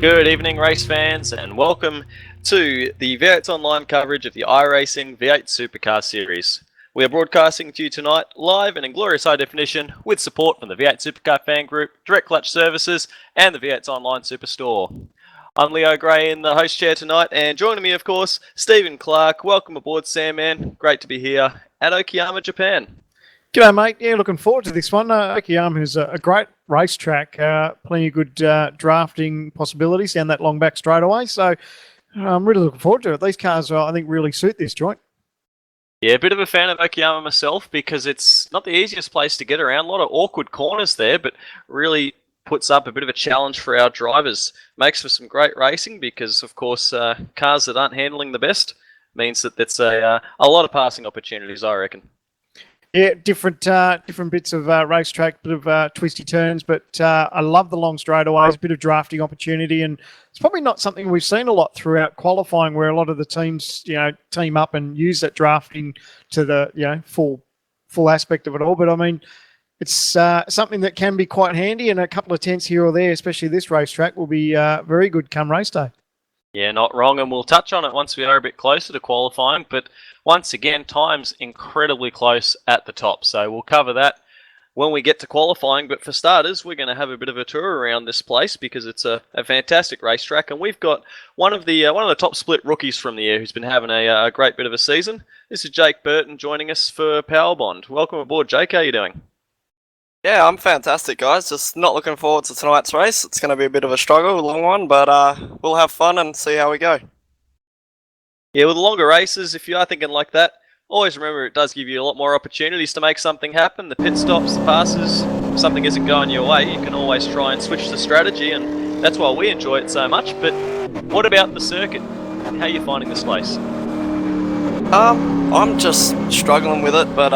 Good evening, race fans, and welcome to the V8's online coverage of the iRacing V8 Supercars series. We are broadcasting to you tonight live and in glorious high definition with support from the V8 Supercar fan group, Direct Clutch Services, and the V8's online superstore. I'm Leo Gray in the host chair tonight, and joining me, of course, Stephen Clark. Welcome aboard, Sam, man. Great to be here at Okayama, Japan. G'day, mate. Yeah, looking forward to this one. Okayama is a great racetrack, plenty of good drafting possibilities down that long back straightaway. So I'm really looking forward to it. These cars, I think, really suit this joint. Yeah, a bit of a fan of Okayama myself because it's not the easiest place to get around. A lot of awkward corners there, but really puts up a bit of a challenge for our drivers. Makes for some great racing because, of course, cars that aren't handling the best means that that's a lot of passing opportunities, I reckon. Yeah, different bits of racetrack, bit of twisty turns, but I love the long straightaways, bit of drafting opportunity, and it's probably not something we've seen a lot throughout qualifying, where a lot of the teams, team up and use that drafting to the, full aspect of it all. But I mean, it's something that can be quite handy, and a couple of tenths here or there, especially this racetrack, will be very good come race day. Yeah, not wrong, and we'll touch on it once we are a bit closer to qualifying, but once again, time's incredibly close at the top, so we'll cover that when we get to qualifying. But for starters, we're going to have a bit of a tour around this place because it's a fantastic racetrack, and we've got one of the top split rookies from the year who's been having a great bit of a season. This is Jake Burton joining us for Powerbond. Welcome aboard, Jake. How are you doing? Yeah, I'm fantastic, guys. Just not looking forward to tonight's race. It's going to be a bit of a struggle, a long one, but we'll have fun and see how we go. Yeah, with the longer races, if you are thinking like that, always remember it does give you a lot more opportunities to make something happen. The pit stops, the passes, if something isn't going your way, you can always try and switch the strategy, and that's why we enjoy it so much. But what about the circuit? How are you finding this place? I'm just struggling with it, but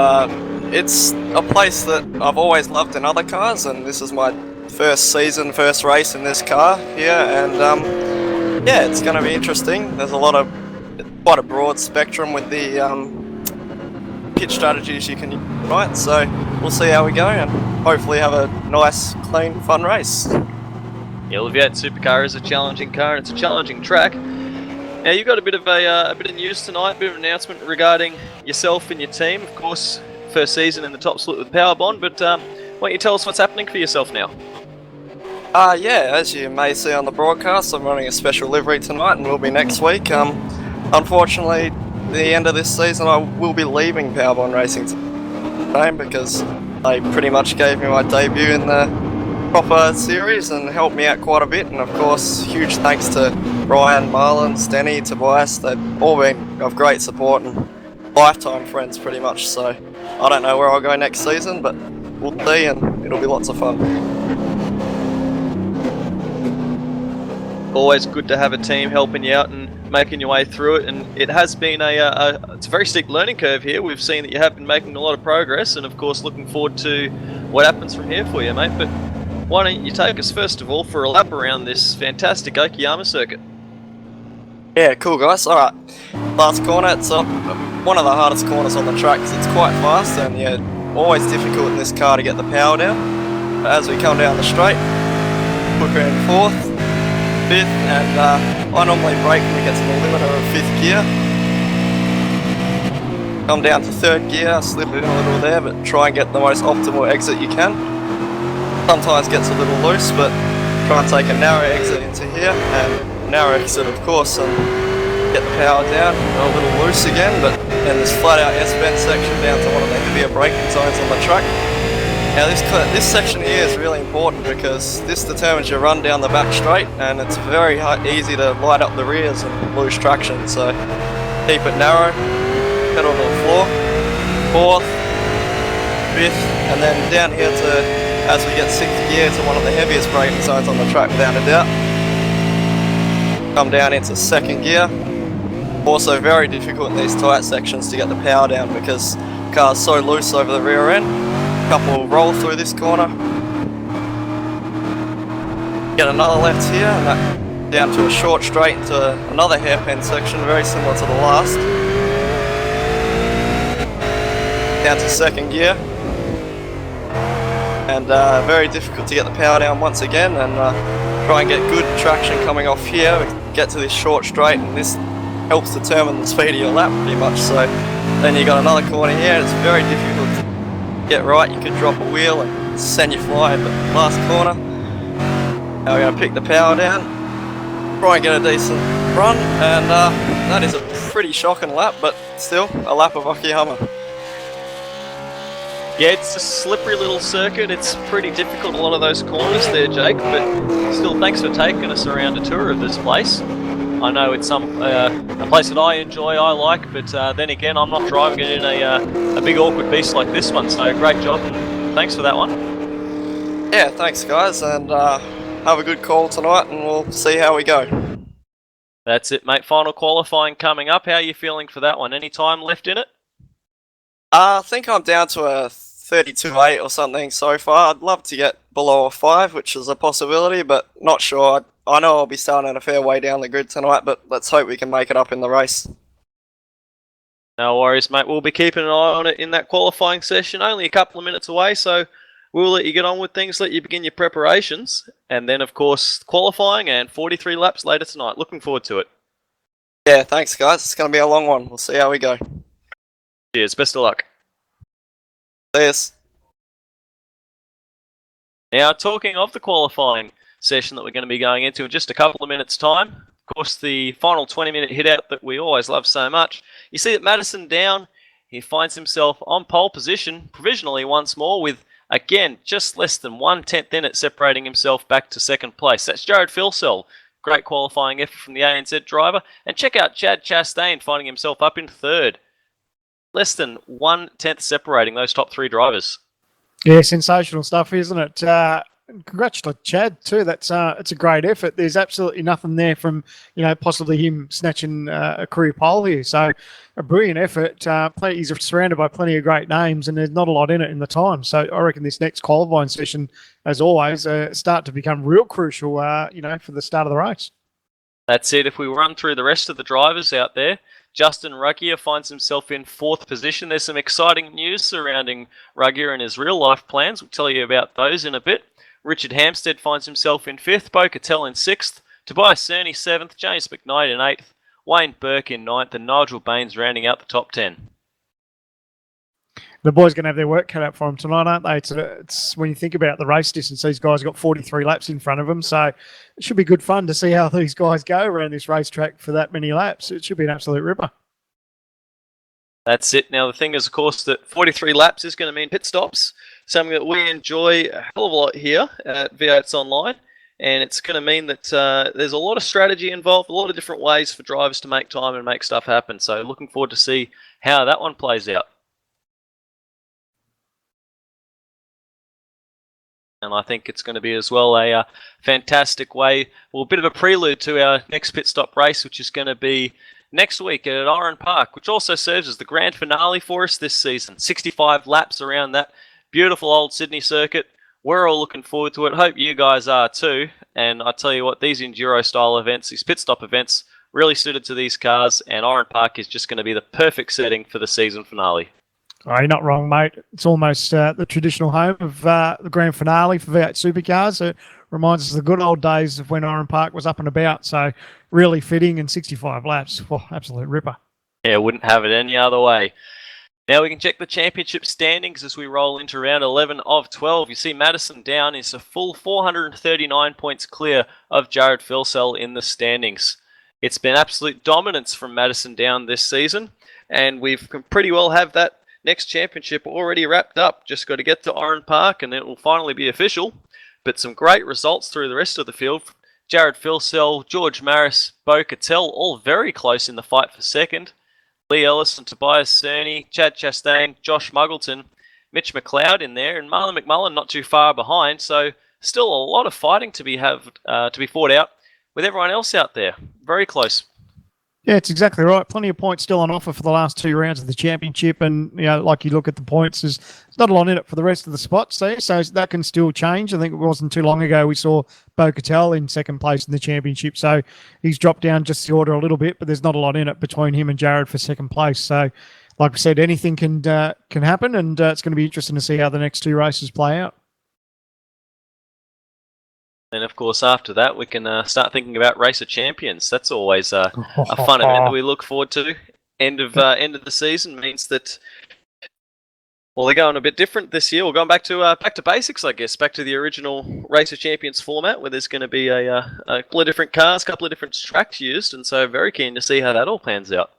it's a place that I've always loved in other cars, and this is my first season, first race in this car here, and yeah, it's going to be interesting. There's quite a broad spectrum with the pit strategies you can use, right? So we'll see how we go, and hopefully have a nice, clean, fun race. Yeah, the V8 Supercar is a challenging car, and it's a challenging track. Now, you've got a bit of news tonight, a bit of an announcement regarding yourself and your team. Of course, first season in the top split with Powerbond, but why don't you tell us what's happening for yourself now? Yeah, as you may see on the broadcast, I'm running a special livery tonight and will be next week. Unfortunately, the end of this season I will be leaving Powerbond Racing today because they pretty much gave me my debut in the proper series and helped me out quite a bit, and of course huge thanks to Ryan, Marlon, Stenny, Tobias. They've all been of great support and lifetime friends pretty much, so I don't know where I'll go next season, but we'll see, and it'll be lots of fun. Always good to have a team helping you out and making your way through it, and it has been it's a very steep learning curve here. We've seen that you have been making a lot of progress, and of course looking forward to what happens from here for you, mate. But why don't you take us first of all for a lap around this fantastic Okayama circuit? Yeah, cool guys. Alright, last corner, it's one of the hardest corners on the track because it's quite fast, and yeah, always difficult in this car to get the power down. But as we come down the straight, put her in 4th, 5th, and I normally brake when we get to the limiter of 5th gear. Come down to 3rd gear, slip it in a little there, but try and get the most optimal exit you can. Sometimes gets a little loose, but try and take a narrow exit into here, and narrow exit of course, and get the power down, a little loose again, but then this flat out S-bend section down to one of the heavier braking zones on the track. Now this section here is really important because this determines your run down the back straight, and it's very easy to light up the rears and lose traction, so keep it narrow, pedal to the floor, 4th, 5th, and then down here to, as we get 6th gear, to one of the heaviest braking zones on the track without a doubt. Come down into 2nd gear. Also very difficult in these tight sections to get the power down because the car's so loose over the rear end. Couple roll through this corner. Get another left here, and that down to a short straight into another hairpin section, very similar to the last. Down to 2nd gear. and very difficult to get the power down once again, and try and get good traction coming off here. We get to this short straight, and this helps determine the speed of your lap pretty much. So then you got another corner here, and it's very difficult to get right. You could drop a wheel and send you flying at the last corner. Now we're going to pick the power down, try and get a decent run, and that is a pretty shocking lap, but still a lap of Okayama. Yeah, it's a slippery little circuit. It's pretty difficult, a lot of those corners there, Jake, but still thanks for taking us around a tour of this place. I know it's a place that I enjoy, I like, but then again, I'm not driving it in a big awkward beast like this one, so great job, and thanks for that one. Yeah, thanks guys, and have a good call tonight, and we'll see how we go. That's it, mate. Final qualifying coming up. How are you feeling for that one? Any time left in it? I think I'm down to a 32.8 or something so far. I'd love to get below a 5, which is a possibility, but not sure. I know I'll be starting at a fair way down the grid tonight, but let's hope we can make it up in the race. No worries, mate. We'll be keeping an eye on it in that qualifying session. Only a couple of minutes away, so we'll let you get on with things, let you begin your preparations, and then, of course, qualifying and 43 laps later tonight. Looking forward to it. Yeah, thanks, guys. It's going to be a long one. We'll see how we go. Cheers. Best of luck. See us. Now, talking of the qualifying session that we're going to be going into in just a couple of minutes' time, of course, the final 20-minute hit-out that we always love so much. You see that Madison down, he finds himself on pole position provisionally once more with, again, just less than 1/10 in it, separating himself back to second place. That's Jared Filsell. Great qualifying effort from the ANZ driver. And check out Chad Chastain finding himself up in third. Less than 1/10 separating those top three drivers. Yeah, sensational stuff, isn't it? Congratulations, Chad, too. It's a great effort. There's absolutely nothing there from, possibly him snatching a career pole here. So a brilliant effort. He's surrounded by plenty of great names, and there's not a lot in it in the time. So I reckon this next qualifying session, as always, start to become real crucial, for the start of the race. That's it. If we run through the rest of the drivers out there, Justin Ruggier finds himself in 4th position. There's some exciting news surrounding Ruggier and his real-life plans. We'll tell you about those in a bit. Richard Hampstead finds himself in 5th, Bo Cattell in 6th, Tobias Cerny 7th, James McKnight in 8th, Wayne Burke in 9th, and Nigel Baines rounding out the top 10. The boys going to have their work cut out for them tonight, aren't they? It's when you think about the race distance, these guys got 43 laps in front of them, so it should be good fun to see how these guys go around this racetrack for that many laps. It should be an absolute ripper. That's it. Now, the thing is, of course, that 43 laps is going to mean pit stops, something that we enjoy a hell of a lot here at V8's Online, and it's going to mean that there's a lot of strategy involved, a lot of different ways for drivers to make time and make stuff happen. So looking forward to see how that one plays out. And I think it's going to be as well a fantastic way, well, a bit of a prelude to our next pit stop race, which is going to be next week at Oran Park, which also serves as the grand finale for us this season. 65 laps around that beautiful old Sydney circuit. We're all looking forward to it. Hope you guys are too. And I tell you what, these enduro-style events, these pit stop events, really suited to these cars, and Oran Park is just going to be the perfect setting for the season finale. Oh, you're not wrong, mate. It's almost the traditional home of the grand finale for V8 Supercars. It reminds us of the good old days of when Oran Park was up and about. So really fitting, and 65 laps. Oh, absolute ripper. Yeah, wouldn't have it any other way. Now we can check the championship standings as we roll into round 11 of 12. You see Madison down is a full 439 points clear of Jared Filsell in the standings. It's been absolute dominance from Madison down this season, and we've pretty well have that next championship already wrapped up. Just got to get to Oran Park and it will finally be official. But some great results through the rest of the field. Jared Filsell, George Maris, Bo Cattell, all very close in the fight for second. Lee Ellis and Tobias Cerny, Chad Chastain, Josh Muggleton, Mitch McLeod in there, and Marlon McMullen not too far behind. So still a lot of fighting to be fought out with everyone else out there. Very close. Yeah, it's exactly right. Plenty of points still on offer for the last 2 rounds of the championship. And, like you look at the points, there's not a lot in it for the rest of the spots there. So that can still change. I think it wasn't too long ago we saw Bo Cattell in second place in the championship. So he's dropped down just the order a little bit, but there's not a lot in it between him and Jared for second place. So, like I said, anything can happen. And it's going to be interesting to see how the next 2 races play out. And of course, after that, we can start thinking about Race of Champions. That's always a fun event that we look forward to. End of the season means that, well, they're going a bit different this year. We're going back to basics, I guess, back to the original Race of Champions format, where there's going to be a couple of different cars, a couple of different tracks used, and so very keen to see how that all pans out.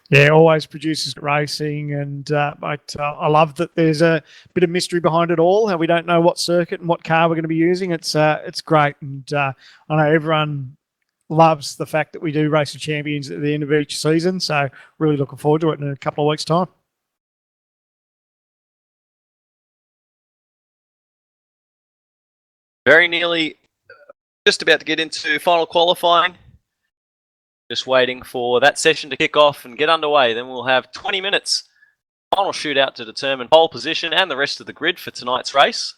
Yeah, always produces racing, and I love that there's a bit of mystery behind it all. How we don't know what circuit and what car we're going to be using. It's great, and I know everyone loves the fact that we do Race of Champions at the end of each season. So really looking forward to it in a couple of weeks' time. Very nearly, just about to get into final qualifying. Just waiting for that session to kick off and get underway. Then we'll have 20 minutes final shootout to determine pole position and the rest of the grid for tonight's race.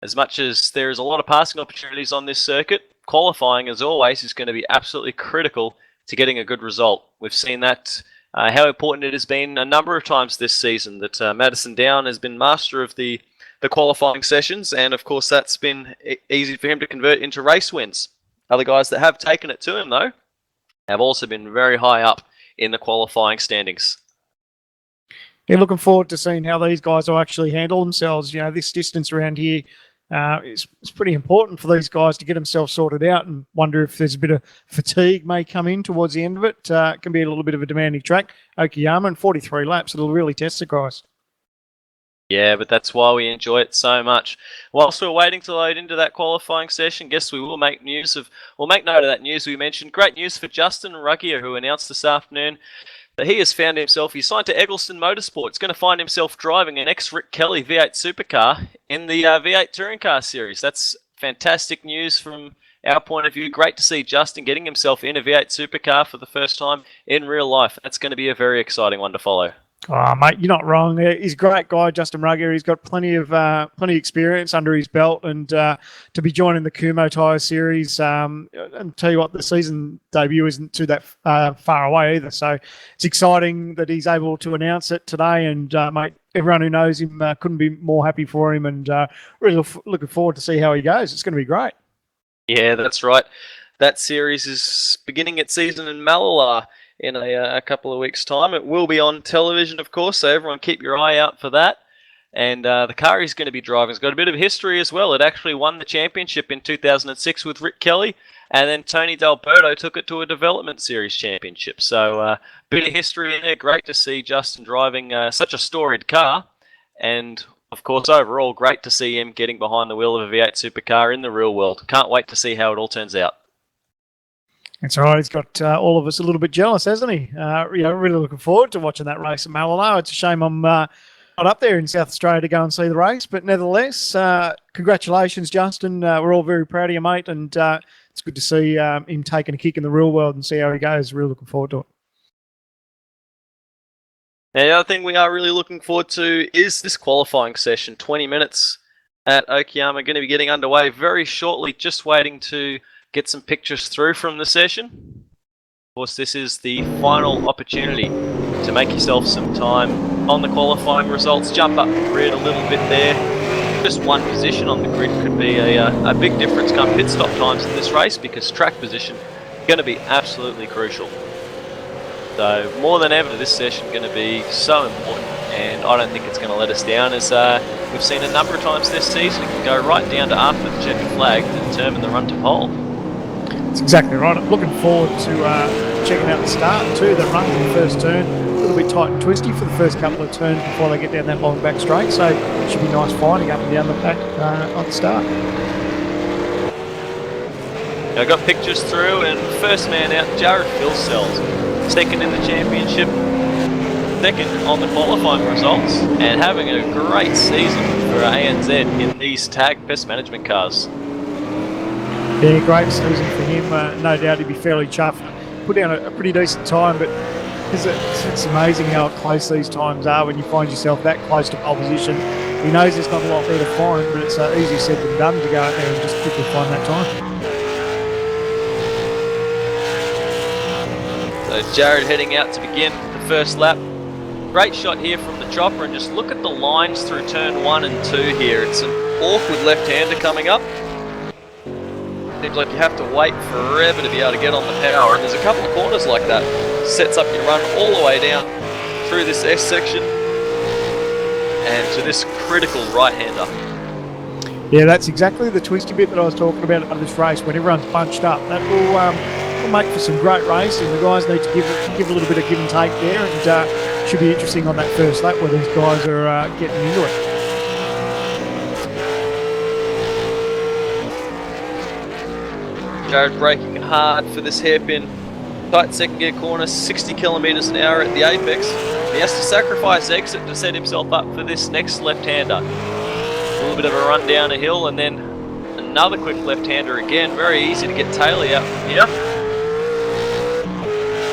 As much as there is a lot of passing opportunities on this circuit, qualifying, as always, is going to be absolutely critical to getting a good result. We've seen that, how important it has been a number of times this season, that Madison Down has been master of the qualifying sessions, and of course that's been easy for him to convert into race wins. Other guys that have taken it to him, though, have also been very high up in the qualifying standings. Yeah, looking forward to seeing how these guys will actually handle themselves. You know, this distance around here is pretty important for these guys to get themselves sorted out, and wonder if there's a bit of fatigue may come in towards the end of it. It can be a little bit of a demanding track. Okayama and 43 laps, it'll really test the guys. Yeah, but that's why we enjoy it so much. Whilst we're waiting to load into that qualifying session, guess we will make note of that news we mentioned. Great news for Justin Ruggier, who announced this afternoon that he has found himself, he's signed to Eggleston Motorsports, going to find himself driving an ex-Rick Kelly V8 supercar in the V8 Touring Car Series. That's fantastic news from our point of view. Great to see Justin getting himself in a V8 supercar for the first time in real life. That's going to be a very exciting one to follow. Oh, mate, you're not wrong. He's a great guy, Justin Ruggier. He's got plenty of experience under his belt, and to be joining the Kumo Tyre Series, and tell you what, the season debut isn't too that far away either. So it's exciting that he's able to announce it today, and mate, everyone who knows him couldn't be more happy for him, and really looking forward to see how he goes. It's going to be great. Yeah, that's right. That series is beginning its season in Malala in a couple of weeks' time. It will be on television, of course, so everyone keep your eye out for that. And the car he's going to be driving has got a bit of history as well. It actually won the championship in 2006 with Rick Kelly, and then Tony D'Alberto took it to a development series championship. So a bit of history in there. Great to see Justin driving such a storied car. And, of course, overall, great to see him getting behind the wheel of a V8 supercar in the real world. Can't wait to see how it all turns out. That's right. He's got all of us a little bit jealous, hasn't he? Really looking forward to watching that race at Malala. It's a shame I'm not up there in South Australia to go and see the race, but nevertheless, congratulations, Justin. We're all very proud of you, mate, and it's good to see him taking a kick in the real world and see how he goes. Really looking forward to it. Now, the other thing we are really looking forward to is this qualifying session. 20 minutes at Okayama, going to be getting underway very shortly, just waiting to get some pictures through from the session. Of course, this is the final opportunity to make yourself some time on the qualifying results. Jump up the grid a little bit there. Just one position on the grid could be a big difference come pit stop times in this race, because track position is going to be absolutely crucial. So more than ever, this session is going to be so important, and I don't think it's going to let us down, as we've seen a number of times this season. It can go right down to after the checkered flag to determine the run to pole. That's exactly right. I'm looking forward to checking out the start too. That run in the first turn, a little bit tight and twisty for the first couple of turns before they get down that long back straight. So it should be nice fighting up and down the back on the start. I got pictures through, and first man out, Jared Philsells, second in the championship, second on the qualifying results, and having a great season for ANZ in these tag pest management cars. Yeah, great season for him. No doubt he'd be fairly chuffed. Put down a pretty decent time, but it's amazing how close these times are when you find yourself that close to pole position. He knows there's not a lot there to find, but it's easier said than done to go out there and just quickly find that time. So Jared heading out to begin the first lap. Great shot here from the chopper, and just look at the lines through turn 1 and 2 here. It's an awkward left-hander coming up. Seems like you have to wait forever to be able to get on the power, and there's a couple of corners like that. Sets up your run all the way down through this S section and to this critical right-hander. Yeah, that's exactly the twisty bit that I was talking about of this race. When everyone's bunched up, that will make for some great racing. The guys need to give a little bit of give and take there, and should be interesting on that first lap where these guys are getting into it. Jared braking hard for this hairpin. Tight second gear corner, 60 kilometres an hour at the apex. He has to sacrifice exit to set himself up for this next left-hander. A little bit of a run down a hill, and then another quick left-hander again. Very easy to get Taylor out from here.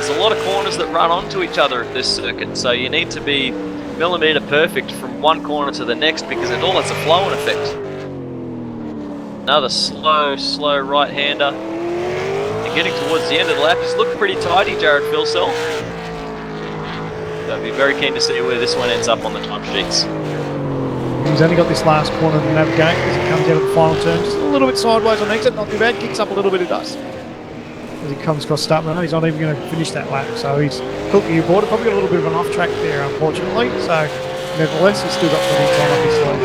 There's a lot of corners that run onto each other at this circuit, so you need to be millimetre perfect from one corner to the next because it all has a flow-on effect. Another slow right-hander. And getting towards the end of the lap, he's looked pretty tidy, Jared Filsell. So I'd be very keen to see where this one ends up on the time sheets. He's only got this last corner to navigate as he comes out of the final turn. Just a little bit sideways on exit, not too bad. Kicks up a little bit of dust as he comes across start. He's not even going to finish that lap, so he's hooking you aboard. Probably got a little bit of an off track there, unfortunately. So nevertheless, he's still got plenty of time up his sleeve.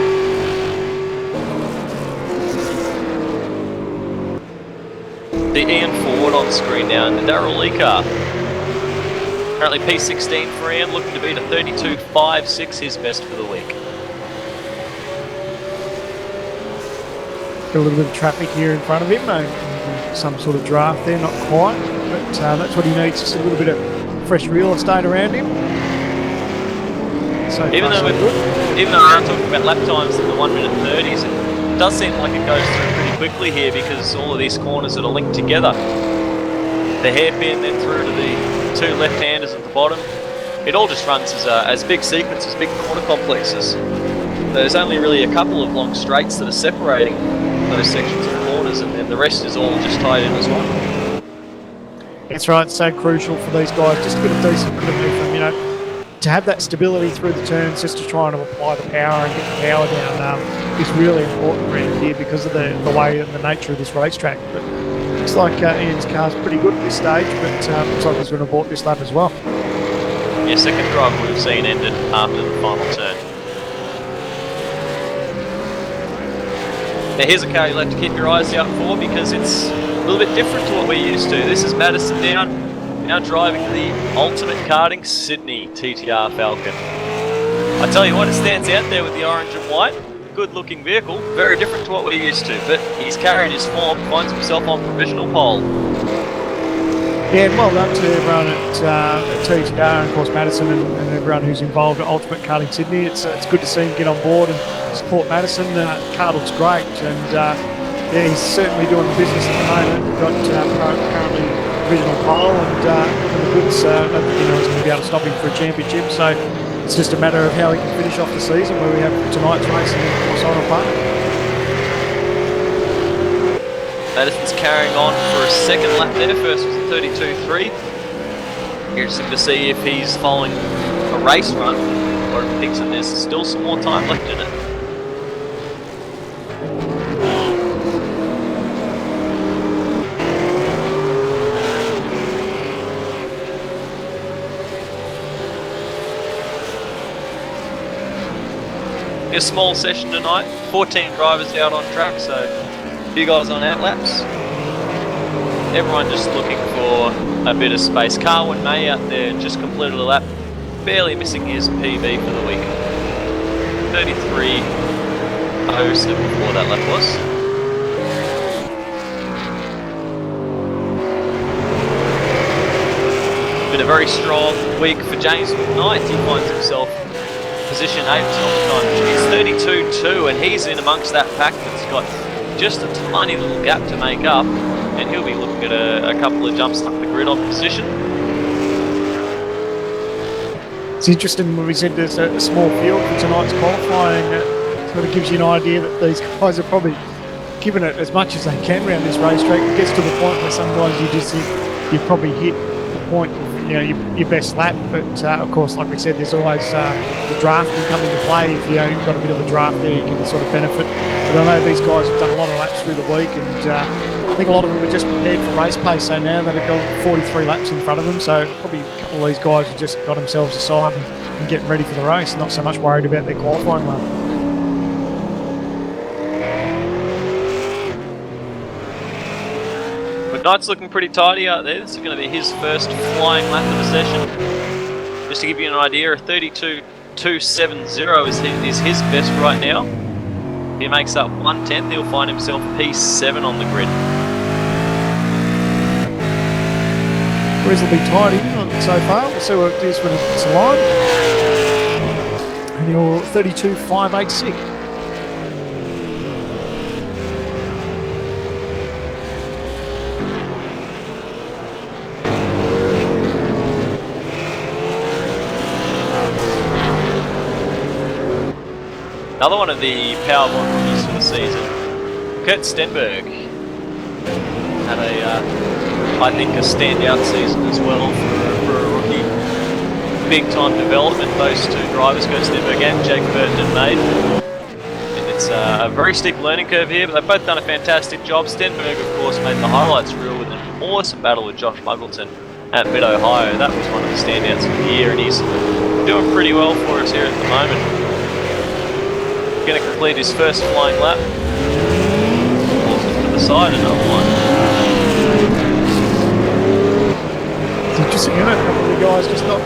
The Ian Ford on screen now, and the Darryl Lee car. Currently P16 for Ian, looking to beat a 32.56, his best for the week. Got a little bit of traffic here in front of him, some sort of draft there, not quite, but that's what he needs, just a little bit of fresh real estate around him. So even though we're talking about lap times in the 1 minute 30s, it does seem like it goes through pretty quickly here because all of these corners that are linked together. The hairpin, then through to the two left-handers at the bottom. It all just runs as big sequences, big corner complexes. There's only really a couple of long straights that are separating those sections of corners, and then the rest is all just tied in as one. That's right, it's so crucial for these guys, just to get a decent bit of movement, to have that stability through the turns, just to try and apply the power and get the power down is really important around here because of the way and the nature of this racetrack. But looks like Ian's car's pretty good at this stage, but looks like he's going to abort this lap as well. Yeah, second drive we've seen ended after the final turn. Now here's a car you'll have to keep your eyes out for because it's a little bit different to what we're used to. This is Madison Down, now driving the Ultimate Karting Sydney TTR Falcon. I tell you what, it stands out there with the orange and white. Good looking vehicle, very different to what we're used to, but he's carried his form, finds himself on provisional pole. Yeah, and well done to everyone at TTR and of course Madison and everyone who's involved at Ultimate Karting Sydney. It's good to see him get on board and support Madison. The car looks great, and yeah, he's certainly doing the business at the moment. We've got currently provisional pole, and the goods, I don't think anyone's going to be able to stop him for a championship. So it's just a matter of how he can finish off the season, where we have tonight's racing in Osana Park. Madison's carrying on for a second lap there. First was a 32.3. Interesting to see if he's following a race run or if he thinks that there's still some more time left in it. A small session tonight, 14 drivers out on track, so a few guys on out laps. Everyone just looking for a bit of space. Carwin May out there just completed a lap, barely missing his PB for the week. 33.07 before that lap was. Been a very strong week for James McKnight. He finds himself position 8 on the time. He's 32.2 and he's in amongst that pack that's got just a tiny little gap to make up, and he'll be looking at a couple of jumps up the grid on position. It's interesting when we said there's a small field for tonight's qualifying. It sort of gives you an idea that these guys are probably giving it as much as they can around this racetrack. It gets to the point where some guys you just think you've probably hit the point of your best lap. But of course, like we said, there's always the drafting coming into play. If you've got a bit of a draft there, you can sort of benefit. But I know these guys have done a lot of laps through the week, and I think a lot of them are just prepared for race pace. So now they've got 43 laps in front of them. So probably a couple of these guys have just got themselves aside and getting ready for the race, not so much worried about their qualifying lap. Knight's looking pretty tidy out there. This is going to be his first flying lap of the session. Just to give you an idea, a 32.270 is his best right now. If he makes up 1/10, he'll find himself P7 on the grid. Reasonably tidy so far. We'll see what it is when it's aligned. And you're 32.586. Another one of the Powerbomb rookies for the season, Kurt Stenberg, had I think a standout season as well for a rookie. Big time development, those two drivers, Kurt Stenberg and Jake Burton and Maid. And it's a very steep learning curve here, but they've both done a fantastic job. Stenberg, of course, made the highlights reel with an awesome battle with Josh Muggleton at Mid-Ohio. That was one of the standouts of the year, and he's doing pretty well for us here at the moment. Going to complete his first flying lap. To the side, another one. It's interesting, isn't it? A couple of the guys just not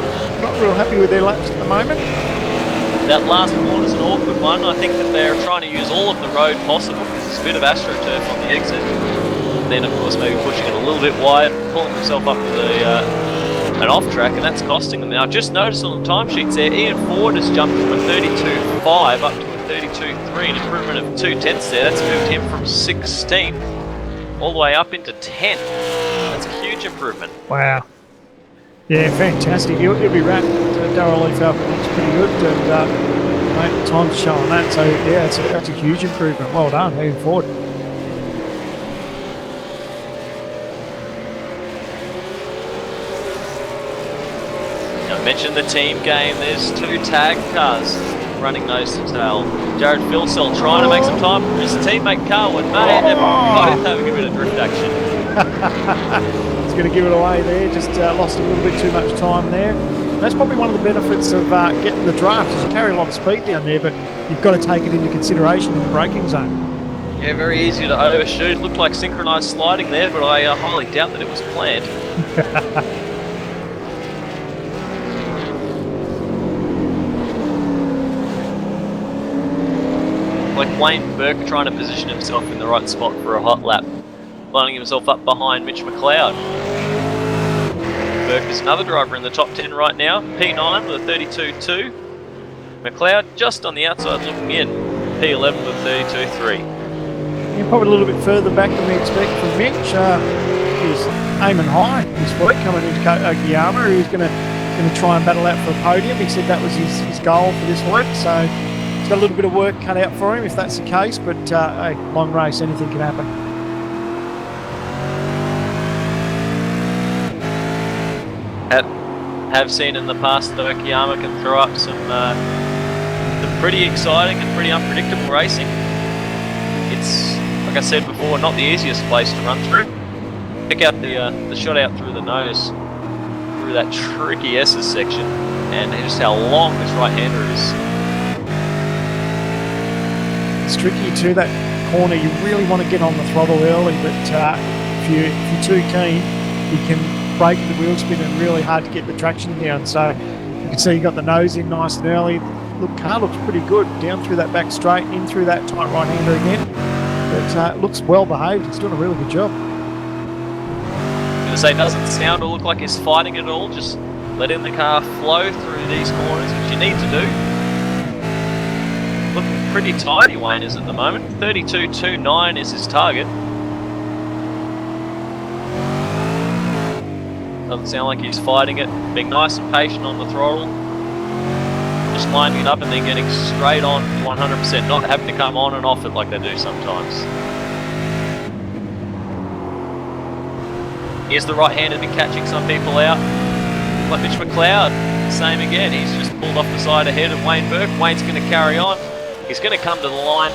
real happy with their laps at the moment. That last corner is an awkward one. I think that they're trying to use all of the road possible because there's a bit of AstroTurf on the exit. And then, of course, maybe pushing it a little bit wide, pulling himself up to an off track, and that's costing them. Now, I've just noticed on the timesheets there, Ian Ford has jumped from a 32.5 up to 32.3, an improvement of 2/10 there. That's moved him from 16 all the way up into 10. That's a huge improvement. Wow. Yeah, fantastic. He'll be wrapped. Darryl Leaf Alpha looks pretty good, and mate, time's showing that. So yeah, that's a huge improvement. Well done, moving forward. I mentioned the team game. There's two tag cars running nose to tail. Jared Philsell trying to make some time for his teammate Carwin May, and they're both having a bit of drift action. He's going to give it away there, just lost a little bit too much time there. That's probably one of the benefits of getting the draft, is you carry a lot of speed down there, but you've got to take it into consideration in the braking zone. Yeah, very easy to overshoot. Looked like synchronised sliding there, but I highly doubt that it was planned. Like Wayne Burke trying to position himself in the right spot for a hot lap, lining himself up behind Mitch McLeod. Burke is another driver in the top 10 right now, P9 with a 32.2. McLeod just on the outside looking in, P11 with a 32.3. Yeah, probably a little bit further back than we expect from Mitch. He's aiming high this week coming into Okayama. He was going to try and battle out for a podium. He said that was his goal for this week, so he's got a little bit of work cut out for him if that's the case, but hey, long race, anything can happen. Have seen in the past that Okayama can throw up some pretty exciting and pretty unpredictable racing. It's, like I said before, not the easiest place to run through. Check out the shot out through the nose, through that tricky S's section, and just how long this right-hander is. It's tricky too, that corner. You really want to get on the throttle early, but if you're too keen, you can brake the wheel spin and really hard to get the traction down. So you can see you got the nose in nice and early. Look, car looks pretty good down through that back straight, in through that tight right-hander again. But it looks well behaved. He's doing a really good job. I was going to say, doesn't sound or look like he's fighting at all. Just letting the car flow through these corners, which you need to do. Looking pretty tidy, Wayne is at the moment. 32.29 is his target. Doesn't sound like he's fighting it. Being nice and patient on the throttle. Just lining it up and then getting straight on 100%. Not having to come on and off it like they do sometimes. Here's the right-hander been catching some people out. like Mitch McLeod, same again. He's just pulled off the side ahead of Wayne Burke. Wayne's going to carry on. He's going to come to the line.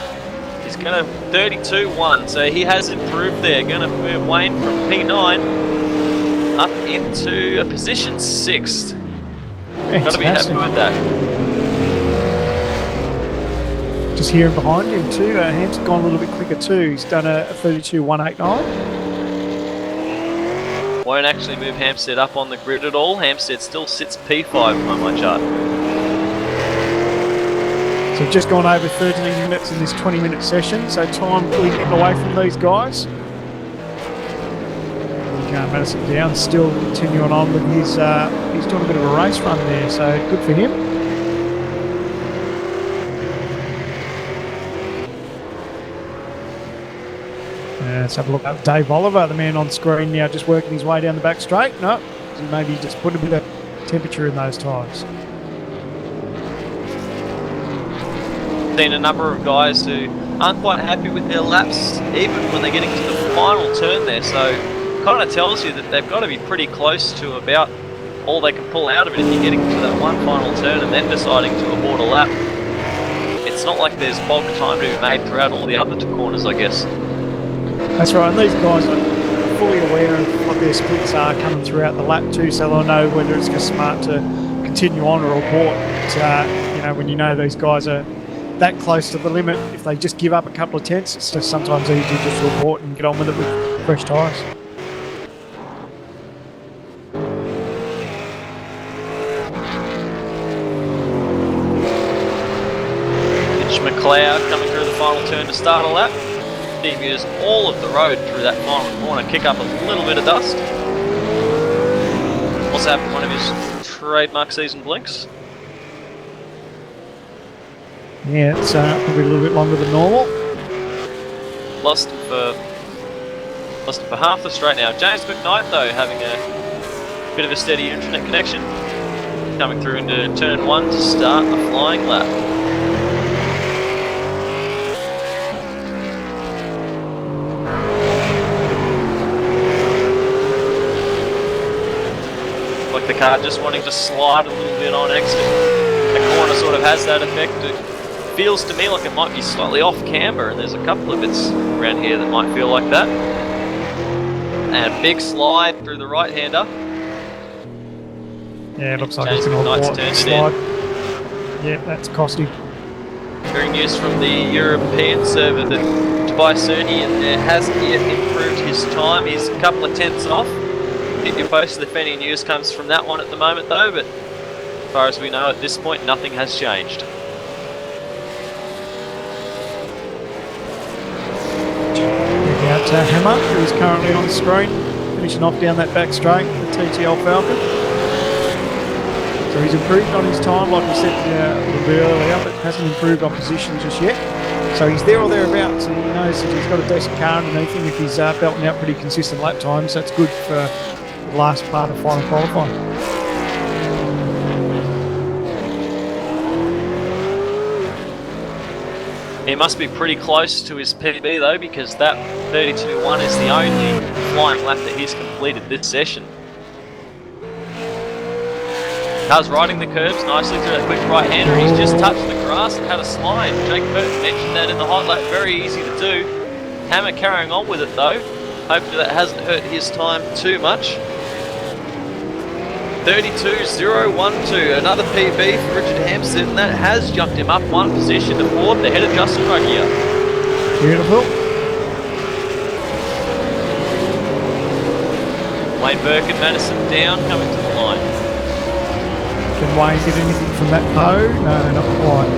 He's going to 32-1, so he has improved there. Going to move Wayne from P9 up into a position 6th. Got to be happy with that. Just here behind him too. Ham's gone a little bit quicker too. He's done a 32.189. Won't actually move Hampstead up on the grid at all. Hampstead still sits P5 on my chart. So we've just gone over 13 minutes in this 20-minute session, so time really getting away from these guys. Madison down, still continuing on with his, he's doing a bit of a race run there, so good for him. Let's have a look at Dave Oliver, the man on screen now, just working his way down the back straight. No, maybe just put a bit of temperature in those tyres. Seen a number of guys who aren't quite happy with their laps, even when they're getting to the final turn there. So kind of tells you that they've got to be pretty close to about all they can pull out of it if you're getting to that one final turn and then deciding to abort a lap. It's not like there's bog time to be made throughout all the other 2 corners, I guess. That's right, and these guys are fully aware of what their splits are coming throughout the lap too, so they'll know whether it's just smart to continue on or abort. But, you know, when you know these guys are that close to the limit, if they just give up a couple of tenths, it's just sometimes easier just to abort and get on with it with fresh tyres. Mitch McLeod coming through the final turn to start a lap. Devious all of the road through that final corner, kick up a little bit of dust. Also having one of his trademark season blinks. Yeah, it's probably a little bit longer than normal. Lost him for half the straight now. James McKnight though having a bit of a steady internet connection. Coming through into turn 1 to start a flying lap. Like the car just wanting to slide a little bit on exit. The corner sort of has that effect. It feels to me like it might be slightly off camber, and there's a couple of bits around here that might feel like that. And a big slide through the right-hander. Yeah, it looks like it's an old slide. Yeah, that's costly. Hearing news from the European server that Tobias Sernian hasn't yet improved his time. He's a couple of tenths off. Keep you posted if any news comes from that one at the moment though, but as far as we know at this point, nothing has changed. Check out Hammer, who's currently on the screen, finishing off down that back straight, the TTL Falcon. So he's improved on his time, like we said a little bit earlier, but hasn't improved on position just yet. So he's there or thereabouts, and he knows that he's got a decent car underneath him if he's belting out pretty consistent lap times. That's good for the last part of final qualifying. He must be pretty close to his PB though, because that 32.1 is the only flying lap that he's completed this session. Car's riding the curbs nicely through that quick right-hander. He's just touched the grass and had a slide. Jake Burton mentioned that in the hot lap, very easy to do. Hammer carrying on with it though. Hopefully that hasn't hurt his time too much. 32.012, another PB for Richard Hampstead, and that has jumped him up 1 position to 4th ahead of Justin Rogier. Beautiful. Wayne Burke and Madison down, coming to the line. Can Wayne get anything from that pole? No, not quite.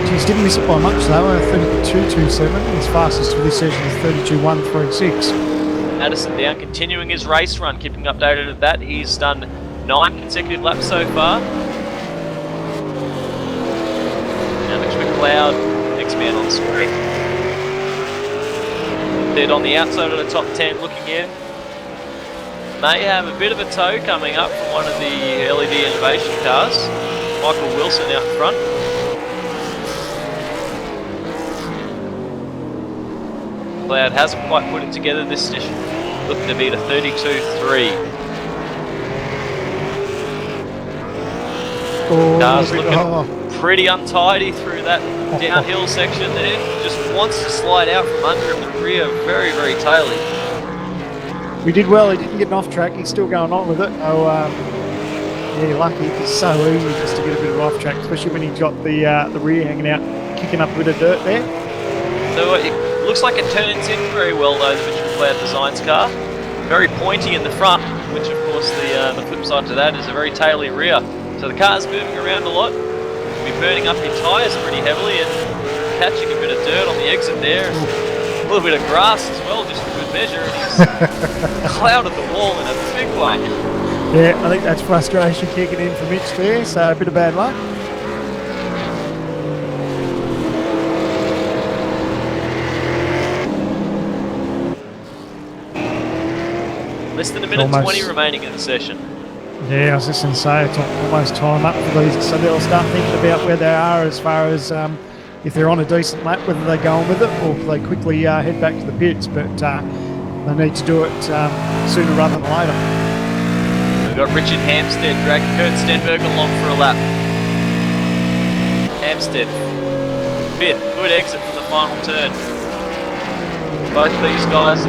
Geez, didn't miss it by much though, 32.27. His fastest for this session is 32.136. Madison down, continuing his race run, keeping updated at that. He's done 9 consecutive laps so far. Now Mitch McLeod, next man on screen. Third on the outside of the top 10 looking in. May have a bit of a tow coming up from one of the LED innovation cars. Michael Wilson out front. McLeod hasn't quite put it together this session. Looking to beat a 32.3. Oh, Car's look looking at- pretty untidy through that downhill section there. Just wants to slide out from under him. The rear very, very taily. We did well. He didn't get off track. He's still going on with it. Oh, yeah, lucky. It's so easy just to get a bit of off track, especially when he's got the rear hanging out, kicking up a bit of dirt there. So it looks like it turns in very well though, the Michelin Cloud Designs car. Very pointy in the front, which of course the flip side to that is a very taily rear. So the car's moving around a lot. You'll be burning up your tyres pretty heavily and catching a bit of dirt on the exit there. A little bit of grass as well, just for good measure. And he's clouded the wall in a big way. Yeah, I think that's frustration kicking in for Mitch there, so a bit of bad luck. Less than a minute 20 remaining in the session. Yeah, I was just going to say, it's almost time up for these, so they'll start thinking about where they are as far as if they're on a decent lap, whether they go on with it or if they quickly head back to the pits, but they need to do it sooner rather than later. We've got Richard Hampstead dragging Kurt Stenberg along for a lap. Hampstead, fifth, good exit from the final turn. Both these guys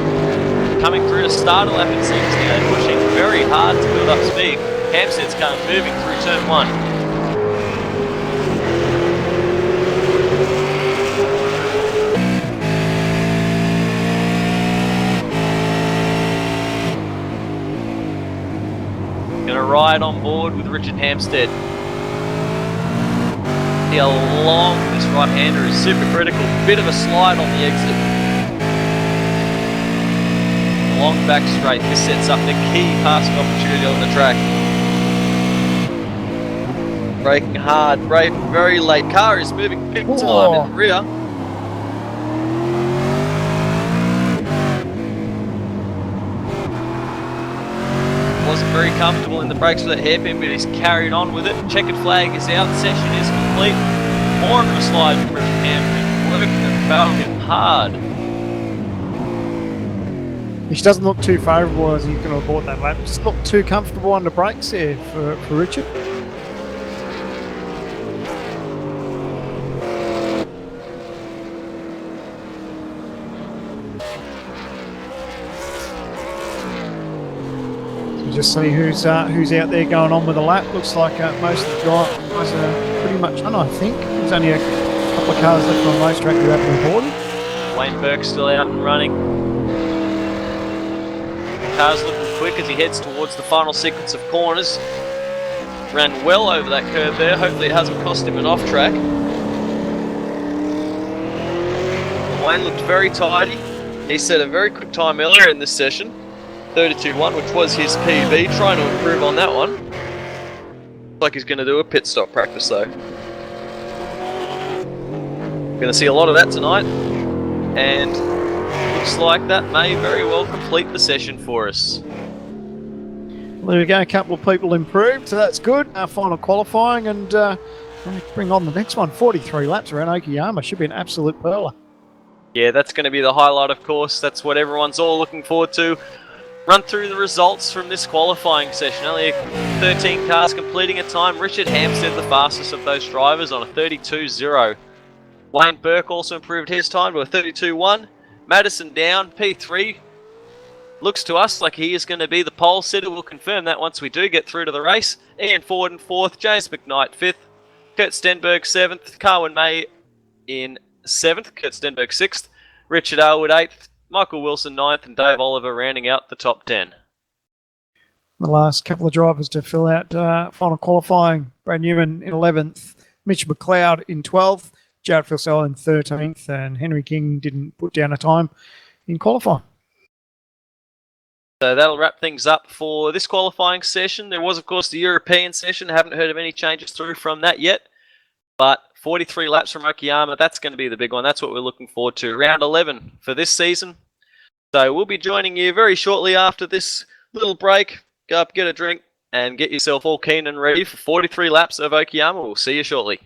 coming through to start a lap, it seems now, pushing very hard to build up speed. Hampstead's car moving through turn 1. Gonna ride on board with Richard Hampstead. See how long this right-hander is super critical. Bit of a slide on the exit. Long back straight. This sets up the key passing opportunity on the track. Braking hard, braking very late. Car is moving big time in the rear. Wasn't very comfortable in the brakes with that hairpin, but he's carried on with it. Checkered flag is out. Session is complete. More of a slide from Richard Hampton. Working the Falcon hard. Which doesn't look too favourable as he's going to abort that lap. Just not too comfortable under brakes there for Richard. So just see who's out there going on with the lap. Looks like most of the guys are pretty much done, I think. There's only a couple of cars left on the racetrack who haven't aborted. Wayne Burke's still out and running. Car's looking quick as he heads towards the final sequence of corners. Ran well over that curve there. Hopefully it hasn't cost him an off track. Wayne looked very tidy. He set a very quick time earlier in this session. 32.1, which was his PB. Trying to improve on that one. Looks like he's going to do a pit stop practice though. Going to see a lot of that tonight. And looks like that may very well complete the session for us. Well, there we go, a couple of people improved, so that's good. Our final qualifying, and we'll bring on the next one. 43 laps around Okayama, should be an absolute pearler. Yeah, that's going to be the highlight, of course. That's what everyone's all looking forward to. Run through the results from this qualifying session. Only 13 cars completing a time. Richard Hampstead, the fastest of those drivers, on a 32.0. Wayne Burke also improved his time to a 32.1. Madison down, P3. Looks to us like he is going to be the pole sitter. We'll confirm that once we do get through to the race. Ian Ford in 4th, James McKnight 5th, Kurt Stenberg 7th, Carwin May in 7th, Kurt Stenberg 6th, Richard Elwood 8th, Michael Wilson 9th, and Dave Oliver rounding out the top 10. The last couple of drivers to fill out final qualifying. Brad Newman in 11th, Mitch McLeod in 12th, Jared Filsell in 13th, and Henry King didn't put down a time in qualifying. So that'll wrap things up for this qualifying session. There was, of course, the European session. Haven't heard of any changes through from that yet. But 43 laps from Okayama, that's going to be the big one. That's what we're looking forward to. Round 11 for this season. So we'll be joining you very shortly after this little break. Go up, get a drink, and get yourself all keen and ready for 43 laps of Okayama. We'll see you shortly.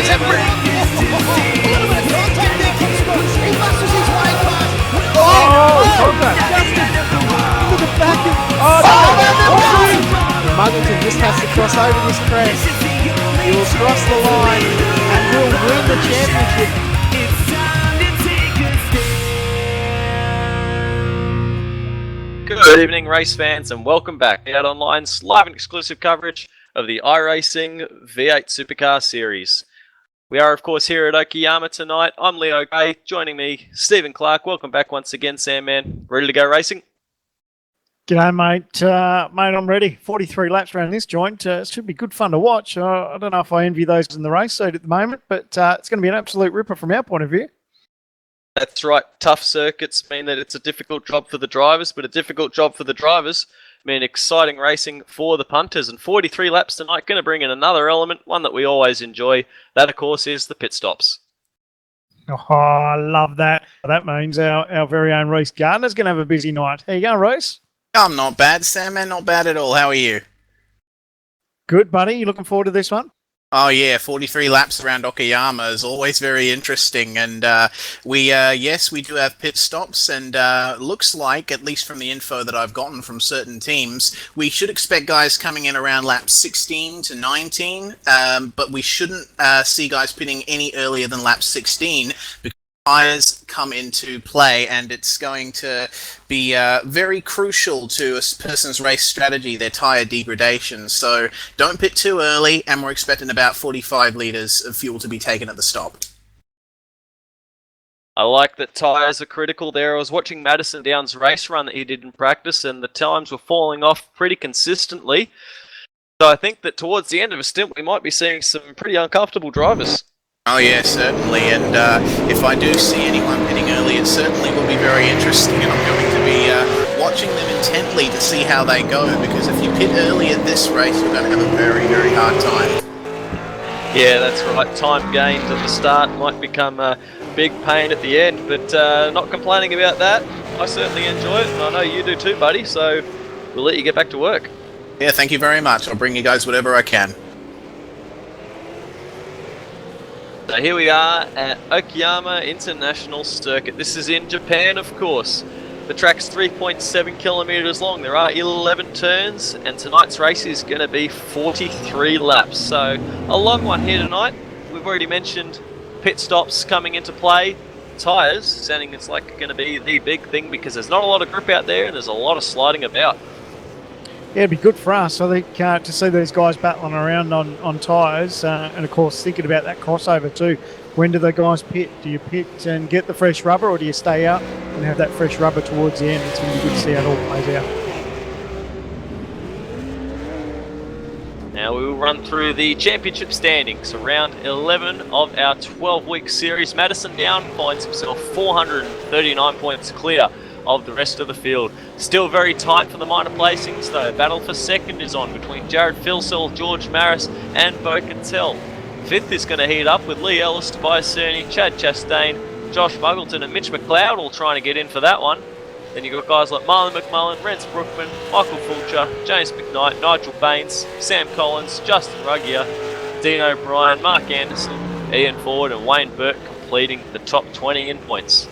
does have a little bit of contact there from Scott. He busts his way past. Contact. Look at back. Muggleton just has to cross over this crest. He will cross the line and will win the championship. Good evening, race fans, and welcome back Out Online's live and exclusive coverage of the iRacing V8 Supercar Series. We are, of course, here at Okayama tonight. I'm Leo Gray. Joining me, Stephen Clark. Welcome back once again, Sandman. Ready to go racing? G'day, mate. Mate, I'm ready. 43 laps around this joint. It should be good fun to watch. I don't know if I envy those in the race seat at the moment, but it's going to be an absolute ripper from our point of view. That's right. Tough circuits mean that it's a difficult job for the drivers, but a difficult job for the drivers mean exciting racing for the punters. And 43 laps tonight going to bring in another element, one that we always enjoy. That, of course, is the pit stops. Oh, I love that. That means our very own Reece Gardner's going to have a busy night. How you going, Reece? I'm not bad, Sam, man. Not bad at all. How are you? Good, buddy. You looking forward to this one? Oh, yeah. 43 laps around Okayama is always very interesting. And yes, we do have pit stops. And looks like, at least from the info that I've gotten from certain teams, we should expect guys coming in around laps 16 to 19. But we shouldn't see guys pitting any earlier than lap 16 because tires come into play, and it's going to be very crucial to a person's race strategy, their tire degradation. So don't pit too early, and we're expecting about 45 litres of fuel to be taken at the stop. I like that tyres are critical there. I was watching Madison Down's race run that he did in practice, and the times were falling off pretty consistently. So I think that towards the end of a stint, we might be seeing some pretty uncomfortable drivers. Oh yeah, certainly, and if I do see anyone pitting early, it certainly will be very interesting, and I'm going to be watching them intently to see how they go, because if you pit early at this race, you're going to have a very, very hard time. Yeah, that's right. Time gained at the start might become a big pain at the end, but not complaining about that. I certainly enjoy it, and I know you do too, buddy, so we'll let you get back to work. Yeah, thank you very much. I'll bring you guys whatever I can. So here we are at Okayama International Circuit. This is in Japan, of course. The track's 3.7 kilometers long. There are 11 turns, and tonight's race is going to be 43 laps. So a long one here tonight. We've already mentioned pit stops coming into play. Tyres, sounding it's like going to be the big thing because there's not a lot of grip out there and there's a lot of sliding about. Yeah, it'd be good for us, I think, to see these guys battling around on tyres, and of course thinking about that crossover too. When do the guys pit? Do you pit and get the fresh rubber, or do you stay out and have that fresh rubber towards the end? It's going to be good to see how it all plays out. Now we will run through the championship standings. Round 11 of our 12-week series. Madison Down finds himself 439 points clear of the rest of the field. Still very tight for the minor placings though. Battle for second is on between Jared Filsell, George Maris and Bo Cattell. Fifth is going to heat up with Lee Ellis, Tobias Cerny, Chad Chastain, Josh Muggleton and Mitch McLeod all trying to get in for that one. Then you've got guys like Marlon McMullen, Rance Brookman, Michael Fulcher, James McKnight, Nigel Baines, Sam Collins, Justin Ruggier, Dean O'Brien, Mark Anderson, Ian Ford and Wayne Burke completing the top 20 in points.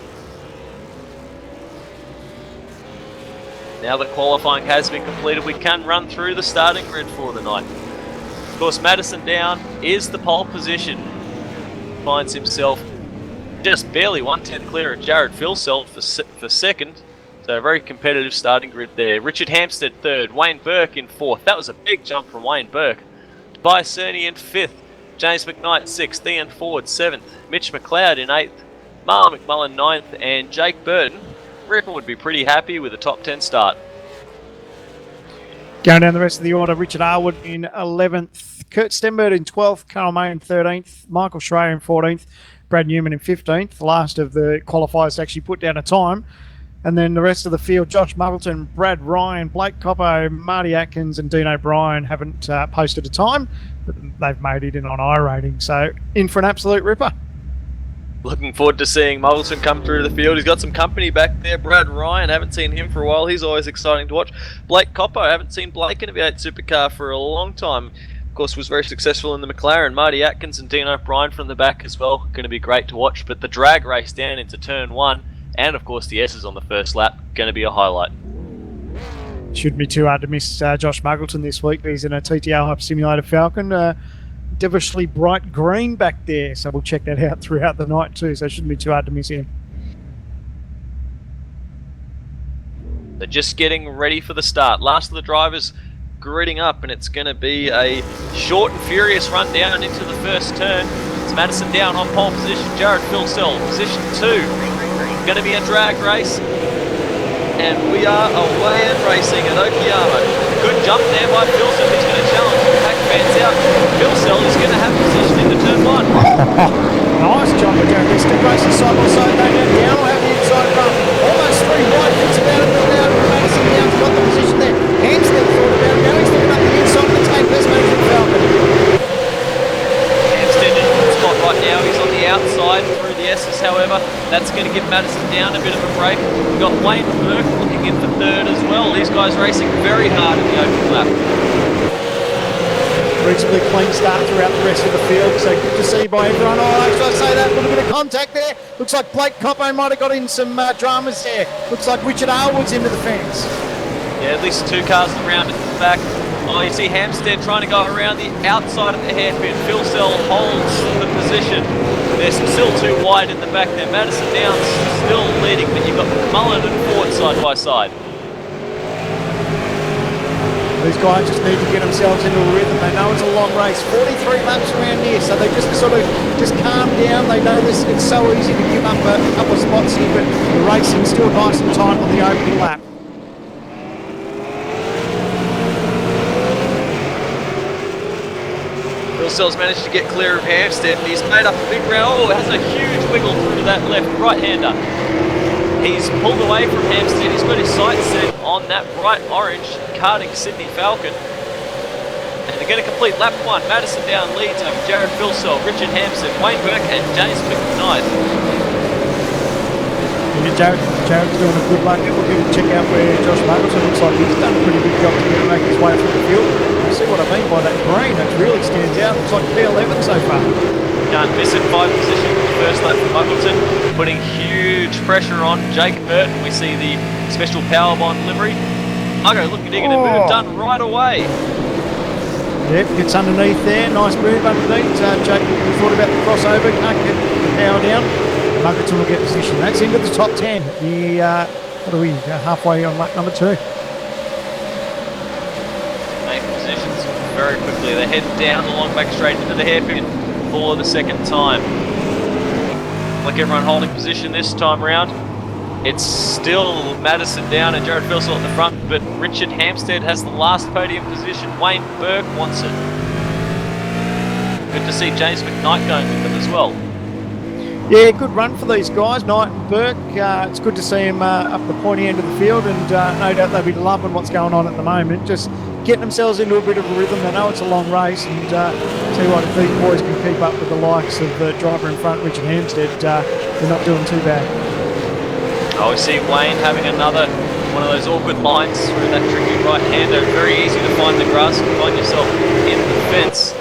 Now that qualifying has been completed, we can run through the starting grid for the night. Of course, Madison Down is the pole position. Finds himself just barely 1/10 clear of Jared Filsell for second. So a very competitive starting grid there. Richard Hampstead third, Wayne Burke in fourth. That was a big jump from Wayne Burke. Tobias Cerny in fifth, James McKnight sixth, Ian Ford seventh, Mitch McLeod in eighth, Marlon McMullen ninth, and Jake Burton reckon would be pretty happy with a top 10 start. Going down the rest of the order, Richard Arwood in 11th, Kurt Stenberg in 12th, Carl May in 13th, Michael Schreier in 14th, Brad Newman in 15th, the last of the qualifiers to actually put down a time. And then the rest of the field, Josh Muggleton, Brad Ryan, Blake Coppo, Marty Atkins and Dean O'Brien haven't posted a time, but they've made it in on iRating. So in for an absolute ripper. Looking forward to seeing Muggleton come through the field. He's got some company back there. Brad Ryan, haven't seen him for a while. He's always exciting to watch. Blake Coppo, haven't seen Blake in a V8 Supercar for a long time. Of course, was very successful in the McLaren. Marty Atkins and Dean O'Brien from the back as well. Going to be great to watch. But the drag race down into turn 1, and of course the S's on the first lap, going to be a highlight. Shouldn't be too hard to miss Josh Muggleton this week. He's in a TTR Hyper Simulator Falcon. Devilishly bright green back there. So we'll check that out throughout the night too. So it shouldn't be too hard to miss him. They're just getting ready for the start. Last of the drivers gridding up, and it's going to be a short and furious run down into the first turn. It's Madison down on pole position. Jared Philsell, position 2. Going to be a drag race. And we are away and racing at Okayama. Good jump there by Philsell, who's going to challenge the pack fans out. Philsell is going to have position into turn 1. Nice job with Jared. They're still racing side by side. They go down or have the inside run. Almost 3 wide. Thinks about it, but now Madison down's got the position there. Hampstead thought about it. Now he's looking up the inside of the tape. There's Madison Falcon. Hampstead in the spot right now. He's on the outside through the S's, however. That's going to give Madison down a bit of a break. We've got Wayne Burke looking in for 3rd as well. These guys racing very hard in the open lap. Reasonably clean start throughout the rest of the field, so good to see by everyone. Oh, actually, I say that, a little bit of contact there. Looks like Blake Coppo might have got in some dramas there. Looks like Richard Arwood's into the fence. Yeah, at least 2 cars around at the back. Oh, you see Hampstead trying to go around the outside of the hairpin. Philsell holds the position. They're still too wide in the back there. Madison Downs still leading, but you've got Mullen and Ford side by side. These guys just need to get themselves into a rhythm. They know it's a long race, 43 laps around here, so they just sort of just calm down. They know this. It's so easy to give up a couple of spots here, but the racing's still nice and tight on the opening lap. Philsell's managed to get clear of Hampstead, and he's made up a big round. Oh, has a huge wiggle through that left right-hander. He's pulled away from Hampstead. He's got his sights set on that bright orange karting Sydney Falcon. And they're going to complete lap 1. Madison Down leads over Jared Philsell, Richard Hampstead, Wayne Burke and James McKnight. Yeah, Jared's doing a good lap. We'll get to check out where Josh Muggleton looks like he's done a pretty good job to make his way through the field. You see what I mean by that green? That really stands out. Looks like P11 so far. Can't miss it. 5 position in the first lap for Muggleton, putting huge pressure on Jake Burton. We see the special Powerbond livery. Muggo looking to get a move done right away. Yep, gets underneath there. Nice move underneath. Jake thought about the crossover. Can't get the power down. Muggleton will get position. That's into the top 10. What are we? Halfway on lap number 2. Make positions very quickly. They head down the long back straight into the hairpin for the second time. Like everyone holding position this time around. It's still Madison Down and Jared Philsell at the front, but Richard Hampstead has the last podium position. Wayne Burke wants it. Good to see James McKnight going with them as well. Yeah, good run for these guys, Knight and Burke. It's good to see him up the pointy end of the field, and no doubt they'll be loving what's going on at the moment. Just getting themselves into a bit of a rhythm. They know it's a long race, and tell you what, if these boys can keep up with the likes of the driver in front, Richard Hampstead, they're not doing too bad. Oh, we see Wayne having another one of those awkward lines through that tricky right-hander. Very easy to find the grass and find yourself in the fence.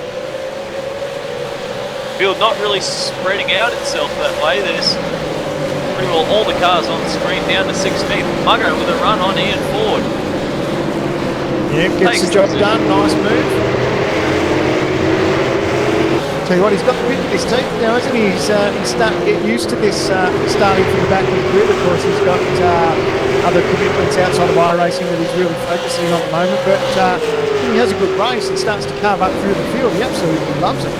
Field not really spreading out itself that way. There's pretty well all the cars on the screen down to 16th. Muggo with a run on Ian Ford. Yeah, gets the job done. Nice move. Tell you what, he's got the bit of his teeth now, hasn't he? He's starting to get used to this starting from the back of the grid. Of course, he's got other commitments outside of iRacing that he's really focusing on at the moment. But he has a good race and starts to carve up through the field. He absolutely loves it.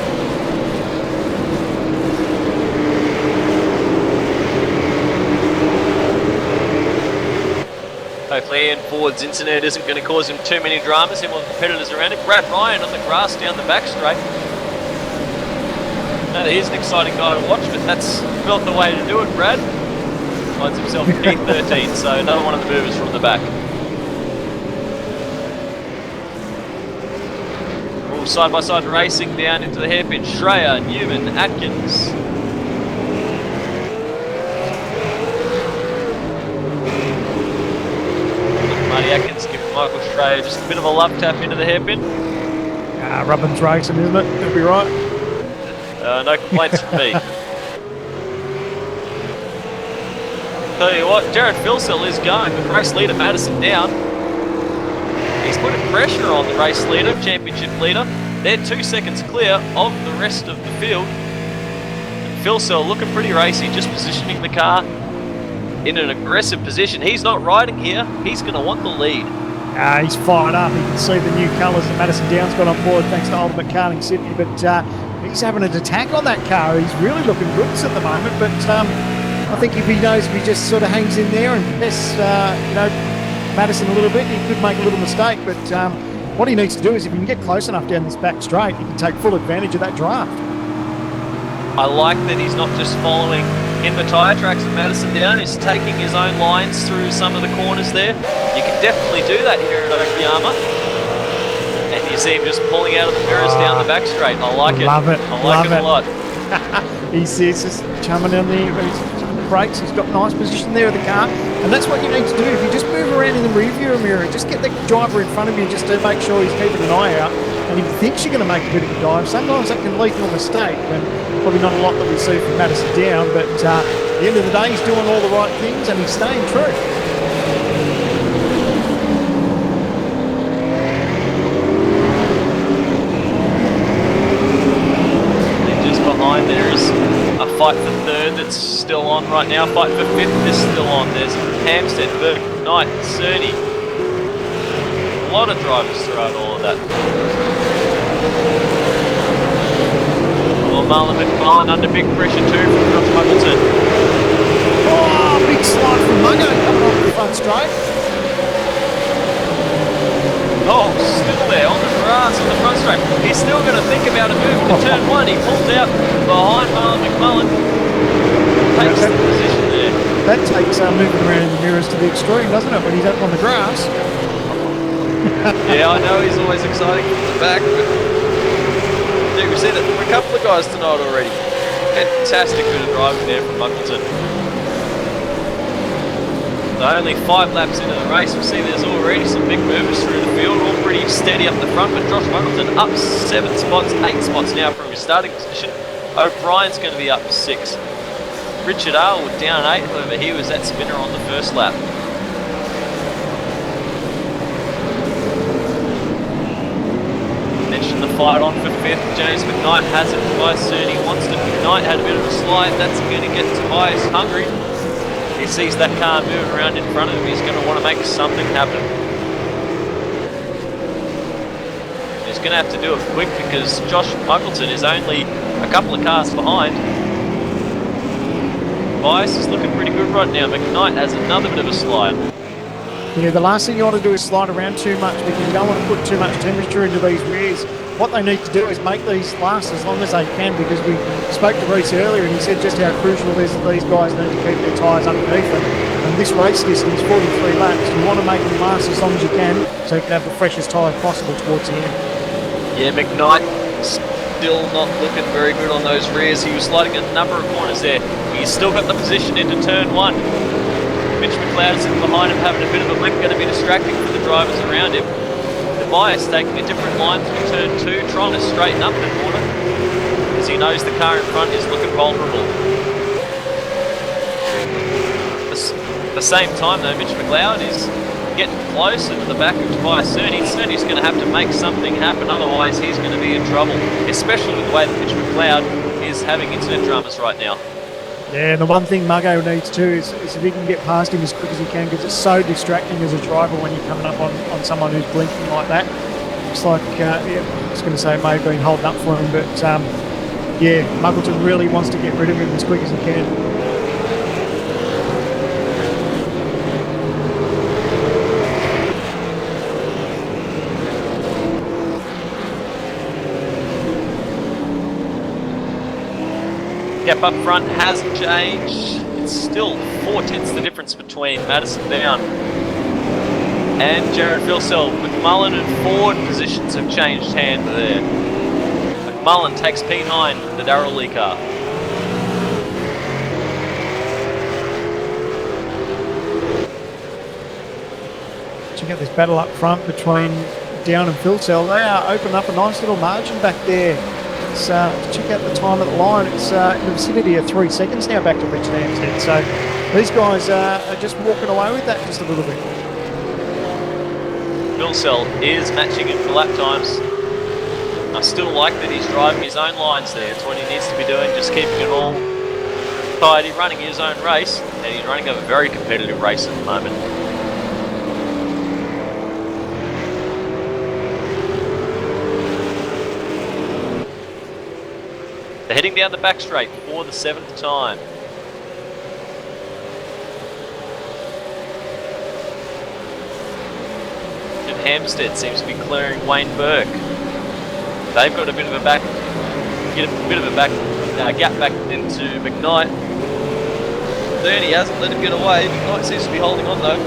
Hopefully Ian Ford's internet isn't going to cause him too many dramas. Him or competitors around him. Brad Ryan on the grass down the back straight. Now, he's an exciting guy to watch, but that's not the way to do it, Brad. Finds himself in P13, so another one of the movers from the back. All side-by-side racing down into the hairpin. Schreier, Newman, Atkins. Marty Atkins giving Michael Schreier just a bit of a love tap into the hairpin. Rubbin's racing, isn't it? It'll be right. No complaints from me. Tell you what, Jared Philsell is going with race leader Madison down. He's putting pressure on the race leader, championship leader. They're 2 seconds clear of the rest of the field. Philsell looking pretty racy, just positioning the car in an aggressive position. He's not riding here. He's going to want the lead. He's fired up. You can see the new colours that Madison Down's got on board thanks to Ultimate Karting Sydney. But he's having an attack on that car. He's really looking good at the moment. But I think if he just sort of hangs in there and pests, Madison a little bit, he could make a little mistake. But what he needs to do is if he can get close enough down this back straight, he can take full advantage of that draft. I like that he's not just following in the tyre tracks of Madison Down, he's taking his own lines through some of the corners there. You can definitely do that here at Okayama. And you see him just pulling out of the mirrors down the back straight. I like it. Love it. I like it a lot. He's just chumming down the brakes. He's got nice position there of the car. And that's what you need to do. If you just move around in the rearview mirror, just get the driver in front of you just to make sure he's keeping an eye out. And if he thinks you're going to make a bit of a dive, sometimes that can lead to a mistake. And probably not a lot that we see from Madison Down, but at the end of the day, he's doing all the right things and he's staying true. And just behind there is a fight for third that's still on right now. Fight for fifth is still on. There's Hampstead, Burke, Knight, Cerny. A lot of drivers throughout all of that. Well, Marlon McMullen under big pressure too from Josh Muggleton. Oh, big slide from Muggo coming off the front straight. Oh, still there on the grass on the front straight. He's still going to think about a move to turn one. He pulls out behind Marlon McMullen. Takes the position there. That takes moving around in the mirrors to the extreme, doesn't it, when he's up on the grass? Yeah, I know he's always exciting from the back, but yeah, we've seen it from a couple of guys tonight already. Fantastic bit of driving there from Muggleton. So only 5 laps into the race, we see there's already some big movers through the field, all pretty steady up the front, but Josh Muggleton up 7 spots, 8 spots now from his starting position. O'Brien's going to be up 6. Richard Arlwood down 8, however he was that spinner on the first lap. Mentioned the fight on for 5th. James McKnight has it. Tobias Cerny wants to. McKnight had a bit of a slide. That's going to get Tobias hungry. He sees that car moving around in front of him. He's going to want to make something happen. He's going to have to do it quick because Josh Muggleton is only a couple of cars behind. Tobias is looking pretty good right now. McKnight has another bit of a slide. Yeah, the last thing you want to do is slide around too much because you don't want to put too much temperature into these rears. What they need to do is make these last as long as they can, because we spoke to Reece earlier and he said just how crucial it is that these guys need to keep their tyres underneath them. And this race distance, 43 laps, you want to make them last as long as you can so you can have the freshest tyre possible towards the end. Yeah, McKnight still not looking very good on those rears. He was sliding a number of corners there. He's still got the position into turn 1. Mitch McLeod sitting behind him having a bit of a blink, going to be distracting for the drivers around him. Tobias taking a different line through turn 2, trying to straighten up the corner as he knows the car in front is looking vulnerable. At the same time though, Mitch McLeod is getting closer to the back of Tobias Cerny. Cerny's going to have to make something happen, otherwise he's going to be in trouble, especially with the way that Mitch McLeod is having internet dramas right now. Yeah, the one thing Muggo needs to is if he can get past him as quick as he can, because it's so distracting as a driver when you're coming up on someone who's blinking like that. Looks like, I was going to say it may have been holding up for him, but yeah, Muggleton really wants to get rid of him as quick as he can. Gap up front hasn't changed. It's still 4/10 the difference between Madison Down and Jared Philsell. McMullen and Ford positions have changed hand there. McMullen takes P9, the Darrell Lee car. You get this battle up front between Down and Phil Cell, they are opening up a nice little margin back there. It's, check out the time at the line. It's in the vicinity of 3 seconds now back to Richard Hampstead. So these guys are just walking away with that just a little bit. Phil is matching him for lap times. I still like that he's driving his own lines there. It's what he needs to be doing, just keeping it all tidy, running his own race, and he's running a very competitive race at the moment. They're heading down the back straight for the 7th time. And Hampstead seems to be clearing Wayne Burke. They've got a bit of a gap back into McKnight. Bernie hasn't let him get away. McKnight seems to be holding on though.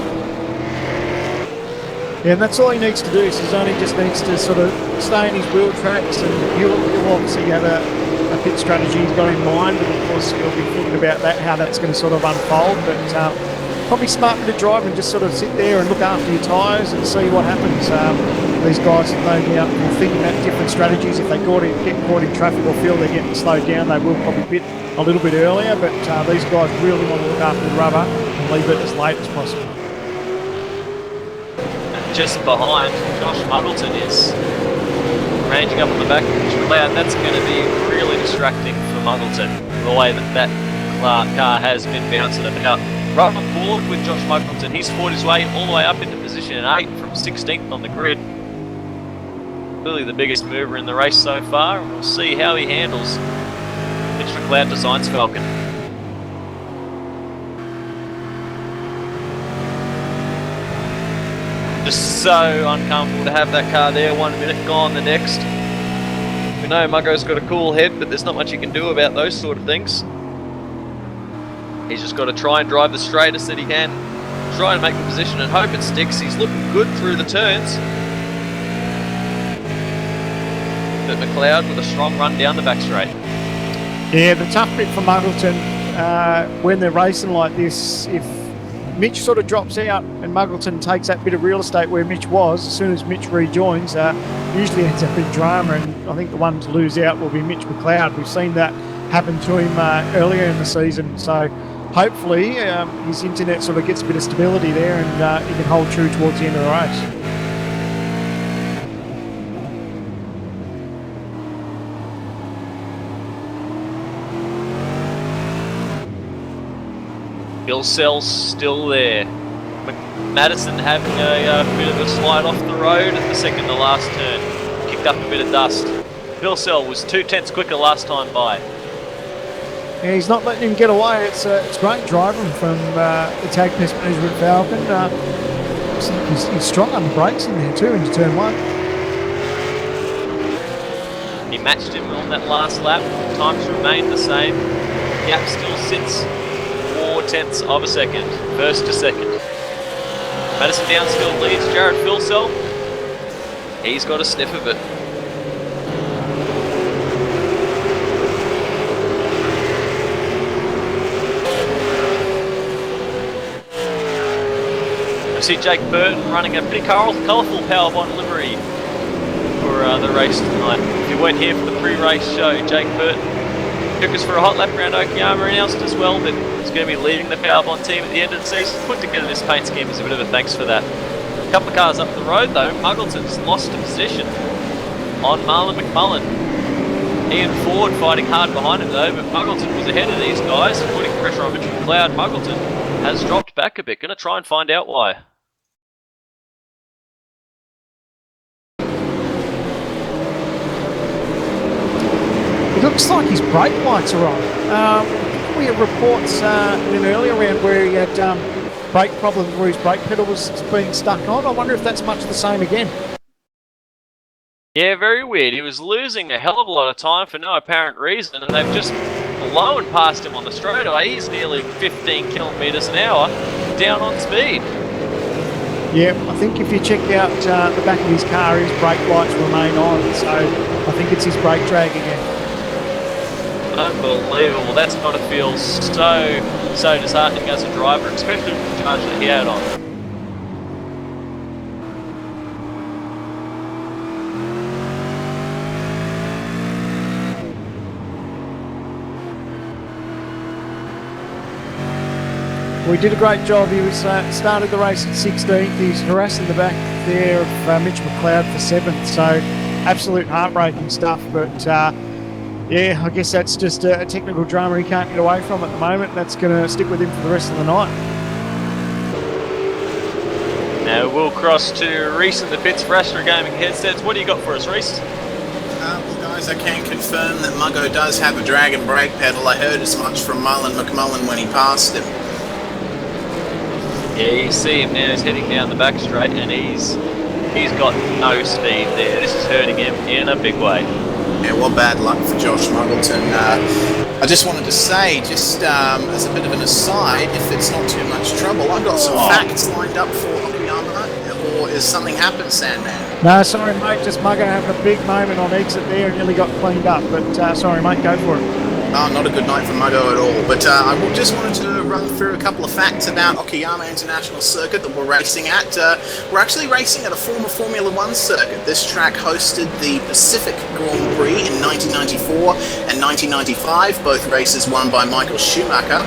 Yeah, and that's all he needs to do. Is he only just needs to sort of stay in his wheel tracks, and he'll obviously have a pit strategy he's got in mind, and of course he'll be thinking about that, how that's going to sort of unfold. But probably smart to drive and just sort of sit there and look after your tyres and see what happens. These guys no doubt will think about different strategies. If they get caught in traffic or feel they're getting slowed down, they will probably pit a little bit earlier. But these guys really want to look after the rubber and leave it as late as possible. Just behind, Josh Muggleton is ranging up on the back of McLeod. That's going to be really distracting for Muggleton, the way that car has been bouncing about. Right on board with Josh Muggleton. He's fought his way all the way up into position 8 from 16th on the grid. Clearly the biggest mover in the race so far, and we'll see how he handles Mitch McLeod Designs Falcon. Just so uncomfortable to have that car there, 1 minute gone the next. We know Muggo's got a cool head, but there's not much you can do about those sort of things. He's just got to try and drive the straightest that he can. Try and make the position and hope it sticks. He's looking good through the turns. But McLeod with a strong run down the back straight. Yeah, the tough bit for Muggleton when they're racing like this, if Mitch sort of drops out and Muggleton takes that bit of real estate where Mitch was, as soon as Mitch rejoins, usually ends up in drama, and I think the one to lose out will be Mitch McLeod. We've seen that happen to him earlier in the season, so hopefully his internet sort of gets a bit of stability there, and he can hold true towards the end of the race. Bill Sell's still there. Madison having a bit of a slide off the road at the second to last turn. Kicked up a bit of dust. Bill Sell was 2/10 quicker last time by. Yeah, he's not letting him get away. It's great driving from the Tag Pest Management Falcon. He's strong on the brakes in there too into turn 1. He matched him on that last lap. Times remained the same. Gap still sits 4/10 of a second, first to second. Madison Downsfield leads Jared Philsell. He's got a sniff of it. I see Jake Burton running a pretty colourful Powerbond livery for the race tonight. If you weren't here for the pre-race show, Jake Burton took us for a hot lap around Okayama, announced as well that he's going to be leading the Powerbond team at the end of the season. Put together this paint scheme as a bit of a thanks for that. A couple of cars up the road though, Muggleton's lost a position on Marlon McMullen. Ian Ford fighting hard behind him though, but Muggleton was ahead of these guys, putting pressure on Mitch McLeod. Muggleton has dropped back a bit, going to try and find out why. It looks like his brake lights are on. We had reports in an earlier round where he had brake problems where his brake pedal was being stuck on. I wonder if that's much the same again. Yeah, very weird. He was losing a hell of a lot of time for no apparent reason, and they've just blown past him on the straightaway. He's nearly 15 kilometres an hour down on speed. Yeah, I think if you check out the back of his car, his brake lights remain on, so I think it's his brake drag again. Unbelievable. That's got to feel so disheartening as a driver, especially with the charge that he had on. We did a great job. He was started the race at 16th. He's harassing the back there of Mitch McLeod for 7th. So absolute heartbreaking stuff. But yeah, I guess that's just a technical drama he can't get away from at the moment. That's going to stick with him for the rest of the night. Now we'll cross to Reese in the pits for Astro Gaming headsets. What do you got for us, Reese? Well, guys, I can confirm that Muggo does have a dragon brake pedal. I heard as much from Marlon McMullen when he passed him. Yeah, you see him now. He's heading down the back straight, and he's got no speed there. This is hurting him in a big way. Yeah, well, bad luck for Josh Muggleton. I just wanted to say, just as a bit of an aside, if it's not too much trouble, I've got some facts lined up for Okayama, or has something happened, Sandman? No, sorry, mate. Just Muggo having a big moment on exit there and nearly got cleaned up. But sorry, mate, go for it. Oh, not a good night for Muggo at all. But I just wanted to run through a couple of facts about Okayama International Circuit that we're racing at. We're actually racing at a former Formula One circuit. This track hosted the Pacific Grand Prix in 1994 and 1995, both races won by Michael Schumacher.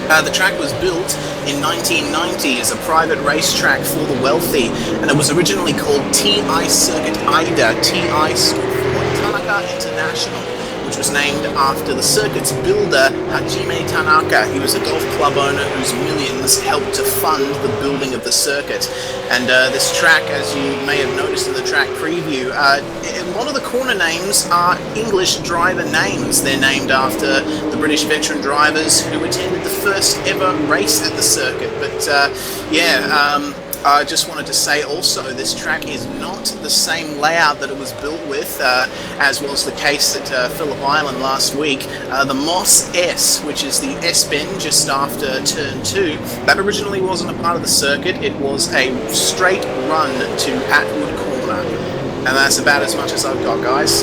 The track was built in 1990 as a private racetrack for the wealthy, and it was originally called TI Circuit Ida. TI stood for Tanaka International, which was named after the circuit's builder, Hajime Tanaka. He was a golf club owner whose millions helped to fund the building of the circuit. And this track, as you may have noticed in the track preview, a lot of the corner names are English driver names. They're named after the British veteran drivers who attended the first ever race at the circuit. But I just wanted to say also, this track is not the same layout that it was built with, as was the case at Phillip Island last week. The Moss S, which is the S-bend just after turn 2, that originally wasn't a part of the circuit. It was a straight run to Atwood Corner. And that's about as much as I've got, guys.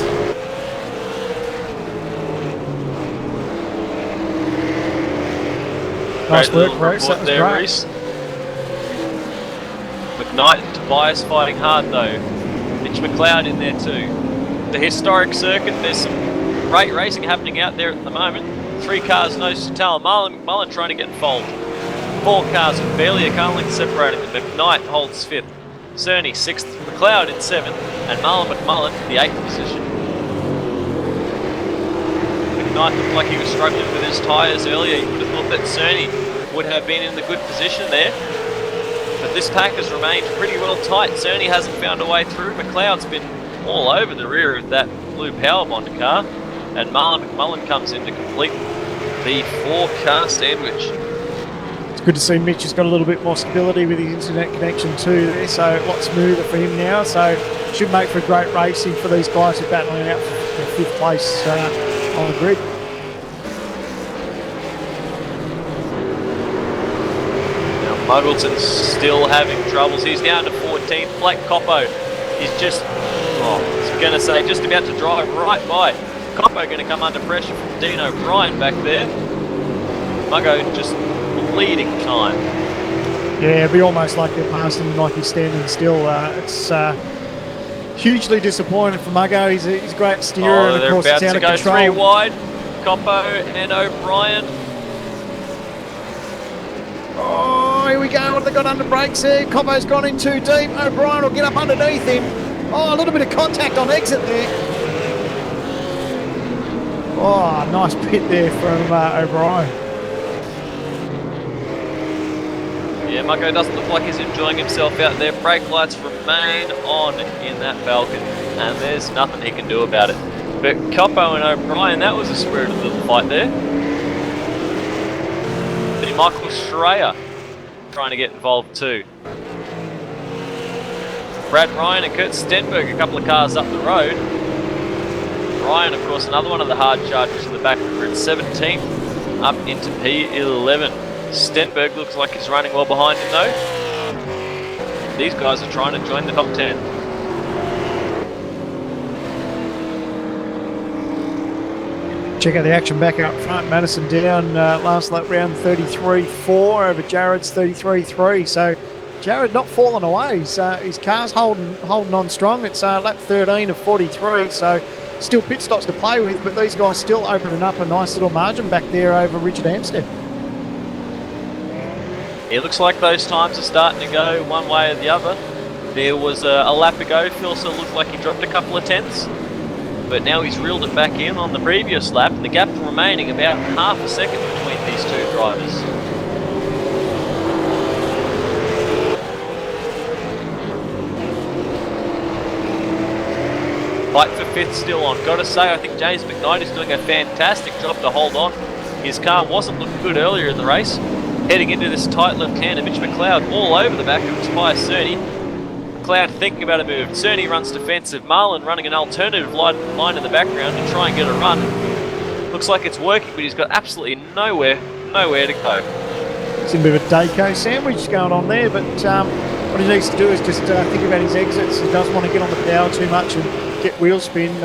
Nice work, Reese. That was there, great. Reese. McKnight and Tobias fighting hard though. Mitch McLeod in there too. The historic circuit, there's some great racing happening out there at the moment. 3 cars, no tell. Marlon McMullen trying to get involved. 4 cars with barely a car length separating them. McKnight holds 5th. Cerny 6th. McLeod in 7th. And Marlon McMullen in the 8th position. McKnight looked like he was struggling with his tyres earlier. You would have thought that Cerny would have been in the good position there. But this pack has remained pretty well tight. Cerny hasn't found a way through. McLeod's been all over the rear of that blue power bond car. And Marlon McMullen comes in to complete the 4-car sandwich. It's good to see Mitch has got a little bit more stability with his internet connection too there, so a lot smoother for him now. So should make for great racing for these guys who are battling out for 5th place on the grid. Muggleton's still having troubles. He's down to 14th. Blake Coppo is just, I was going to say, just about to drive right by. Coppo going to come under pressure from Dean O'Brien back there. Muggo just bleeding time. Yeah, it'd be almost like they're passing him like he's standing still. It's hugely disappointing for Muggo. He's a great steerer, and of course it's out of control. They're about to go 3 wide. Coppo and O'Brien. Oh, here we go. What have they got under brakes there? Coppo's gone in too deep. O'Brien will get up underneath him. Oh, a little bit of contact on exit there. Oh, nice pit there from O'Brien. Yeah, Muggo doesn't look like he's enjoying himself out there. Brake lights remain on in that Falcon, and there's nothing he can do about it. But Coppo and O'Brien, that was a spirited little fight there. Michael Schreier trying to get involved too. Brad Ryan and Kurt Stenberg, a couple of cars up the road. Ryan, of course, another one of the hard chargers in the back of the grid, 17th, up into P11. Stenberg looks like he's running well behind him though. These guys are trying to join the top 10. Check out the action back up front. Madison down last lap round 33.4 over Jared's 33.3. So Jared not falling away. His car's holding on strong. It's lap 13 of 43. So still pit stops to play with, but these guys still opening up a nice little margin back there over Richard Amstead. It looks like those times are starting to go one way or the other. There was a lap ago, Phil still looked like he dropped a couple of tenths, but now he's reeled it back in on the previous lap, and the gap remaining about half a second between these two drivers. Fight for fifth still on. Got to say, I think James McKnight is doing a fantastic job to hold on. His car wasn't looking good earlier in the race. Heading into this tight left-hander, Mitch McLeod all over the back of Tobias Cerny. McLeod thinking about a move. Cerny runs defensive. Marlin running an alternative line in the background to try and get a run. Looks like it's working, but he's got absolutely nowhere to go. It's a bit of a Dayco sandwich going on there, but what he needs to do is just think about his exits. He doesn't want to get on the power too much and get wheel spin.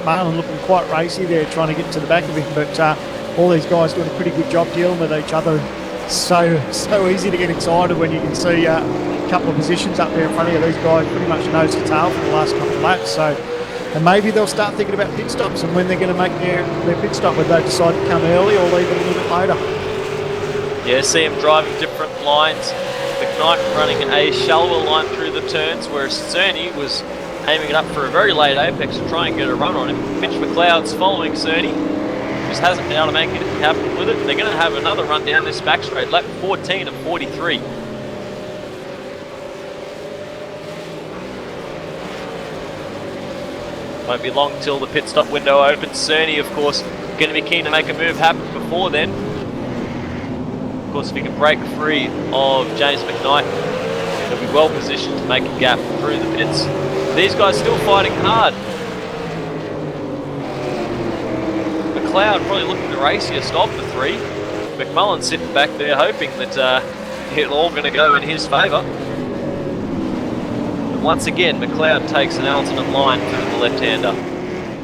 Marlin looking quite racy there, trying to get to the back of him, but all these guys doing a pretty good job dealing with each other. So easy to get excited when you can see a couple of positions up there in front of you. These guys pretty much nose to tail for the last couple of laps. So, and maybe they'll start thinking about pit stops and when they're going to make their pit stop, whether they decide to come early or leave it a little bit later. Yeah, see him driving different lines. McKnight running a shallower line through the turns, whereas Cerny was aiming it up for a very late apex to try and get a run on him. Mitch McLeod's following Cerny. Just hasn't been able to make anything happen with it. They're going to have another run down this back straight, lap 14 of 43. Won't be long till the pit stop window opens. Cerny, of course, going to be keen to make a move happen before then. Of course, if he can break free of James McKnight, he'll be well positioned to make a gap through the pits. These guys still fighting hard. McLeod probably looking the raciest of the three. McMullen sitting back there hoping that it's all going to go in his favour. But once again, McLeod takes an alternate line through the left-hander.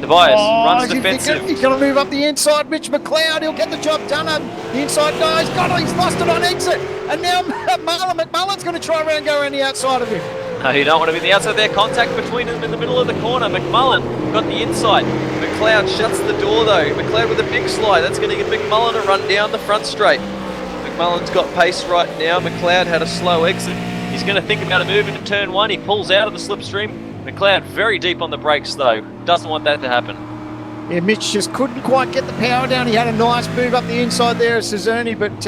Tobias runs defensive. He's going to move up the inside. Mitch McLeod, he'll get the job done. The inside guy, he's lost it on exit. And now McMullen's going to try and go around the outside of him. No, you don't want to be the outside there. Contact between them in the middle of the corner. McMullen got the inside. McLeod shuts the door though. McLeod with a big slide. That's going to give McMullen a run down the front straight. McMullen's got pace right now. McLeod had a slow exit. He's going to think about a move into turn one. He pulls out of the slipstream. McLeod very deep on the brakes though. Doesn't want that to happen. Yeah, Mitch just couldn't quite get the power down. He had a nice move up the inside there at Cerny, but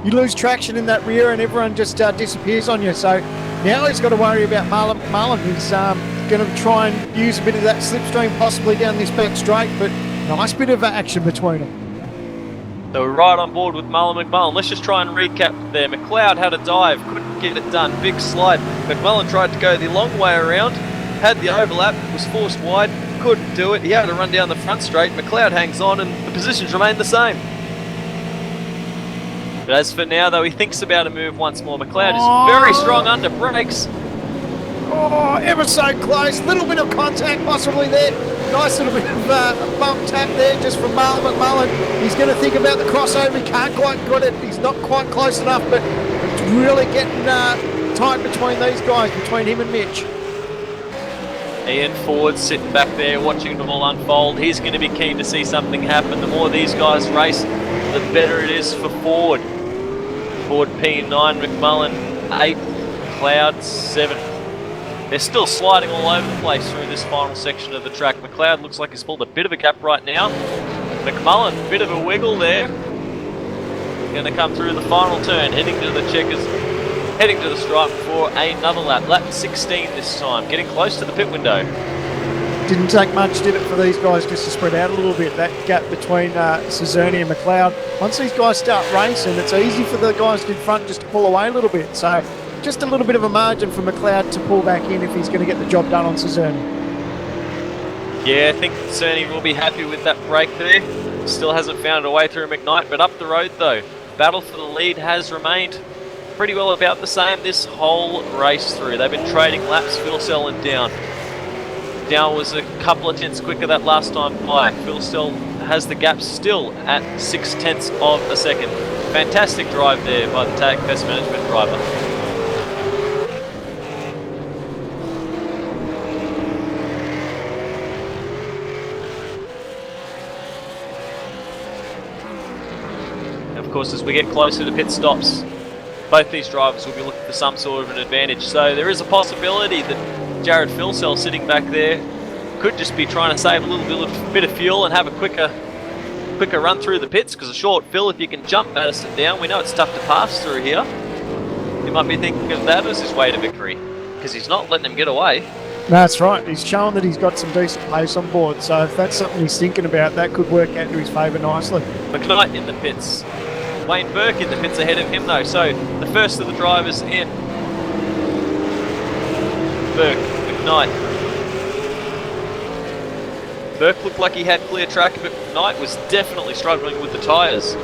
you lose traction in that rear and everyone just disappears on you. So now he's got to worry about Marlin. He's going to try and use a bit of that slipstream possibly down this back straight, but nice bit of action between them. So we're right on board with McMullen. Let's just try and recap there. McLeod had a dive, couldn't get it done. Big slide. McMullen tried to go the long way around, had the overlap, was forced wide, couldn't do it. He had to run down the front straight. McLeod hangs on and the positions remain the same. But as for now, though, he thinks about a move once more. McLeod is very strong under brakes. Oh, ever so close. Little bit of contact possibly there. Nice little bit of a bump tap there just from McMullen. He's going to think about the crossover. He can't quite get it. He's not quite close enough, but it's really getting tight between these guys, between him and Mitch. Ian Ford sitting back there watching it all unfold. He's going to be keen to see something happen. The more these guys race, the better it is for Ford. Ford P9, McMullen 8th, McLeod 7th. They're still sliding all over the place through this final section of the track. McLeod looks like he's pulled a bit of a gap right now. McMullen, bit of a wiggle there. Going to come through the final turn, heading to the checkers, heading to the stripe for another lap. Lap 16 this time, getting close to the pit window. Didn't take much, did it, for these guys just to spread out a little bit, that gap between Cerny and McLeod. Once these guys start racing, it's easy for the guys in front just to pull away a little bit. So just a little bit of a margin for McLeod to pull back in if he's going to get the job done on Cerny. Yeah, I think Cerny will be happy with that break there. Still hasn't found a way through McKnight, but up the road though, battle for the lead has remained pretty well about the same this whole race through. They've been trading laps, Phil Sell and Down. Down was a couple of tenths quicker that last time by. Phil Sell has the gap still at 0.6 of a second. Fantastic drive there by the Tag Pest Management driver. And of course, as we get closer to pit stops, both these drivers will be looking for some sort of an advantage. So there is a possibility that Jared Filsell sitting back there could just be trying to save a little bit of fuel and have a quicker run through the pits, because a short fill, if you can jump Madison down, we know it's tough to pass through here. He might be thinking of that as his way to victory, because he's not letting him get away. That's right. He's shown that he's got some decent pace on board. So if that's something he's thinking about, that could work out to his favour nicely. McKnight in the pits. Wayne Burke in the pits ahead of him though. So the first of the drivers in. Burke, McKnight. Burke looked like he had clear track, but McKnight was definitely struggling with the tyres.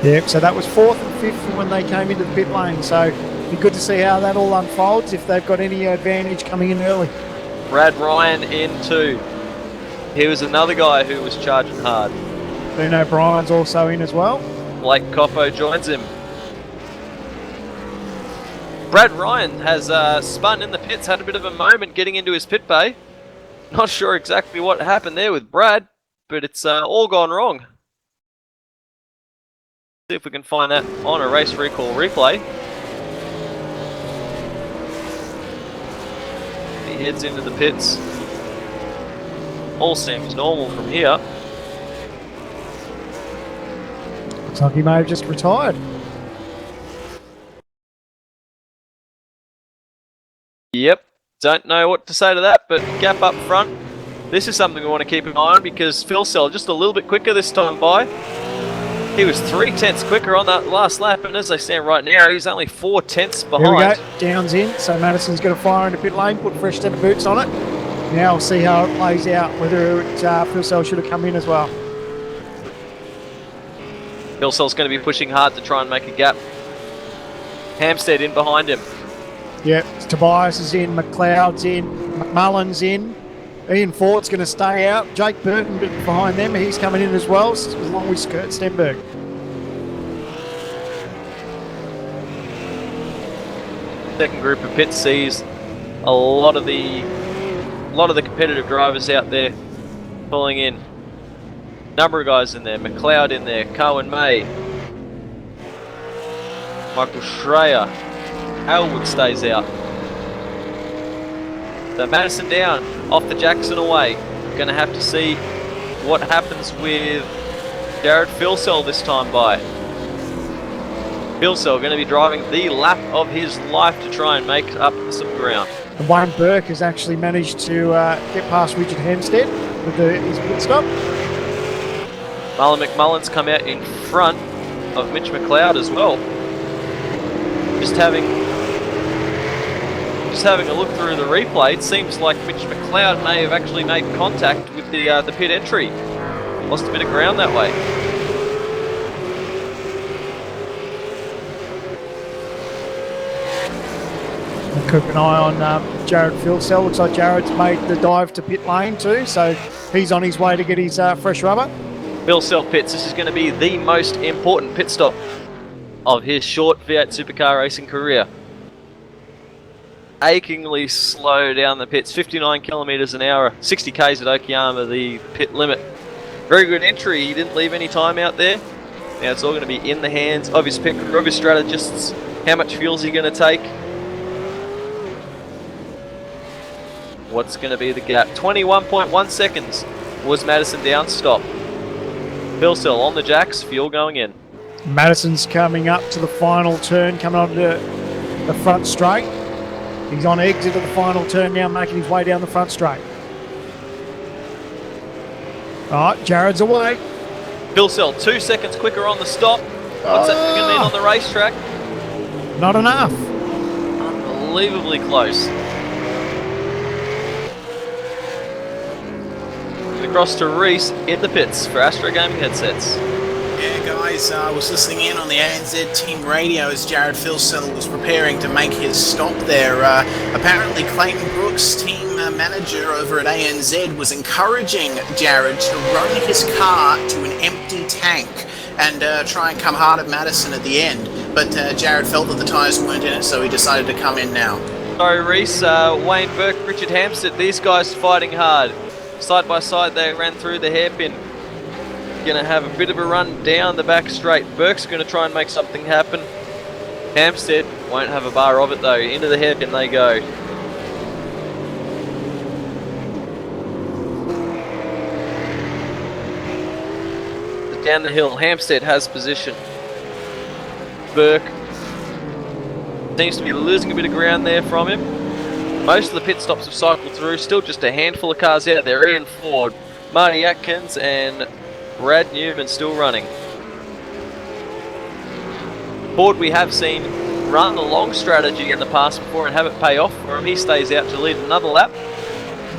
Yep, so that was 4th and 5th when they came into the pit lane. So it'd be good to see how that all unfolds, if they've got any advantage coming in early. Brad Ryan in too. He was another guy who was charging hard. Dean O'Brien's also in as well. Blake Coppo joins him. Brad Ryan has spun in the pits, had a bit of a moment getting into his pit bay. Not sure exactly what happened there with Brad, but it's all gone wrong. See if we can find that on a race recall replay. He heads into the pits. All seems normal from here. Looks like he may have just retired. Yep, don't know what to say to that, but gap up front. This is something we want to keep an eye on, because Filsell just a little bit quicker this time by. He was 3/10 quicker on that last lap, and as they stand right now, he's only 4/10 behind. Here we go, Downs in, so Madison's going to fire into pit lane, put fresh set of boots on it. Now we'll see how it plays out, whether Filsell should have come in as well. Filsell's going to be pushing hard to try and make a gap. Hampstead in behind him. Yep, Tobias is in, McLeod's in, McMullen's in. Ian Ford's going to stay out. Jake Burton behind them. He's coming in as well, along with Kurt Stenberg. Second group of pit sees a lot of the competitive drivers out there pulling in. Number of guys in there. McLeod in there. Cohen May. Michael Schreier. Elwood stays out. So Madison down, off the Jackson away. Going to have to see what happens with Jared Filsell this time by. Filsell going to be driving the lap of his life to try and make up some ground. And Wayne Burke has actually managed to get past Richard Hampstead with his pit stop. Marlon McMullen's come out in front of Mitch McLeod as well. Just having a look through the replay, it seems like Mitch McLeod may have actually made contact with the pit entry. Lost a bit of ground that way. And keep an eye on Jared Filsell. Looks like Jared's made the dive to pit lane too, so he's on his way to get his fresh rubber. Filsell pits. This is going to be the most important pit stop of his short V8 Supercar racing career. Achingly slow down the pits, 59 kilometres an hour, 60 k's at Okayama, the pit limit. Very good entry, he didn't leave any time out there. Now it's all going to be in the hands of his pit crew, of his strategists. How much fuel is he going to take? What's going to be the gap? 21.1 seconds was Madison down stop. Filsell on the jacks, fuel going in. Madison's coming up to the final turn, coming onto the front straight. He's on exit of the final turn now, making his way down the front straight. All right, Jared's away. Filsell 2 seconds quicker on the stop. What's that going to mean on the racetrack? Not enough. Unbelievably close. Across to Reese in the pits for Astro Gaming headsets. Yeah, guys, I was listening in on the ANZ team radio as Jared Filsell was preparing to make his stop there. Apparently, Clayton Brooks, team manager over at ANZ, was encouraging Jared to run his car to an empty tank and try and come hard at Madison at the end. But Jared felt that the tyres weren't in it, so he decided to come in now. Sorry, Reese, Wayne Burke, Richard Hampstead, these guys fighting hard. Side by side, they ran through the hairpin. Going to have a bit of a run down the back straight. Burke's going to try and make something happen. Hampstead won't have a bar of it though. Into the hairpin they go. Down the hill, Hampstead has position. Burke seems to be losing a bit of ground there from him. Most of the pit stops have cycled through, still just a handful of cars out there. Ian Ford, Marty Atkins and Brad Newman still running. Ford we have seen run the long strategy in the past before and have it pay off for him. He stays out to lead another lap.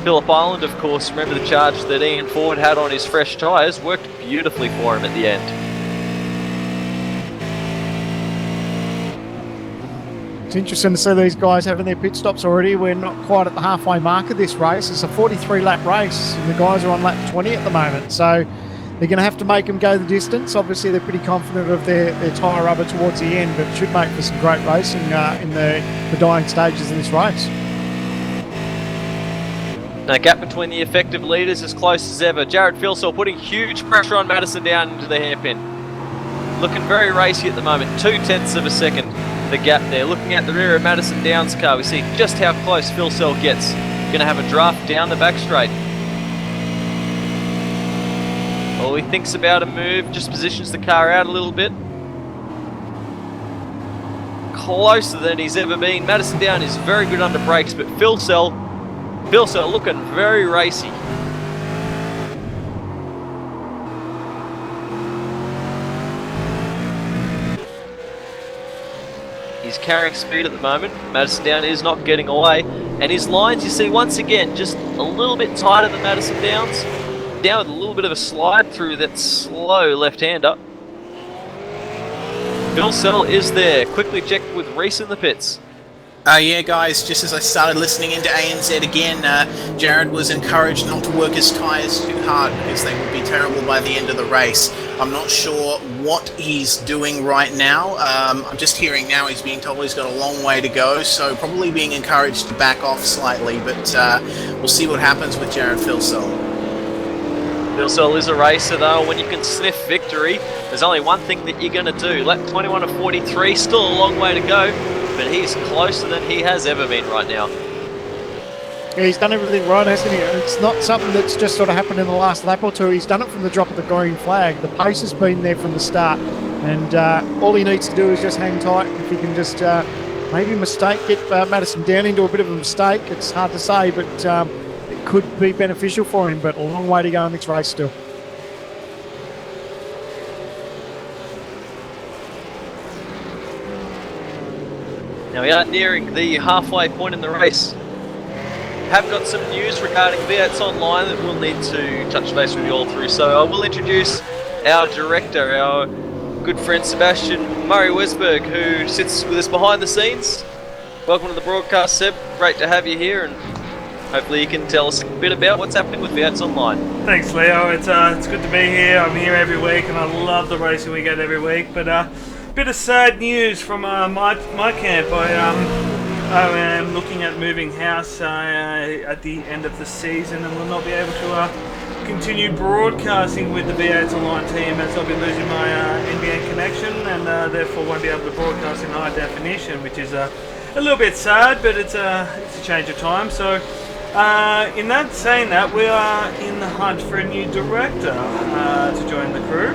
Phillip Island, of course, remember the charge that Ian Ford had on his fresh tyres, worked beautifully for him at the end. It's interesting to see these guys having their pit stops already. We're not quite at the halfway mark of this race. It's a 43-lap race, and the guys are on lap 20 at the moment. So they're going to have to make them go the distance. Obviously, they're pretty confident of their tyre rubber towards the end, but it should make for some great racing in the dying stages of this race. Now, gap between the effective leaders as close as ever. Jared Filsell putting huge pressure on Madison down into the hairpin. Looking very racy at the moment, 0.2 of a second, the gap there. Looking at the rear of Madison Down's car, we see just how close Filsell gets. Going to have a draft down the back straight. Well, he thinks about a move, just positions the car out a little bit. Closer than he's ever been. Madison Down is very good under brakes, but Filsell looking very racy. He's carrying speed at the moment. Madison Down is not getting away. And his lines, you see, once again, just a little bit tighter than Madison Down's. Down with a little bit of a slide through that slow left-hander. Filsell is there. Quickly checked with Reese in the pits. Yeah, guys, just as I started listening into ANZ again, Jared was encouraged not to work his tyres too hard because they would be terrible by the end of the race. I'm not sure what he's doing right now. I'm just hearing now he's being told he's got a long way to go, so probably being encouraged to back off slightly, but we'll see what happens with Jared Filsell. Filsell is a racer though. When you can sniff victory, there's only one thing that you're going to do. Lap 21 of 43, still a long way to go, but he's closer than he has ever been right now. Yeah, he's done everything right, hasn't he? It's not something that's just sort of happened in the last lap or two. He's done it from the drop of the green flag. The pace has been there from the start, and all he needs to do is just hang tight. If he can just maybe get Madison Down into a bit of a mistake, it's hard to say, but it could be beneficial for him, but a long way to go in this race still. Now we are nearing the halfway point in the race. Have got some news regarding V8s Online that we'll need to touch base with you all through. So I will introduce our director, our good friend Sebastian Murray Wesberg, who sits with us behind the scenes. Welcome to the broadcast, Seb. Great to have you here, and hopefully you can tell us a bit about what's happening with V8s Online. Thanks, Leo. It's good to be here. I'm here every week, and I love the racing we get every week. But bit of sad news from my camp. I am looking at moving house at the end of the season, and will not be able to continue broadcasting with the V8s Online team, as I'll be losing my NBN connection, and therefore won't be able to broadcast in high definition, which is a little bit sad, but it's a change of time. So in saying that, we are in the hunt for a new director to join the crew.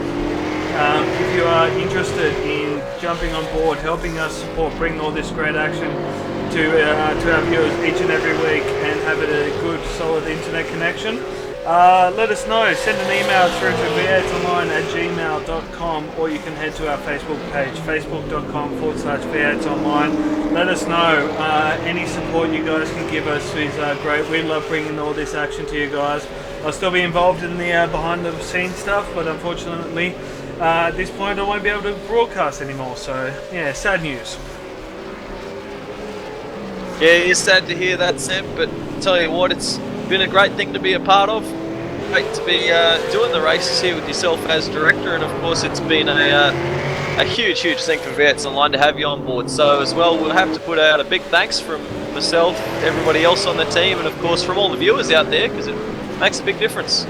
If you are interested in jumping on board, helping us support, bring all this great action to our viewers each and every week, and have it a good, solid internet connection, let us know. Send an email through to v8online@gmail.com, or you can head to our Facebook page, facebook.com/v8online. Let us know. Any support you guys can give us is great. We love bringing all this action to you guys. I'll still be involved in the behind the scenes stuff, but unfortunately at this point I won't be able to broadcast anymore. So yeah, sad news. Yeah, it's sad to hear that, Seb, but tell you what, it's been a great thing to be a part of. Great to be doing the races here with yourself as director, and of course it's been a huge thing for V8s Online to have you on board. So as well, we'll have to put out a big thanks from myself, everybody else on the team, and of course from all the viewers out there, because it makes a big difference.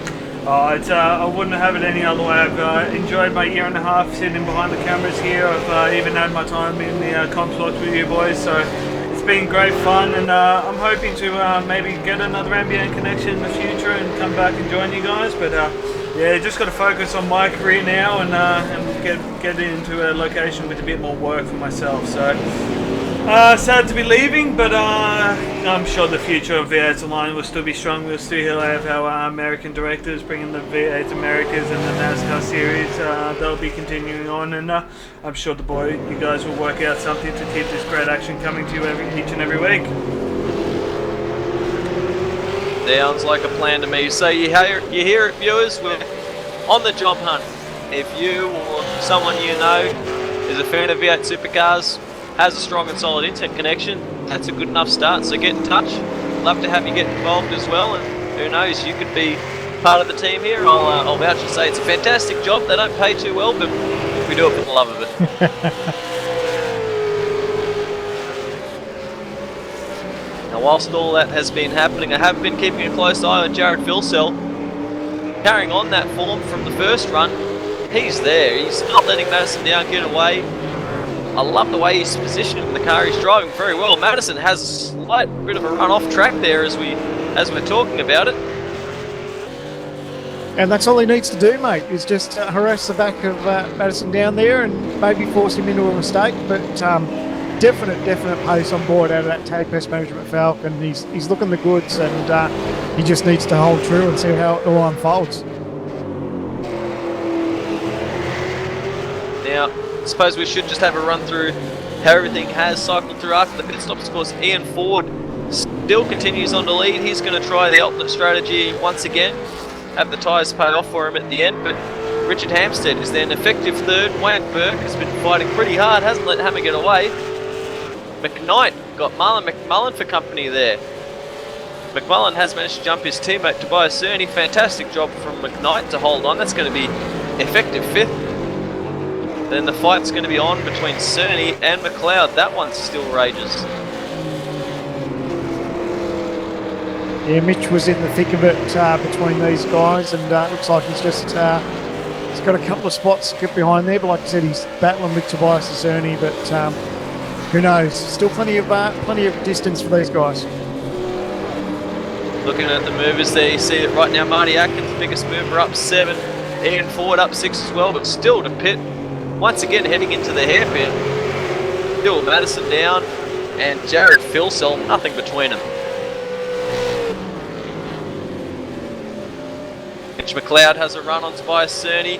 Oh, I wouldn't have it any other way. I've enjoyed my year and a half sitting behind the cameras here. I've even had my time in the comp slots with you boys, so it's been great fun, and I'm hoping to maybe get another ambient connection in the future and come back and join you guys. But yeah, just got to focus on my career now and get into a location with a bit more work for myself. So sad to be leaving, but I'm sure the future of V8's Online will still be strong. We'll still have our American directors bringing the V8 Americas and the NASCAR series. They'll be continuing on, and I'm sure you guys will work out something to keep this great action coming to you each and every week. Sounds like a plan to me. So you hear it, viewers. We're on the job hunt. If you or someone you know is a fan of V8 Supercars, has a strong and solid internet connection, that's a good enough start. So get in touch. Love to have you get involved as well. And who knows, you could be part of the team here. I'll vouch and say it's a fantastic job. They don't pay too well, but we do it for the love of it. Now, whilst all that has been happening, I have been keeping a close eye on Jared Filsell, carrying on that form from the first run. He's there. He's not letting Madison down get away. I love the way he's positioned in the car. He's driving very well. Madison has a slight bit of a run off track there as we're talking about it. And that's all he needs to do, mate, is just harass the back of Madison down there and maybe force him into a mistake. But definite pace on board out of that tag pest management Falcon. He's looking the goods, and he just needs to hold true and see how it all unfolds. Now, I suppose we should just have a run through how everything has cycled through after the pit stops. Of course, Ian Ford still continues on the lead. He's going to try the alternate strategy once again, have the tyres pay off for him at the end, but Richard Hampstead is then effective third. Wayne Burke has been fighting pretty hard, hasn't let Hammer get away. McKnight got Marlon McMullen for company there. McMullen has managed to jump his teammate Tobias Cerny. Fantastic job from McKnight to hold on. That's going to be effective fifth. Then the fight's going to be on between Cerny and McLeod. That one still rages. Yeah, Mitch was in the thick of it between these guys, and looks like he's just he's got a couple of spots to get behind there. But like I said, he's battling with Tobias Cerny. But who knows? Still plenty of distance for these guys. Looking at the movers there, you see that right now Marty Atkins, biggest mover, up 7. Ian Ford up 6 as well, but still to pit. Once again heading into the hairpin. Still Madison down, and Jared Filsell, nothing between them. Mitch McLeod has a run on Tobias Cerny.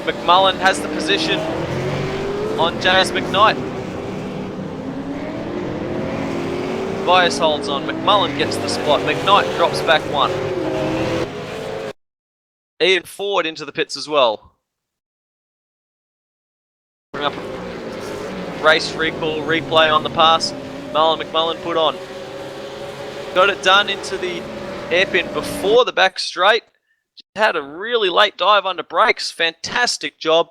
McMullen has the position on James McKnight. Tobias holds on, McMullen gets the spot, McKnight drops back 1. Ian Ford into the pits as well. Bring up a race recall replay on the pass. Marlon McMullen put on. Got it done into the hairpin before the back straight. Just had a really late dive under brakes. Fantastic job.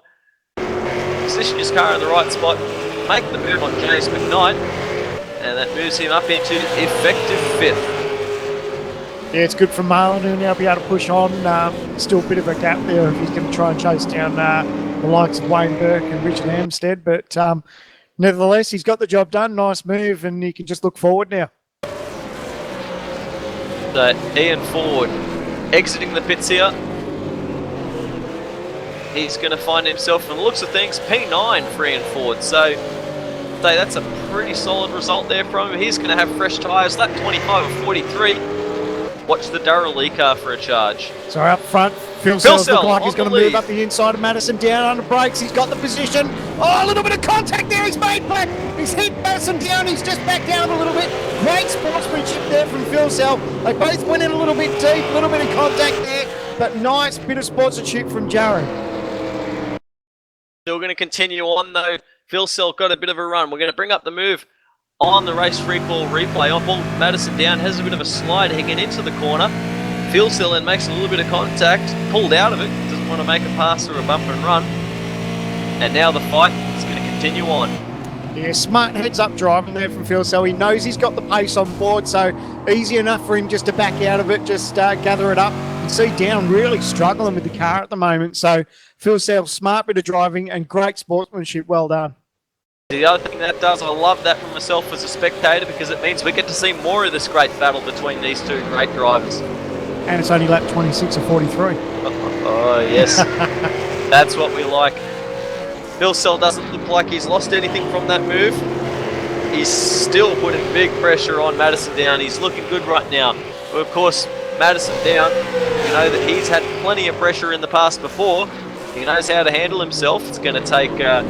Position his car in the right spot. Make the move on James McKnight. And that moves him up into effective 5th. Yeah, it's good for Marlon to now be able to push on. Still a bit of a gap there if he's going to try and chase down the likes of Wayne Burke and Richard Hampstead. But nevertheless, he's got the job done. Nice move, and he can just look forward now. So Ian Ford exiting the pits here. He's going to find himself, from the looks of things, P9 for Ian Ford. So that's a pretty solid result there from him. He's going to have fresh tyres, lap 25 of 43. Watch the Darrell Lee car for a charge. So up front, Filsell looks like he's going to move up the inside of Madison, down under brakes. He's got the position. Oh, a little bit of contact there. He's made black. He's hit Madison down. He's just back down a little bit. Great sportsmanship there from Filsell. They both went in a little bit deep, a little bit of contact there, but nice bit of sportsmanship from Jared. Still going to continue on though. Filsell got a bit of a run. We're going to bring up the move on the race recall replay. On ball, Madison down, has a bit of a slide hanging into the corner. Filsell then makes a little bit of contact, pulled out of it, doesn't want to make a pass or a bump and run. And now the fight is going to continue on. Yeah, smart heads up driving there from Filsell. He knows he's got the pace on board, so easy enough for him just to back out of it, just gather it up. can see Down really struggling with the car at the moment. So Phil Self, smart bit of driving and great sportsmanship. Well done. The other thing that does, I love that for myself as a spectator, because it means we get to see more of this great battle between these two great drivers. And it's only lap 26 or 43. Oh, yes. That's what we like. Phil Sell doesn't look like he's lost anything from that move. He's still putting big pressure on Madison Down. He's looking good right now. But of course, Madison Down, you know that he's had plenty of pressure in the past before. He knows how to handle himself. It's going to take a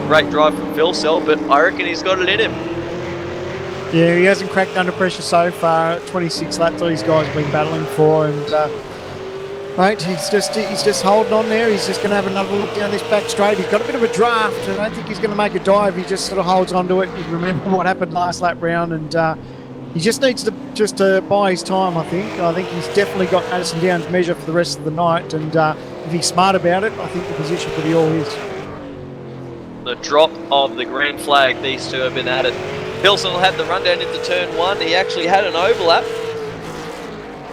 great drive from Phil Sell, but I reckon he's got it in him. Yeah, he hasn't cracked under pressure so far. 26 laps all these guys have been battling for, and mate, he's just holding on there. He's just going to have another look down this back straight. He's got a bit of a draft. I don't think he's going to make a dive. He just sort of holds on to it. You remember what happened last lap round, and he just needs to buy his time, I think. I think he's definitely got Madison Down's measure for the rest of the night, and if he's smart about it, I think the position could be all his. The drop of the green flag, these two have been at it. Pilsen had the rundown into turn 1. He actually had an overlap.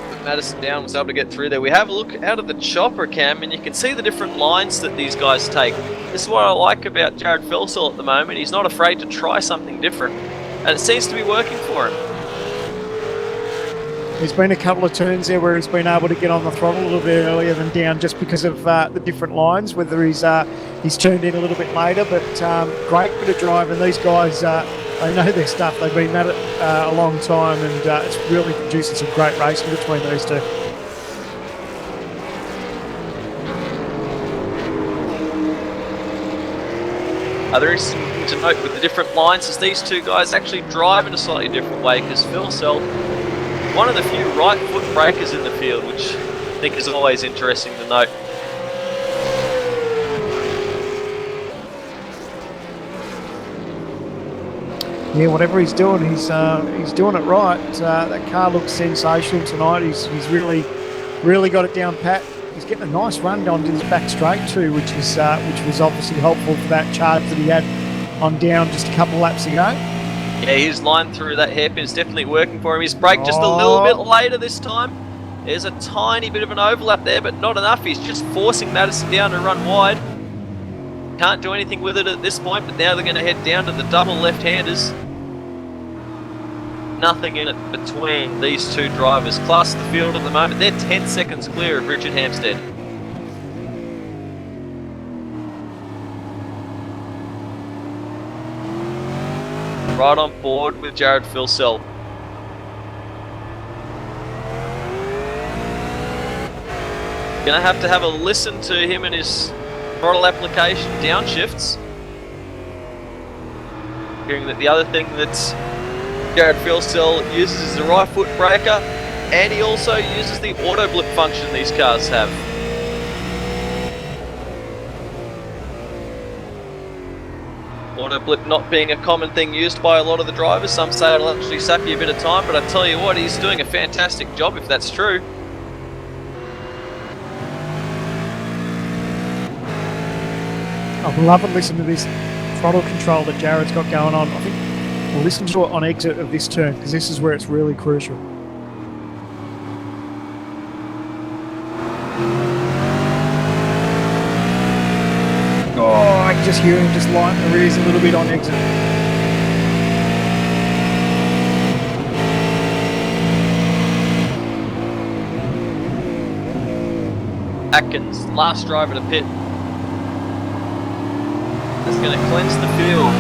But Madison Down was able to get through there. We have a look out of the chopper cam, and you can see the different lines that these guys take. This is what I like about Jared Felsell at the moment. He's not afraid to try something different, and it seems to be working for him. There's been a couple of turns there where he's been able to get on the throttle a little bit earlier than Down, just because of the different lines, whether he's turned in a little bit later, but great bit of drive, and these guys, they know their stuff. They've been at it a long time, and it's really producing some great racing between these two. There is something to note with the different lines, as these two guys actually drive in a slightly different way, because Phil Sell, one of the few right foot breakers in the field, which I think is always interesting to note. Yeah, whatever he's doing, he's doing it right. That car looks sensational tonight. He's really got it down pat. He's getting a nice run down to his back straight too, which was obviously helpful for that charge that he had on Down just a couple of laps ago. Yeah, his line through that hairpin is definitely working for him. He's braked just a little bit later this time. There's a tiny bit of an overlap there, but not enough. He's just forcing Madison Down to run wide. Can't do anything with it at this point, but now they're going to head down to the double left-handers. Nothing in it between these two drivers. Class the field at the moment, they're 10 seconds clear of Richard Hampstead. Right on board with Jared Filsell. Gonna have a listen to him and his throttle application downshifts. Hearing that the other thing that Jared Filsell uses is the right foot breaker, and he also uses the auto blip function these cars have. Auto blip not being a common thing used by a lot of the drivers. Some say it'll actually sap you a bit of time, but I tell you what, he's doing a fantastic job if that's true. I'm loving listening to this throttle control that Jared's got going on. I think we'll listen to it on exit of this turn, because this is where it's really crucial. Oh, I can just hear him just lighten the rears a little bit on exit. Atkins, last driver to pit. That's going to cleanse the field.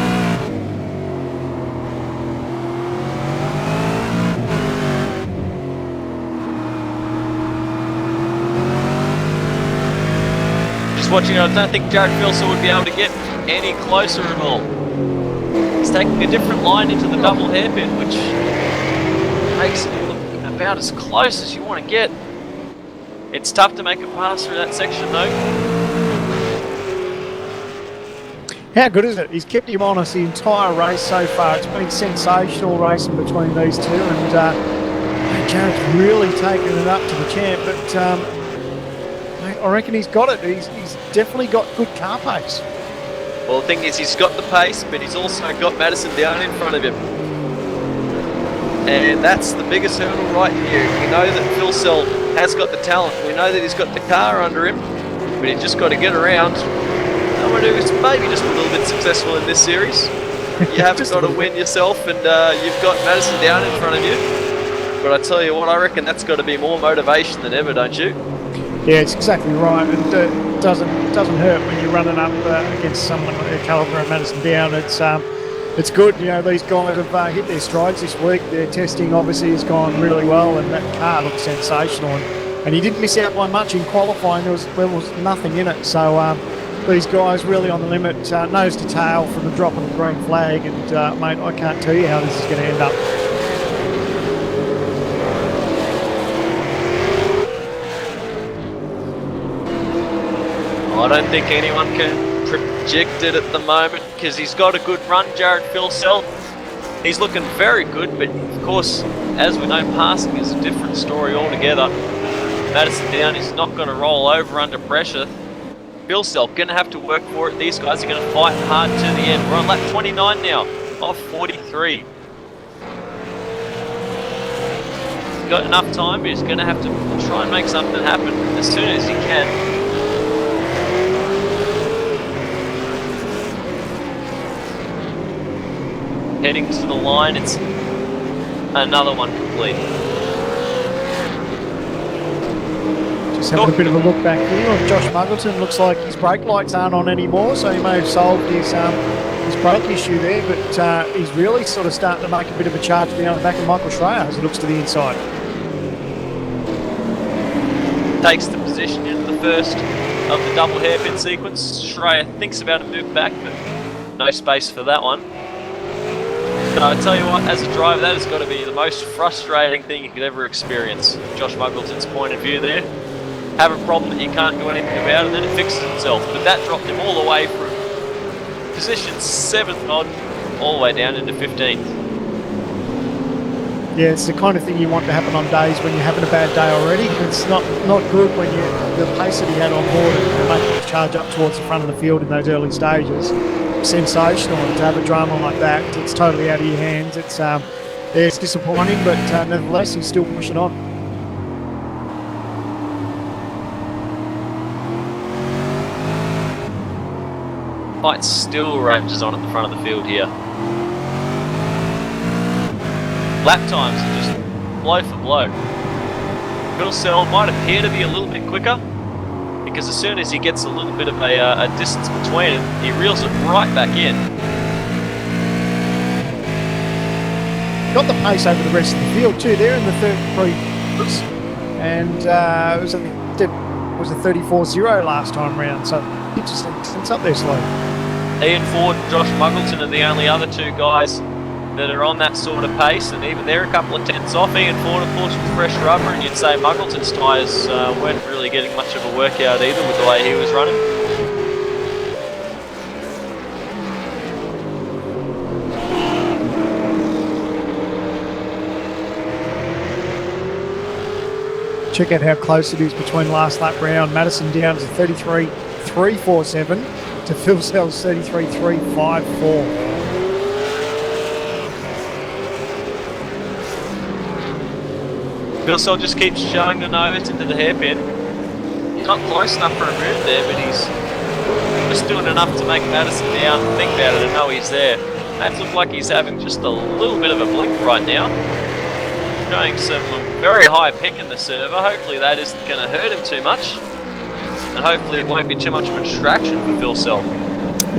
Just watching it, I don't think Jared Filsell would be able to get any closer at all. He's taking a different line into the double hairpin, which makes it look about as close as you want to get. It's tough to make a pass through that section though. How good is it? He's kept him honest the entire race so far. It's been sensational racing between these two, and Jared's really taken it up to the champ, but I reckon he's got it. He's definitely got good car pace. Well, the thing is, he's got the pace, but he's also got Madison Down in front of him. And that's the biggest hurdle right here. You know that Filsell has got the talent. We know that he's got the car under him, but he's just got to get around. Someone who's maybe just a little bit successful in this series. You haven't got to win yourself, and you've got Madison down in front of you. But I tell you what, I reckon that's got to be more motivation than ever, don't you? Yeah, it's exactly right. And it doesn't hurt when you're running up against someone like their calibre of Madison Down. It's good. You know, these guys have hit their strides this week. Their testing obviously has gone really well, and that car looks sensational. And he didn't miss out by much in qualifying. There was nothing in it. So these guys really on the limit, nose to tail from the drop of the green flag. And mate, I can't tell you how this is going to end up. I don't think anyone can predict it at the moment because he's got a good run, Jared Philsell. He's looking very good, but of course, as we know, passing is a different story altogether. Madison Down is not going to roll over under pressure. Philsell going to have to work for it. These guys are going to fight hard to the end. We're on lap 29 now, off 43. He's got enough time, but he's going to have to try and make something happen as soon as he can. Heading to the line, it's another one complete. Just having a bit of a look back here on Josh Muggleton. Looks like his brake lights aren't on anymore, so he may have solved his brake issue there, but he's really sort of starting to make a bit of a charge down the back of Michael Schreier as he looks to the inside. Takes the position into the first of the double hairpin sequence. Schreier thinks about a move back, but no space for that one. But I tell you what, as a driver, that has got to be the most frustrating thing you could ever experience. Josh Muggleton's point of view there. Have a problem that you can't do anything about, and then it fixes itself. But that dropped him all the way from position 7th odd, all the way down into 15th. Yeah, it's the kind of thing you want to happen on days when you're having a bad day already. It's not good when the pace that he had on board and making the charge up towards the front of the field in those early stages. Sensational, and to have a drama like that, it's totally out of your hands. It's disappointing, but nevertheless, he's still pushing on. Fight still rages on at the front of the field here. Lap times are just blow for blow. Philsell might appear to be a little bit quicker, because as soon as he gets a little bit of a distance between him, he reels it right back in. Got the pace over the rest of the field too. They're in the 33, and it was a 34.0 last time round, so it's up there slow. Ian Ford and Josh Muggleton are the only other two guys that are on that sort of pace, and even they're a couple of tenths off. Ian Ford, of course, with fresh rubber, and you'd say Muggleton's tyres weren't really getting much of a workout either with the way he was running. Check out how close it is between last lap round. Madison Down is a 33.347 to Philsell's 33.354. Philsell just keeps showing the nose into the hairpin. He's not close enough for a move there, but he's just doing enough to make Madison Down think about it and know he's there. That looks like he's having just a little bit of a blink right now. Showing some very high pick in the server. Hopefully that isn't going to hurt him too much. And hopefully it won't be too much of a distraction for Philsell.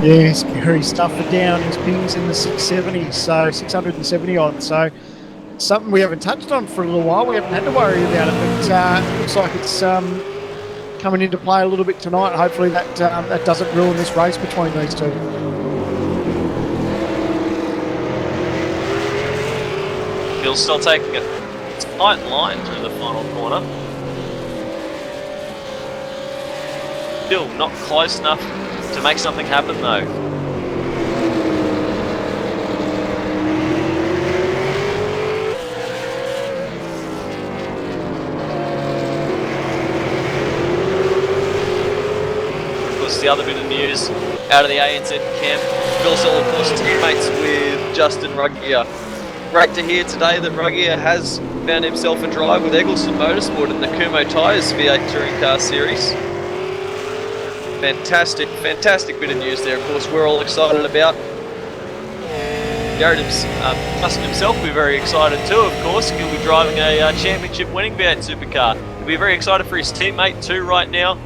Yeah, scary stuff for Down. His ping's in the 670s, so 670 odd. So something we haven't touched on for a little while. We haven't had to worry about it, but it looks like it's coming into play a little bit tonight. Hopefully that doesn't ruin this race between these two. Phil's still taking a tight line through the final corner. Still not close enough to make something happen though. The other bit of news out of the ANZ camp, Philsell, of course, teammates with Justin Ruggier Great to hear today that Ruggier has found himself a drive with Eggleston Motorsport in the Kumo Tyres V8 Touring Car Series. Fantastic bit of news there, of course, we're all excited about. Jared Justin himself will be very excited too, of course. He'll be driving a championship winning V8 supercar. He'll be very excited for his teammate too right now,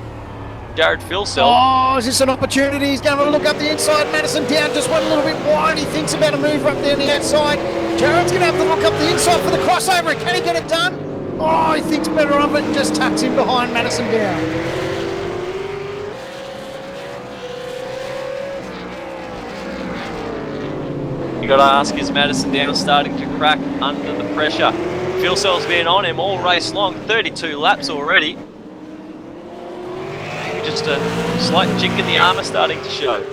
Jared Filsell. Oh, is this an opportunity? He's going to look up the inside. Madison down, just went a little bit wide. He thinks about a move up there on the outside. Jared's going to have to look up the inside for the crossover. Can he get it done? Oh, he thinks better of it and just tucks in behind Madison down. You got to ask, is Madison down starting to crack under the pressure? Filsell's been on him all race long, 32 laps already. Maybe just a slight chink in the armour starting to show.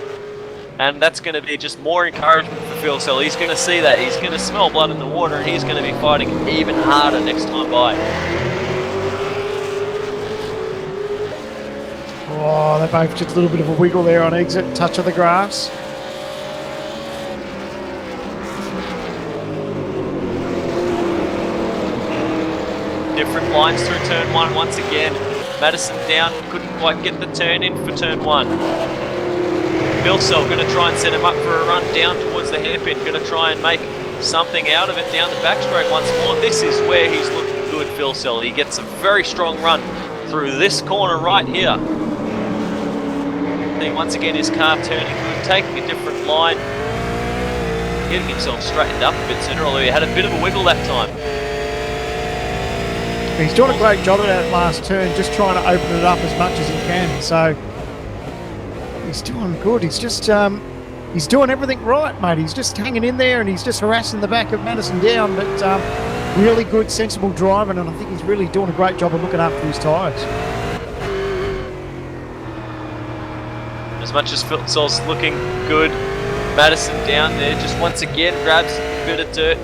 And that's going to be just more encouragement for Filsell. He's going to see that, he's going to smell blood in the water, and he's going to be fighting even harder next time by. Oh, they both just a little bit of a wiggle there on exit, touch of the grass. Different lines through turn 1 once again. Madison down, couldn't quite get the turn in for turn 1. Filsell going to try and set him up for a run down towards the hairpin, going to try and make something out of it down the back straight once more. This is where he's looking good, Filsell. He gets a very strong run through this corner right here. Then once again his car turning good, taking a different line, getting himself straightened up a bit sooner, although he had a bit of a wiggle that time. He's doing a great job of that last turn, just trying to open it up as much as he can. So he's doing good. He's just he's doing everything right, mate. He's just hanging in there and he's just harassing the back of Madison down. But really good, sensible driving, and I think he's really doing a great job of looking after his tyres. As much as Filsell's looking good, Madison down there just once again grabs a bit of dirt.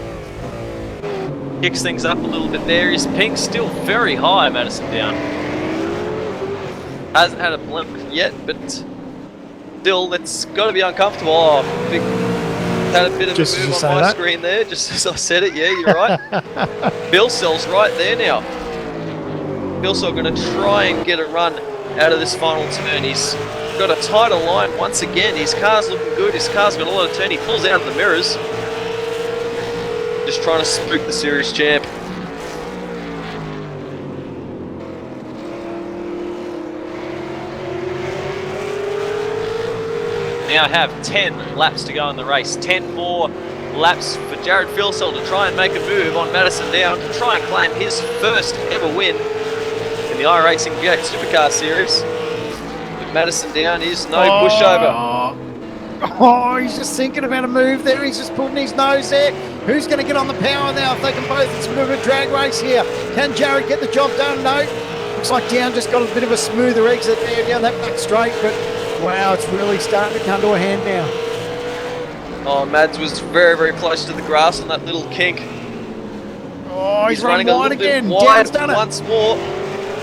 Kicks things up a little bit there. His ping's still very high, Madison down. Hasn't had a blimp yet, but still, it's got to be uncomfortable. Oh, had a bit of Just a move as on you my say that. screen there, just as I said it. Yeah, you're right. Filsell's right there now. Filsell going to try and get a run out of this final turn. He's got a tighter line once again. His car's looking good. His car's got a lot of turn. He pulls out of the mirrors. Just trying to spook the series champ. Now have 10 laps to go in the race. 10 more laps for Jared Filsell to try and make a move on Madison down to try and claim his first ever win in the iRacing V8 Supercar Series. With Madison down is no pushover. Oh, he's just thinking about a move there. He's just putting his nose there. Who's going to get on the power now if they can both? It's a bit of a drag race here. Can Jared get the job done? No. Looks like Down just got a bit of a smoother exit there down that back straight, but wow, it's really starting to come to a hand now. Oh, Mads was very, very close to the grass on that little kink. Oh, he's running run a wide little again. bit wide Down's done it. once more.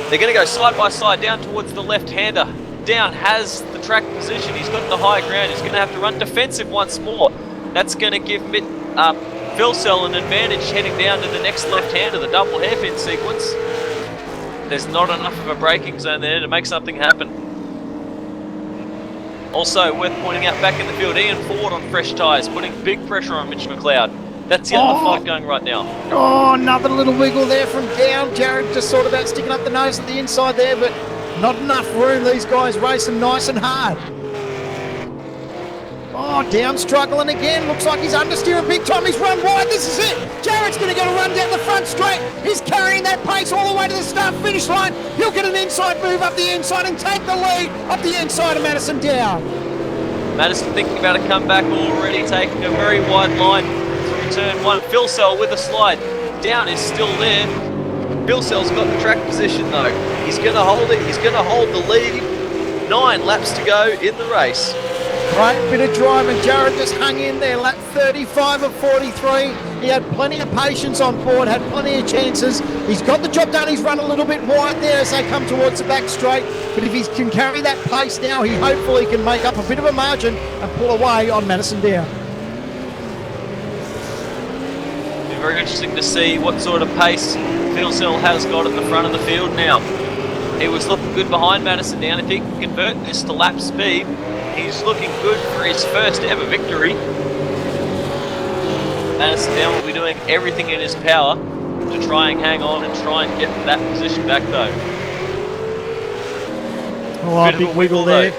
They're going to go side by side down towards the left-hander. Down has the track position. He's got the high ground. He's going to have to run defensive once more. That's going to give Filsell an advantage heading down to the next left-hander, the double hairpin sequence. There's not enough of a braking zone there to make something happen. Also worth pointing out back in the field, Ian Ford on fresh tyres, putting big pressure on Mitch McLeod. That's the other fight going right now. Oh, another little wiggle there from Down. Jared just sort of about sticking up the nose at the inside there, but not enough room. These guys racing nice and hard. Oh, Down struggling again. Looks like he's understeering big time. He's run wide. This is it. Jared's going to get a run down the front straight. He's carrying that pace all the way to the start-finish line. He'll get an inside move up the inside and take the lead up the inside of Madison Down. Madison thinking about a comeback already, taking a very wide line through turn 1. Filsell with a slide. Down is still there. Filsell's got the track position though. He's going to hold it. He's going to hold the lead. 9 laps to go in the race. Great bit of driving. Jared just hung in there, lap 35 of 43. He had plenty of patience on board, had plenty of chances. He's got the job done. He's run a little bit wide there as they come towards the back straight. But if he can carry that pace now, he hopefully can make up a bit of a margin and pull away on Madison Down. very interesting to see what sort of pace Fuel Cell has got at the front of the field now. He was looking good behind Madison Down. If he can convert this to lap speed, he's looking good for his first ever victory. Madison Down will be doing everything in his power to try and hang on and try and get that position back though. Oh, big wiggle there.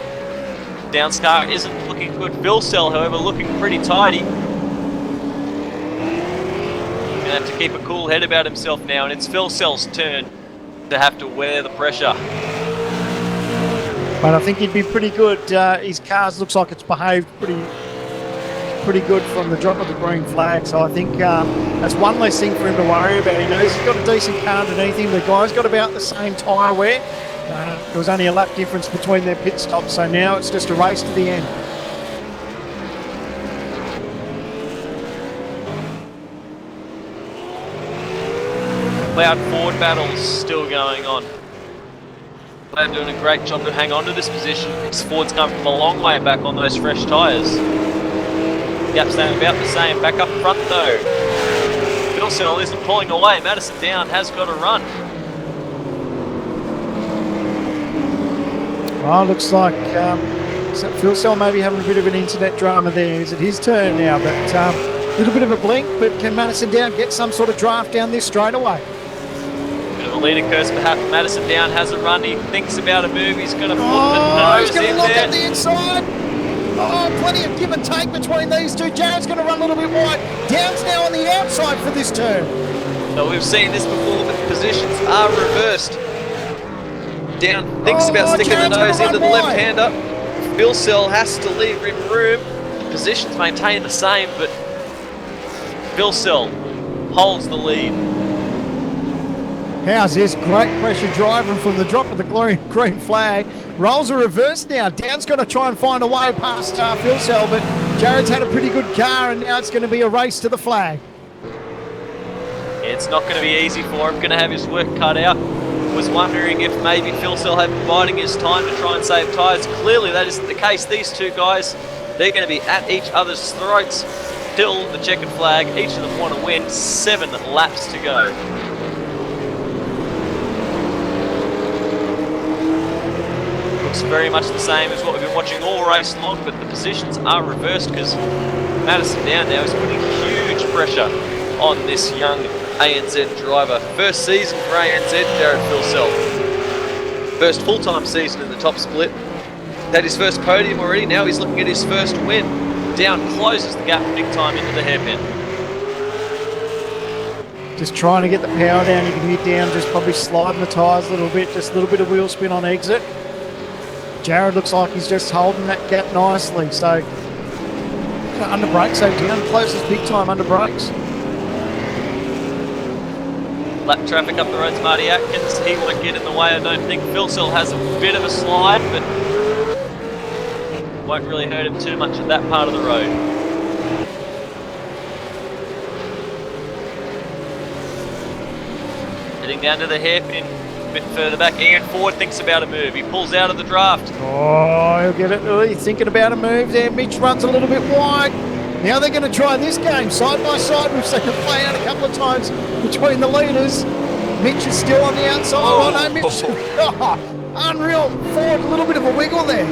Down's car isn't looking good. Fuel Cell, however, looking pretty tidy. Gonna have to keep a cool head about himself now, and it's Fuel Cell's turn to have to wear the pressure. But I think he'd be pretty good. His cars looks like it's behaved pretty good from the drop of the green flag. So I think that's one less thing for him to worry about. He knows he's got a decent car underneath him. The guy's got about the same tyre wear. There was only a lap difference between their pit stops, so now it's just a race to the end. Loud Ford battles still going on. They're doing a great job to hang on to this position because Ford's come from a long way back on those fresh tyres. Gap's staying about the same. Back up front though. Fuel Cell isn't pulling away. Madison Down has got a run. Oh, looks like Fuel Cell maybe having a bit of an internet drama there. Is it his turn now? But a little bit of a blink, but can Madison Down get some sort of draft down this straightaway? Bit of a leading curse perhaps. Madison Down has a run. He thinks about a move. He's going to put the he's nose going to in look there. at the inside. Oh, plenty of give and take between these two. Jared's going to run a little bit wide. Down's now on the outside for this turn. So we've seen this before, but positions are reversed. Down thinks about sticking Jared's the nose gonna into the run left-hander. Fuel Cell has to leave him room. Positions maintain the same, but Fuel Cell holds the lead. How's this? Great pressure driving from the drop of the green flag. Roles are reversed now. Down's going to try and find a way past Fuel Cell, but Jared's had a pretty good car, and now it's going to be a race to the flag. It's not going to be easy for him. Going to have his work cut out. Was wondering if maybe Fuel Cell had been biding his time to try and save tyres. Clearly that isn't the case. These two guys, they're going to be at each other's throats till the checkered flag. Each of them want to win. 7 laps to go. Looks very much the same as what we've been watching all race long, but the positions are reversed because Madison Down now is putting huge pressure on this young ANZ driver. First season for ANZ, Jared Fuel Cell. First full-time season in the top split. Had his first podium already, now he's looking at his first win. Down closes the gap big time into the hairpin. Just trying to get the power down. You can hear Down just probably sliding the tyres a little bit, just a little bit of wheel spin on exit. Jared looks like he's just holding that gap nicely, so under brakes, so Down closes big time under brakes. Lap traffic up the roads, Marty Atkins. He won't get in the way, I don't think. Fuel Cell has a bit of a slide, but won't really hurt him too much at that part of the road. Heading down to the hairpin, a bit further back. Ian Ford thinks about a move. He pulls out of the draft. Oh, he'll get it. He's thinking about a move there. Mitch runs a little bit wide. Now they're going to try this game side by side. We've seen it play out a couple of times between the leaders. Mitch is still on the outside. Oh, no, Mitch. Oh, unreal. Ford, a little bit of a wiggle there.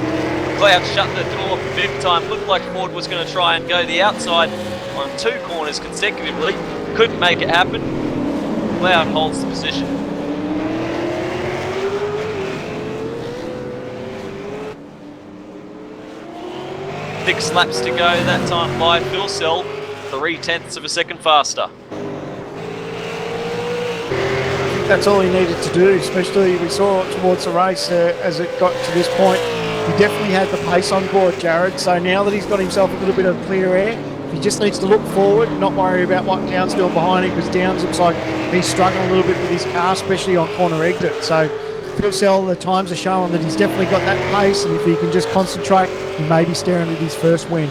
Cloud shut the door big time. Looked like Ford was going to try and go the outside on 2 corners consecutively. Couldn't make it happen. Cloud holds the position. Six laps to go that time by Fuel Cell, 0.3 of a second faster. I think that's all he needed to do, especially we saw towards the race as it got to this point. He definitely had the pace on board, Jared, so now that he's got himself a little bit of clear air, he just needs to look forward, not worry about what Downs doing behind him, because Downs looks like he's struggling a little bit with his car, especially on corner exit. So Fuel Cell, the times are showing that he's definitely got that pace, and if he can just concentrate, he may be staring at his first win.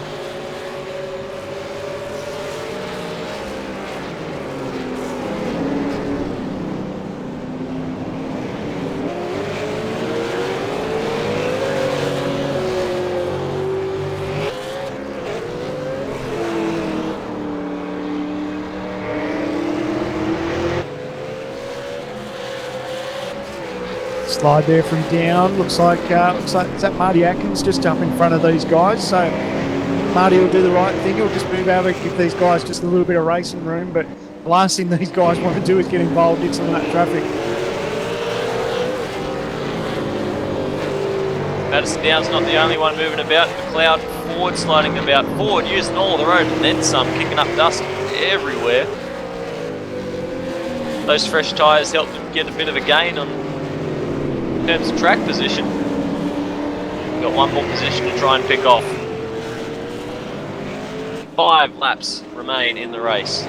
Slide there from down. Looks like is that Marty Atkins just up in front of these guys. So Marty will do the right thing. He'll just move over, give these guys just a little bit of racing room. But the last thing these guys want to do is get involved in some of that traffic. Madison Down's not the only one moving about. McLeod, Ford sliding about. Ford using all the road and then some, kicking up dust everywhere. Those fresh tyres helped them get a bit of a gain on in terms of track position. Got one more position to try and pick off. 5 laps remain in the race.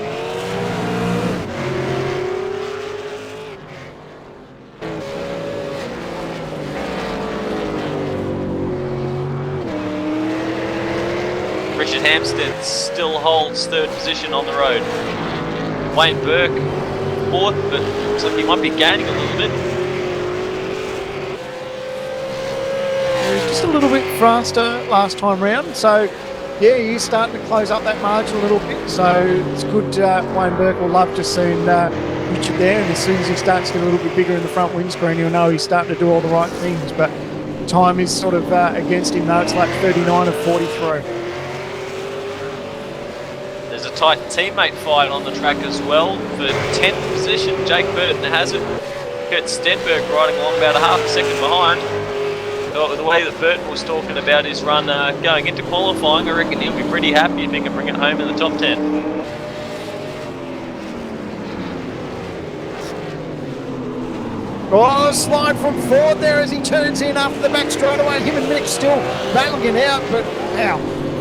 Richard Hampstead still holds 3rd position on the road. Wayne Burke 4th, but looks like he might be gaining a little bit. Just a little bit faster last time round, so yeah, he's starting to close up that margin a little bit, so it's good. Wayne Burke will love just seeing Richard there, and as soon as he starts to get a little bit bigger in the front windscreen, he'll know he's starting to do all the right things, but time is sort of against him though. It's like 39 of 43. There's a tight teammate fight on the track as well. For 10th position, Jake Burton has it. Kurt Stenberg riding along about a half a second behind. The way that Burton was talking about his run going into qualifying, I reckon he'll be pretty happy if he can bring it home in the top 10. Oh, slide from Ford there as he turns in after the back straightaway. Him and Mitch still battling it out, but wow.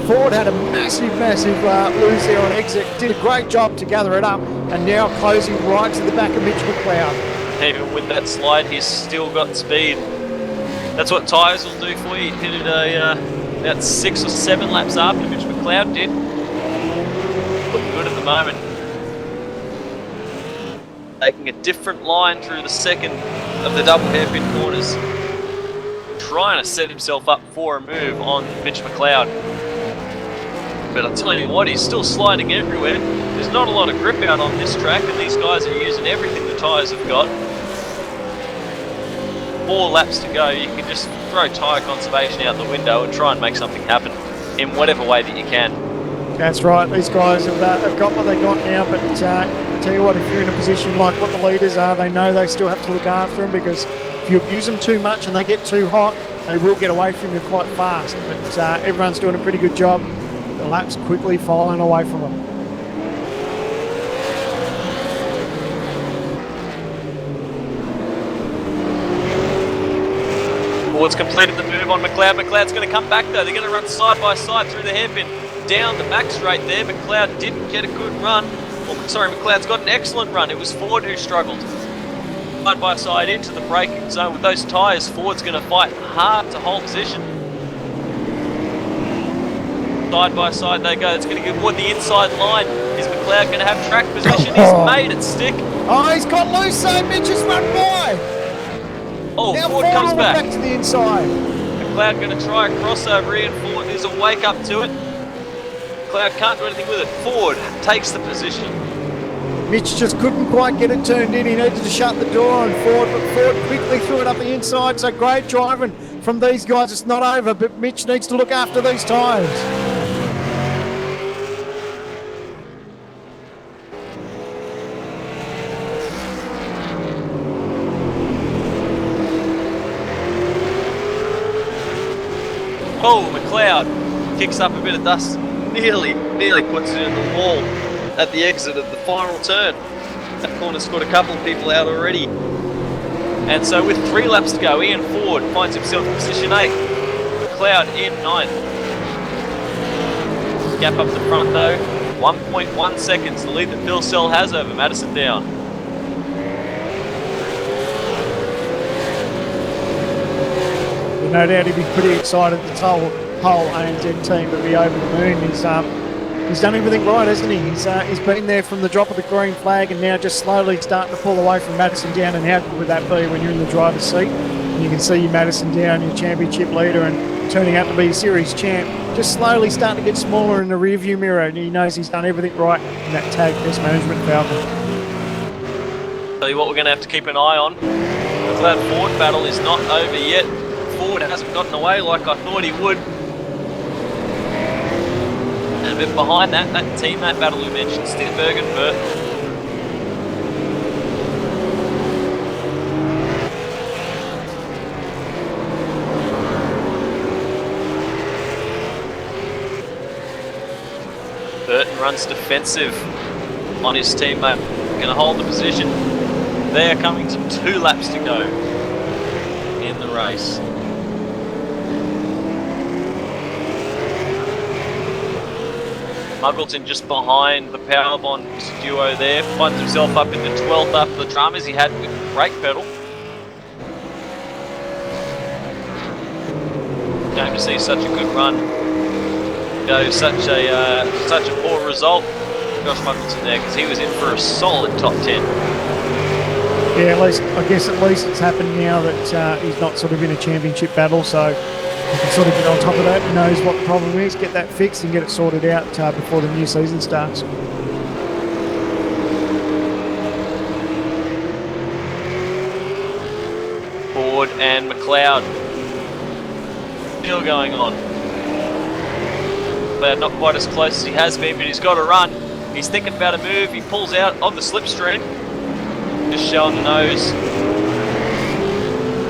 Ford had a massive lose there on exit. Did a great job to gather it up, and now closing right to the back of Mitch McLeod. Even with that slide, he's still got speed. That's what tyres will do for you. He hit it about 6 or 7 laps after Mitch McLeod did. Looking good at the moment. Taking a different line through the second of the double hairpin corners. Trying to set himself up for a move on Mitch McLeod. But I'll tell you what, he's still sliding everywhere. There's not a lot of grip out on this track, and these guys are using everything the tyres have got. 4 laps to go, you can just throw tyre conservation out the window and try and make something happen in whatever way that you can. That's right, these guys have got what they got now, but I tell you what, if you're in a position like what the leaders are, they know they still have to look after them, because if you abuse them too much and they get too hot, they will get away from you quite fast. But everyone's doing a pretty good job. The laps quickly falling away from them. Ford's completed the move on McLeod. McLeod's going to come back though. They're going to run side by side through the hairpin. Down the back straight there. McLeod didn't get a good run. McLeod's got an excellent run. It was Ford who struggled. Side by side into the braking zone with those tyres. Ford's going to fight hard to hold position. Side by side they go. It's going to get toward the inside line. Is McLeod going to have track position? He's made it stick. Oh, he's got loose, so Mitch has run by. Oh, now Ford comes back. To the inside. McLeod going to try a crossover here, and Ford is a wake up to it. McLeod can't do anything with it. Ford takes the position. Mitch just couldn't quite get it turned in. He needed to shut the door on Ford, but Ford quickly threw it up the inside. So great driving from these guys. It's not over, but Mitch needs to look after these tyres. Oh, McLeod kicks up a bit of dust, nearly puts it in the wall at the exit of the final turn. That corner's got a couple of people out already. And so with 3 laps to go, Ian Ford finds himself in position 8. McLeod in 9th. Gap up the front though, 1.1 seconds, the lead that Phil Sell has over Madison Down. No doubt he'd be pretty excited. The whole ANZ team to be over the moon. He's done everything right, hasn't he? He's been there from the drop of the green flag, and now just slowly starting to pull away from Madison Down. And how good would that be when you're in the driver's seat? And you can see your Madison Down, your championship leader, and turning out to be series champ, just slowly starting to get smaller in the rearview mirror. And he knows he's done everything right in that tag best management Falcon. Tell you what, we're going to have to keep an eye on. McLeod Ford battle is not over yet. Ford hasn't gotten away like I thought he would. And a bit behind that teammate battle we mentioned, Stenberg and Burt. Burton runs defensive on his teammate. Going to hold the position. They are coming to 2 laps to go in the race. Muggleton just behind the Powerbond duo there. Finds himself up in the 12th up the dramas he had with the brake pedal. Going to see such a good run go such a poor result. Josh Muggleton there, because he was in for a solid top 10. Yeah, at least it's happened now that he's not sort of in a championship battle, so he can sort of get on top of that, knows what the problem is, get that fixed and get it sorted out before the new season starts. Ford and McLeod still going on. McLeod not quite as close as he has been, but he's got a run. He's thinking about a move. He pulls out of the slipstream, just showing the nose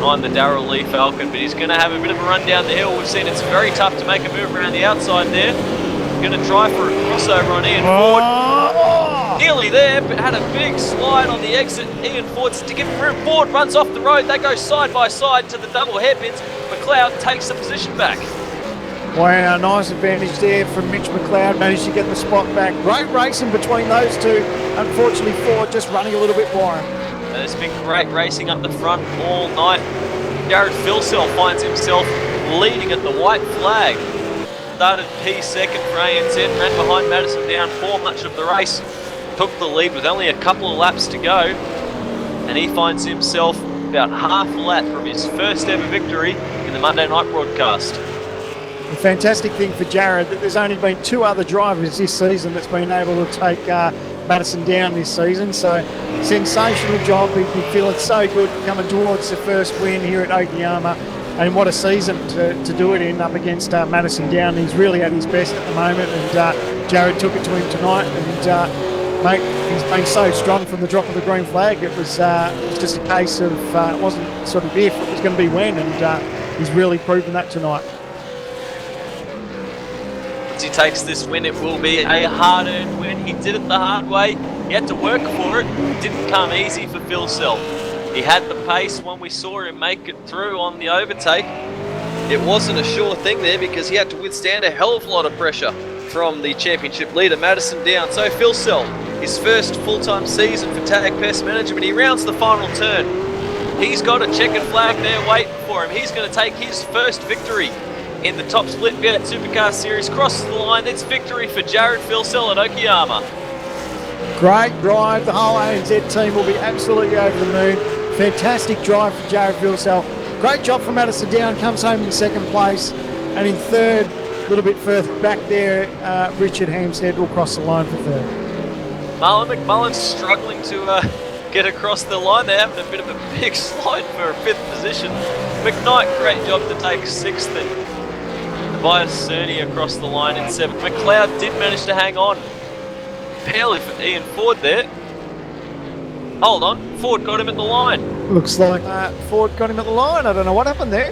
behind the Darrell Lee Falcon, but he's going to have a bit of a run down the hill. We've seen it's very tough to make a move around the outside there. Going to try for a crossover on Ian Ford. Nearly there, but had a big slide on the exit. Ian Ford sticking through. Ford runs off the road. They go side by side to the double hairpins. McLeod takes the position back. Wow, nice advantage there from Mitch McLeod. Managed to get the spot back. Great racing between those two. Unfortunately, Ford just running a little bit by him. And it's been great racing up the front all night. Jared Philsell finds himself leading at the white flag. Started P2nd for ANZ, ran behind Madison Down for much of the race. Took the lead with only a couple of laps to go. And he finds himself about half a lap from his first ever victory in the Monday night broadcast. The fantastic thing for Jared that there's only been 2 other drivers this season that's been able to take Madison down this season. So sensational job. He'd be feeling so good coming towards the first win here at Okayama. And what a season to do it in up against Madison Down. He's really at his best at the moment, and Jared took it to him tonight. And mate, he's been so strong from the drop of the green flag. It was just a case of it wasn't sort of if, it was going to be when, and he's really proven that tonight. Once he takes this win, it will be a hard-earned win. He did it the hard way. He had to work for it. It didn't come easy for Philsell. He had the pace when we saw him make it through on the overtake. It wasn't a sure thing there because he had to withstand a hell of a lot of pressure from the championship leader, Madison Down. So Philsell, his first full-time season for Tag Pest Management, he rounds the final turn. He's got a checkered flag there waiting for him. He's going to take his first victory in the top split Fiat Supercars series. Crosses the line. It's victory for Jared Philsell at Okayama. Great drive. The whole ANZ team will be absolutely over the moon. Fantastic drive for Jared Philsell. Great job from Madison Down. Comes home in 2nd place. And in 3rd, a little bit further back there, Richard Hampstead will cross the line for 3rd. Marlon McMullen's struggling to get across the line. They're having a bit of a big slide for a 5th position. McKnight, great job to take 6th. And Tobias Cerny across the line in 7th. McLeod did manage to hang on. Barely for Ian Ford there. Hold on, Ford got him at the line. Looks like Ford got him at the line. I don't know what happened there.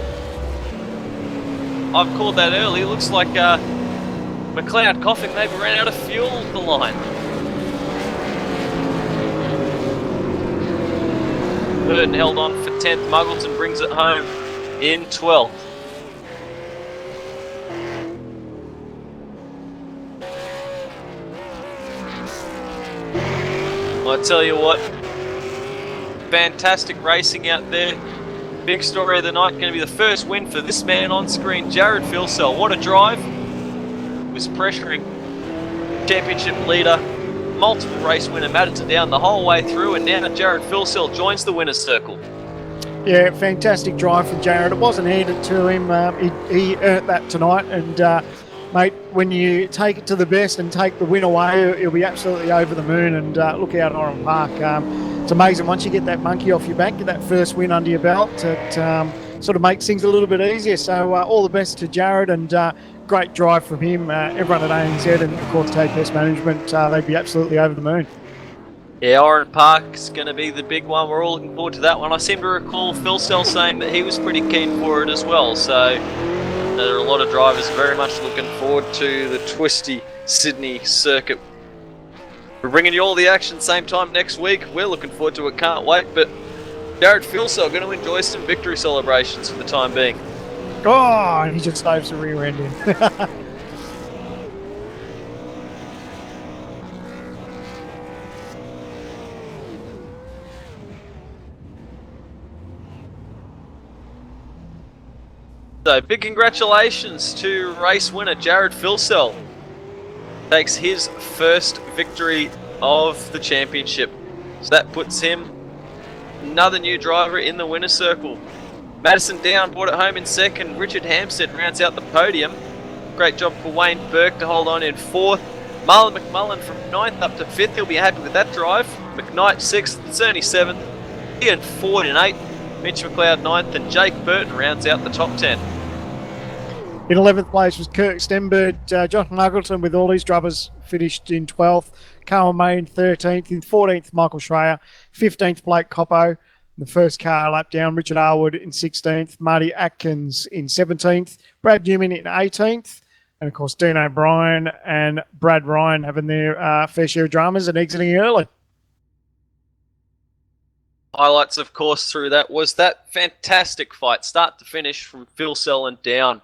I've called that early. Looks like McLeod coughing maybe ran out of fuel at the line. Burton held on for 10th. Muggleton brings it home in 12th. I tell you what, fantastic racing out there. Big story of the night, going to be the first win for this man on screen, Jared Philsell. What a drive. Was pressuring championship leader, multiple race winner Madison Down the whole way through, and now Jared Philsell joins the winner's circle. Yeah, fantastic drive from Jared. It wasn't handed to him. He earned that tonight, and mate, when you take it to the best and take the win away, he'll be absolutely over the moon. And look out, Oran Park. it's amazing once you get that monkey off your back, get that first win under your belt, it sort of makes things a little bit easier. So all the best to Jared, and great drive from him. Everyone at ANZ and of course TPS management, they'd be absolutely over the moon. Yeah, Oran Park's going to be the big one. We're all looking forward to that one. I seem to recall Phil Sell saying that he was pretty keen for it as well. So there are a lot of drivers very much looking forward to the twisty Sydney circuit. We're bringing you all the action same time next week. We're looking forward to it, can't wait. But Jared Philsell going to enjoy some victory celebrations for the time being. Oh, and he just dives the rear end in. So big congratulations to race winner Jared Philsell. Takes his first victory of the championship. So that puts him another new driver in the winner's circle. Madison Down brought it home in second. Richard Hampstead rounds out the podium. Great job for Wayne Burke to hold on in fourth. Marlon McMullen from ninth up to fifth. He'll be happy with that drive. McKnight sixth, Cerny seventh. Ian Ford in eighth. Mitch McLeod ninth, and Jake Burton rounds out the top 10. In 11th place was Kirk Stenberg. Josh Muggleton with all his drivers finished in 12th. Carl May in 13th. In 14th, Michael Schreier. 15th, Blake Coppo. The first car lap down, Richard Arwood in 16th. Marty Atkins in 17th. Brad Newman in 18th. And, of course, Dean O'Brien and Brad Ryan having their fair share of dramas and exiting early. Highlights, of course, through that was that fantastic fight, start to finish, from Phil Sell and down.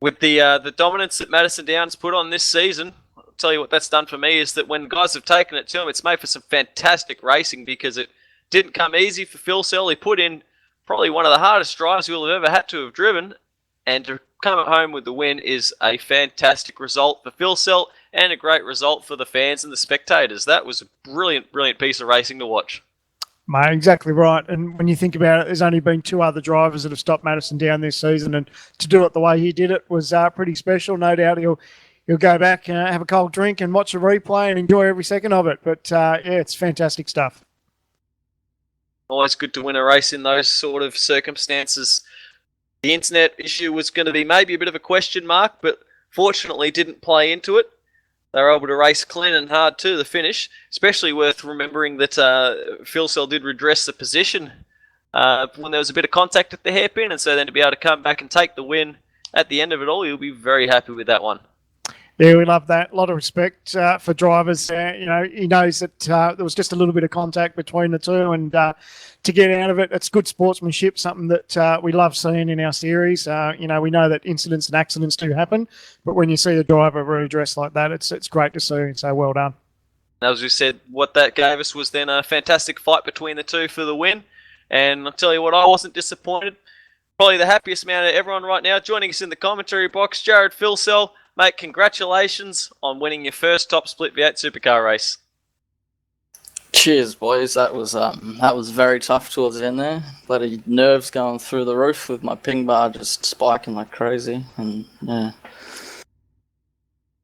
With the dominance that Madison Downs put on this season, I'll tell you what that's done for me is that when guys have taken it to him, it's made for some fantastic racing, because it didn't come easy for Phil Sell. He put in probably one of the hardest drives we'll have ever had to have driven, and to come at home with the win is a fantastic result for Phil Sell and a great result for the fans and the spectators. That was a brilliant, brilliant piece of racing to watch. Mate, exactly right. And when you think about it, there's only been two other drivers that have stopped Madison Down this season, and to do it the way he did it was pretty special. No doubt he'll go back and have a cold drink and watch the replay and enjoy every second of it. But yeah, it's fantastic stuff. Always good to win a race in those sort of circumstances. The internet issue was going to be maybe a bit of a question mark, but fortunately didn't play into it. They were able to race clean and hard to the finish. Especially worth remembering that Phil Sell did redress the position when there was a bit of contact at the hairpin, and so then to be able to come back and take the win at the end of it all, you'll be very happy with that one. Yeah, we love that. A lot of respect for drivers. You know, he knows that there was just a little bit of contact between the two, and to get out of it, it's good sportsmanship, something that we love seeing in our series. You know, we know that incidents and accidents do happen, but when you see a driver really dressed like that, it's great to see, so well done. As we said, what that gave us was then a fantastic fight between the two for the win, and I'll tell you what, I wasn't disappointed. Probably the happiest man of everyone right now. Joining us in the commentary box, Jared Philsell. Mate, congratulations on winning your first top split V8 supercar race. Cheers, boys. That was very tough towards the end there. Bloody nerves going through the roof with my ping bar just spiking like crazy, and yeah.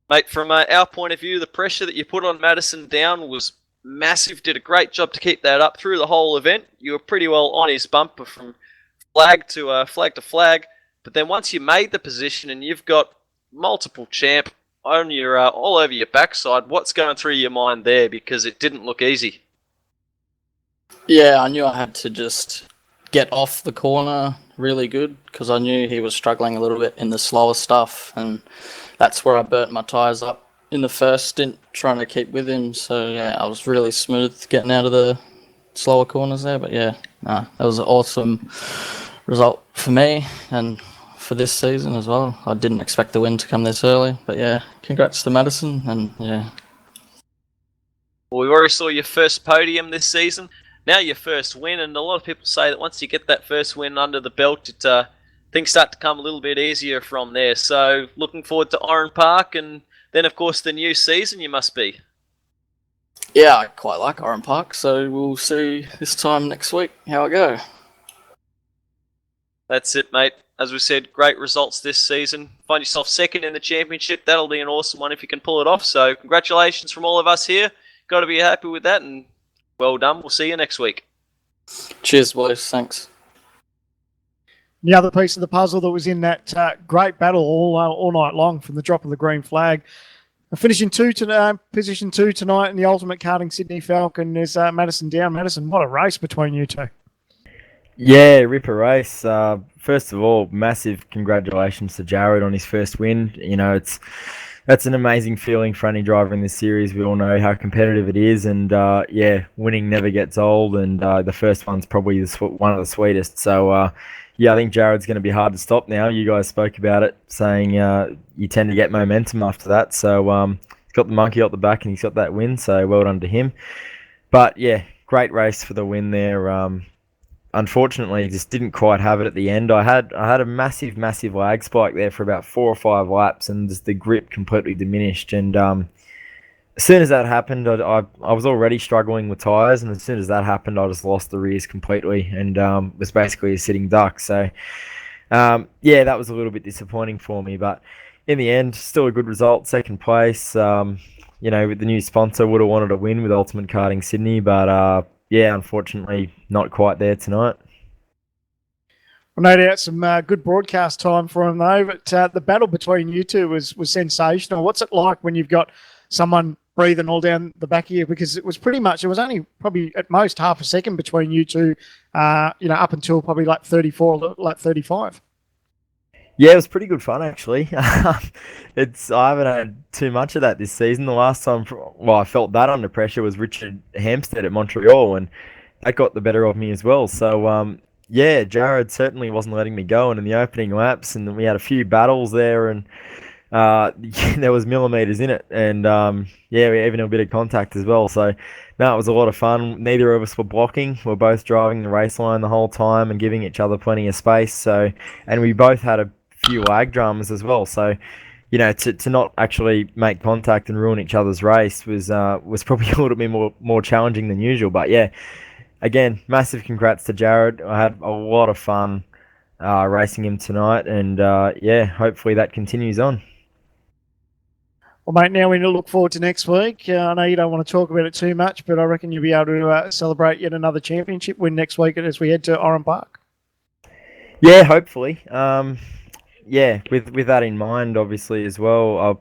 Mate, from our point of view, the pressure that you put on Madison Down was massive. Did a great job to keep that up through the whole event. You were pretty well on his bumper from flag to flag. But then once you made the position and you've got multiple champ on your all over your backside, what's going through your mind there? Because it didn't look easy. Yeah, I knew I had to just get off the corner really good, because I knew he was struggling a little bit in the slower stuff, and that's where I burnt my tyres up in the first stint trying to keep with him. So yeah, I was really smooth getting out of the slower corners there. But yeah, that was an awesome result for me and for this season as well. I didn't expect the win to come this early, but yeah, congrats to Madison, and yeah. Well, we already saw your first podium this season. Now your first win, and a lot of people say that once you get that first win under the belt, things start to come a little bit easier from there. So looking forward to Oran Park, and then of course the new season you must be. Yeah, I quite like Oran Park, so we'll see this time next week how I go. That's it, mate. As we said, great results this season. Find yourself second in the championship. That'll be an awesome one if you can pull it off. So congratulations from all of us here. Got to be happy with that, and Well done. We'll see you next week. Cheers, boys. Thanks. The other piece of the puzzle that was in that great battle all night long from the drop of the green flag. Finishing position 2 tonight in the Ultimate Karting Sydney Falcon is Madison Down. Madison, what a race between you two. Yeah, ripper race. First of all, massive congratulations to Jared on his first win. You know, that's an amazing feeling for any driver in this series. We all know how competitive it is, and winning never gets old. And the first one's probably one of the sweetest. So I think Jared's going to be hard to stop now. You guys spoke about it, saying you tend to get momentum after that. So he's got the monkey up the back, and he's got that win. So well done to him. But yeah, great race for the win there. Unfortunately, just didn't quite have it at the end. I had a massive lag spike there for about 4 or 5 laps, and just the grip completely diminished. And as soon as that happened, I was already struggling with tyres, and as soon as that happened, I just lost the rears completely and was basically a sitting duck. So that was a little bit disappointing for me, but in the end, still a good result, second place. With the new sponsor, would have wanted to win with Ultimate Karting Sydney, but unfortunately, not quite there tonight. Well, no doubt some good broadcast time for him, though. But the battle between you two was sensational. What's it like when you've got someone breathing all down the back of you? Because it was only probably at most half a second between you two, up until probably like 34, like 35. Yeah, it was pretty good fun, actually. I haven't had too much of that this season. The last time I felt that under pressure was Richard Hampstead at Montreal, and that got the better of me as well. So, Jared certainly wasn't letting me go in the opening laps, and we had a few battles there, and there was millimeters in it, and we even had a bit of contact as well. So, no, it was a lot of fun. Neither of us were blocking. We were both driving the race line the whole time and giving each other plenty of space. So, and we both had a few lag dramas as well. So, to not actually make contact and ruin each other's race was probably a little bit more challenging than usual. But yeah, again, massive congrats to Jared. I had a lot of fun racing him tonight, and hopefully that continues on. Well, mate, now we need to look forward to next week. I know you don't want to talk about it too much, but I reckon you'll be able to celebrate yet another championship win next week as we head to Oran Park. Yeah, hopefully. With that in mind, obviously, as well,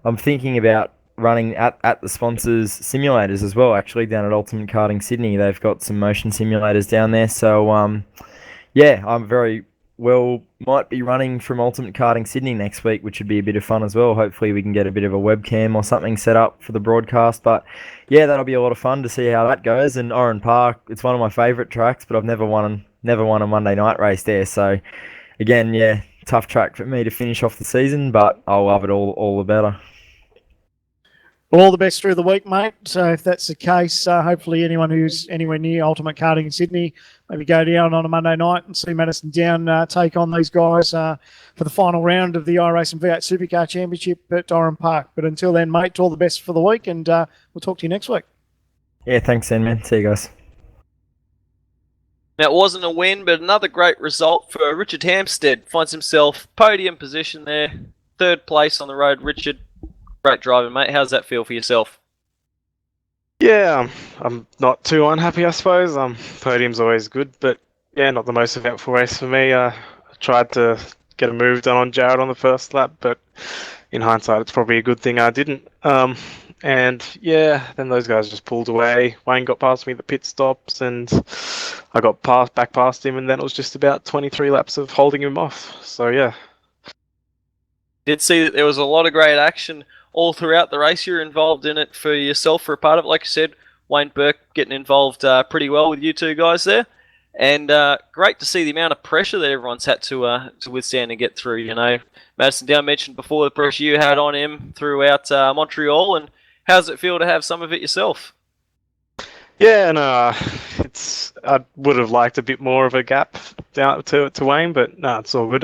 I'm thinking about running at the sponsors' simulators as well, actually, down at Ultimate Karting Sydney. They've got some motion simulators down there. So, I'm very well, might be running from Ultimate Karting Sydney next week, which would be a bit of fun as well. Hopefully we can get a bit of a webcam or something set up for the broadcast. But yeah, that'll be a lot of fun to see how that goes. And Oran Park, it's one of my favourite tracks, but I've never won a Monday night race there. So again, tough track for me to finish off the season, but I'll love it all the better. Well, all the best through the week, mate. So if that's the case, hopefully anyone who's anywhere near Ultimate Karting in Sydney, maybe go down on a Monday night and see Madison Down take on these guys for the final round of the iRacing V8 Supercar Championship at Oran Park. But until then, mate, all the best for the week, and we'll talk to you next week. Yeah, thanks, then, man. See you guys. Now, it wasn't a win, but another great result for Richard Hampstead. Finds himself podium position there, 3rd place on the road. Richard, great driving, mate. How's that feel for yourself? Yeah, I'm not too unhappy, I suppose. Podium's always good, but yeah, not the most eventful race for me. I tried to get a move done on Jared on the first lap, but in hindsight, it's probably a good thing I didn't. And yeah, then those guys just pulled away. Wayne got past me at the pit stops, and I got back past him, and then it was just about 23 laps of holding him off. So yeah. Did see that there was a lot of great action all throughout the race. You're involved in it for yourself for a part of it. Like I said, Wayne Burke getting involved pretty well with you two guys there. And great to see the amount of pressure that everyone's had to withstand and get through. Madison Down mentioned before the pressure you had on him throughout Montreal, and how does it feel to have some of it yourself? Yeah, no, I would have liked a bit more of a gap down to Wayne, but no, it's all good.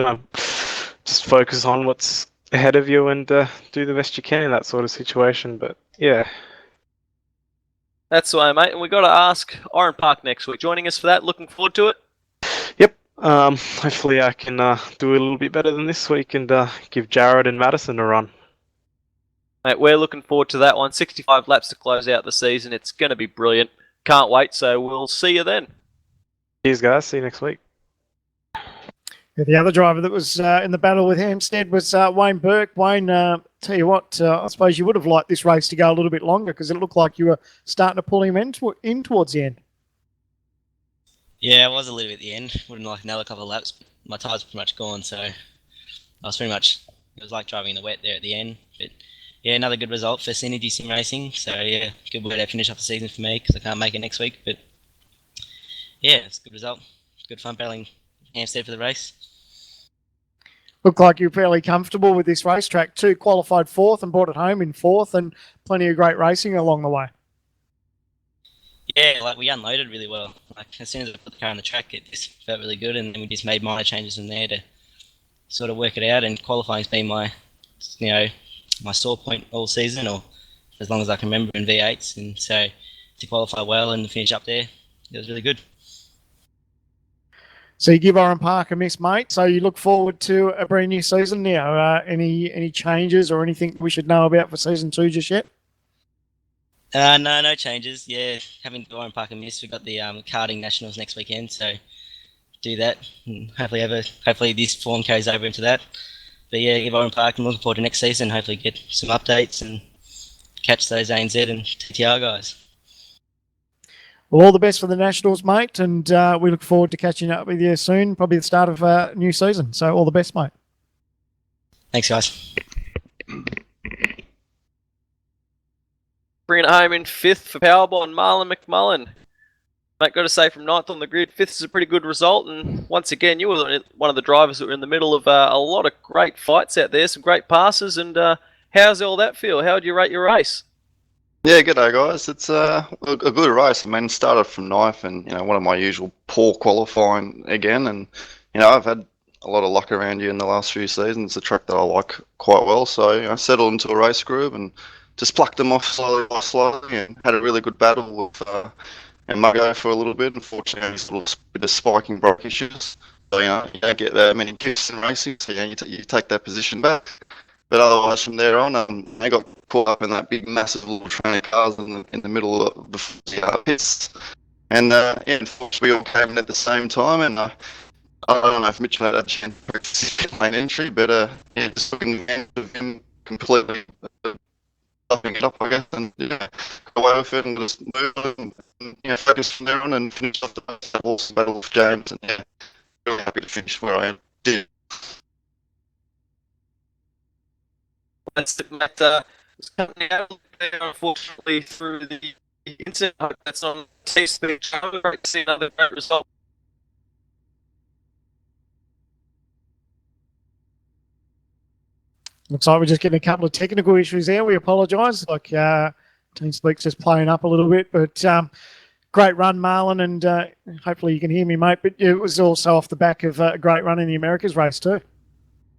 Just focus on what's ahead of you and do the best you can in that sort of situation. But yeah. That's the way, mate. And we got to ask Oran Park next week. Joining us for that. Looking forward to it. Yep. Hopefully I can do a little bit better than this week and give Jared and Madison a run. Mate, we're looking forward to that one. 65 laps to close out the season. It's going to be brilliant. can't wait. So we'll see you then. Cheers, guys. See you next week. Yeah, the other driver that was in the battle with Hampstead was Wayne Burke. Wayne, tell you what, I suppose you would have liked this race to go a little bit longer because it looked like you were starting to pull him in towards the end. Yeah, it was a little bit at the end. Would have liked another couple of laps. My tyres were pretty much gone, so I was pretty much, it was like driving in the wet there at the end. But yeah, another good result for Synergy Sim Racing. So yeah, good way to finish off the season for me because I can't make it next week. But yeah, it's a good result. Good fun battling Hampstead for the race. Looked like you were fairly comfortable with this racetrack too. Qualified fourth and brought it home in fourth, and plenty of great racing along the way. Yeah, like we unloaded really well. Like as soon as I put the car on the track, it just felt really good, and then we just made minor changes from there to sort of work it out. And qualifying's been my, my sore point all season, or as long as I can remember in V8s. And so to qualify well and finish up there, it was really good. So you give Oran Park a miss, mate. So you look forward to a brand new season now. Any changes or anything we should know about for season 2 just yet? No changes. Yeah, having Oran Park a miss. We've got the karting nationals next weekend, so do that. And hopefully this form carries over into that. But yeah, give Oran Park. I'm looking forward to next season. Hopefully get some updates and catch those ANZ and TTR guys. Well, all the best for the Nationals, mate, and we look forward to catching up with you soon, probably the start of a new season. So all the best, mate. Thanks, guys. Bringing it home in 5th for Powerball, Marlon McMullen. Mate, got to say, from 9th on the grid, 5th is a pretty good result. And once again, you were one of the drivers that were in the middle of a lot of great fights out there, some great passes. And how's all that feel? How would you rate your race? Yeah, g'day guys. It's a good race. I mean, started from ninth, and one of my usual poor qualifying again. And I've had a lot of luck around you in the last few seasons. It's a track that I like quite well. So settled into a race group and just plucked them off slowly by slowly, and had a really good battle with Muggo for a little bit. Unfortunately, he's a little bit of spiking brake issues. So you don't get that many gifts in racing. So you take that position back. But otherwise, from there on, they got caught up in that big, massive little train of cars in the middle of the pits. And unfortunately, we all came in at the same time. And I don't know if Mitchell had a chance to practice his pit lane entry, but just looking advantage of him completely stuffing it up, I guess, and got away with it and just moved on and focused from there on and finished off the battle with James. And really happy to finish where I did. That's Matt was coming out there, unfortunately, through the incident. I hope that's on T-Speed channel. Great to see another great result. Looks like we're just getting a couple of technical issues there. We apologise. Like TeamSpeak's just playing up a little bit, but great run, Marlon, and hopefully you can hear me, mate. But it was also off the back of a great run in the Americas race too.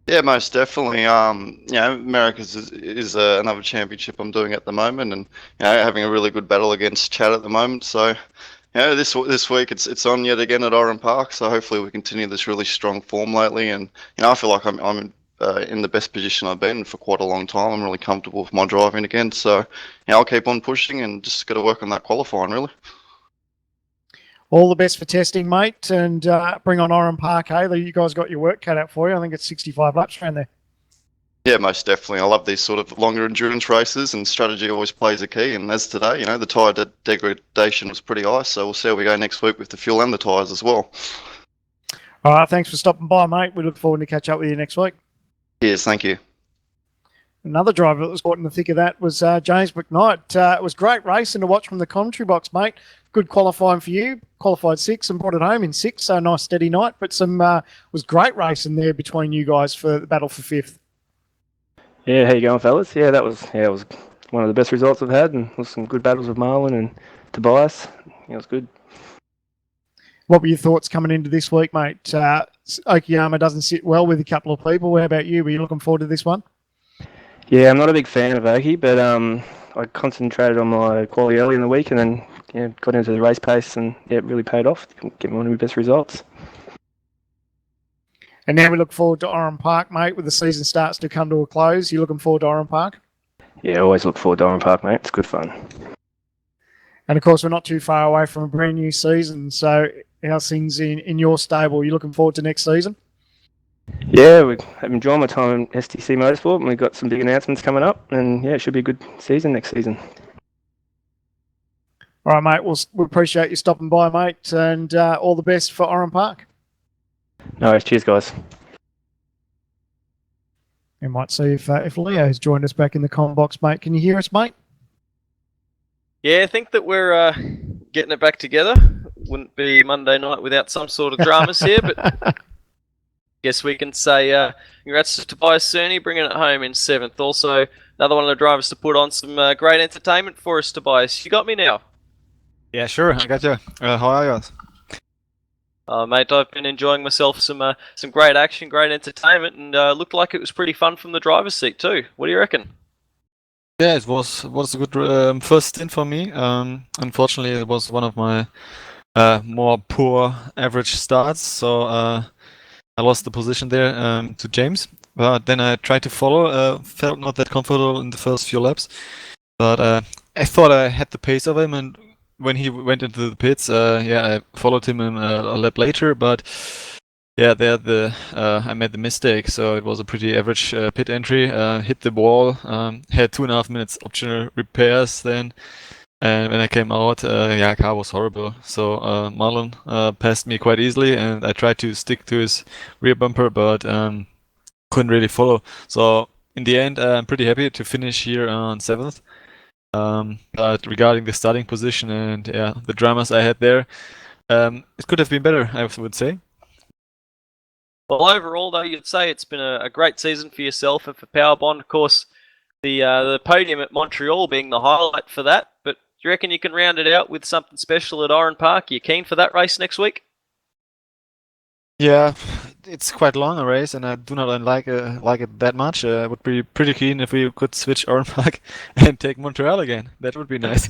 Yeah, most definitely. America's is another championship I'm doing at the moment, and having a really good battle against Chad at the moment. So, this week it's on yet again at Oran Park. So hopefully we continue this really strong form lately, and I feel like I'm in the best position I've been for quite a long time. I'm really comfortable with my driving again. So, I'll keep on pushing and just got to work on that qualifying really. All the best for testing, mate, and bring on Oran Park. Hey, you guys got your work cut out for you. I think it's 65 laps around there. Yeah, most definitely. I love these sort of longer endurance races, and strategy always plays a key. And as today, the tyre degradation was pretty high, so we'll see how we go next week with the fuel and the tyres as well. All right, thanks for stopping by, mate. We look forward to catch up with you next week. Yes, thank you. Another driver that was caught in the thick of that was James McKnight. It was great racing to watch from the commentary box, mate. Good qualifying for you. Qualified 6th and brought it home in 6th, so a nice steady night. But was great racing there between you guys for the battle for 5th. Yeah, how you going, fellas? Yeah, it was one of the best results I've had, and with some good battles with Marlon and Tobias. It was good. What were your thoughts coming into this week, mate? Okayama doesn't sit well with a couple of people. How about you? Were you looking forward to this one? Yeah, I'm not a big fan of Oki, but I concentrated on my quality early in the week, and then got into the race pace, and it really paid off. Get me one of my best results. And now we look forward to Oran Park, mate, with the season starts to come to a close. You looking forward to Oran Park? Yeah, I always look forward to Oran Park, mate. It's good fun. And of course, we're not too far away from a brand new season. So, how's things in your stable? You looking forward to next season? Yeah, I'm enjoying my time in STC Motorsport, and we've got some big announcements coming up, and yeah, it should be a good season next season. All right, mate. We appreciate you stopping by, mate, and all the best for Oran Park. No worries. Cheers, guys. We might see if Leo's joined us back in the comm box, mate. Can you hear us, mate? Yeah, I think that we're getting it back together. Wouldn't be Monday night without some sort of dramas here, but guess we can say congrats to Tobias Cerny bringing it home in 7th. Also, another one of the drivers to put on some great entertainment for us, Tobias. You got me now? Yeah, sure. I got you. How are you guys? Mate, I've been enjoying myself some great action, great entertainment, and looked like it was pretty fun from the driver's seat too. What do you reckon? Yeah, it was a good first stint for me. Unfortunately, it was one of my more poor average starts, so I lost the position there to James. But then I tried to follow, felt not that comfortable in the first few laps, but I thought I had the pace of him, and when he went into the pits, I followed him a lap later, but yeah, there I made the mistake, so it was a pretty average pit entry. Hit the wall, had 2.5 minutes optional repairs then, and when I came out, car was horrible. So Marlon passed me quite easily, and I tried to stick to his rear bumper, but couldn't really follow. So in the end, I'm pretty happy to finish here on 7th. But regarding the starting position and the dramas I had there, it could have been better, I would say. Well, overall, though, you'd say it's been a great season for yourself and for Powerbond. Of course, the podium at Montreal being the highlight for that. But do you reckon you can round it out with something special at Oran Park? You keen for that race next week? Yeah, it's quite long a race, and I do not like it that much. I would be pretty keen if we could switch Oran Park and take Montreal again. That would be nice.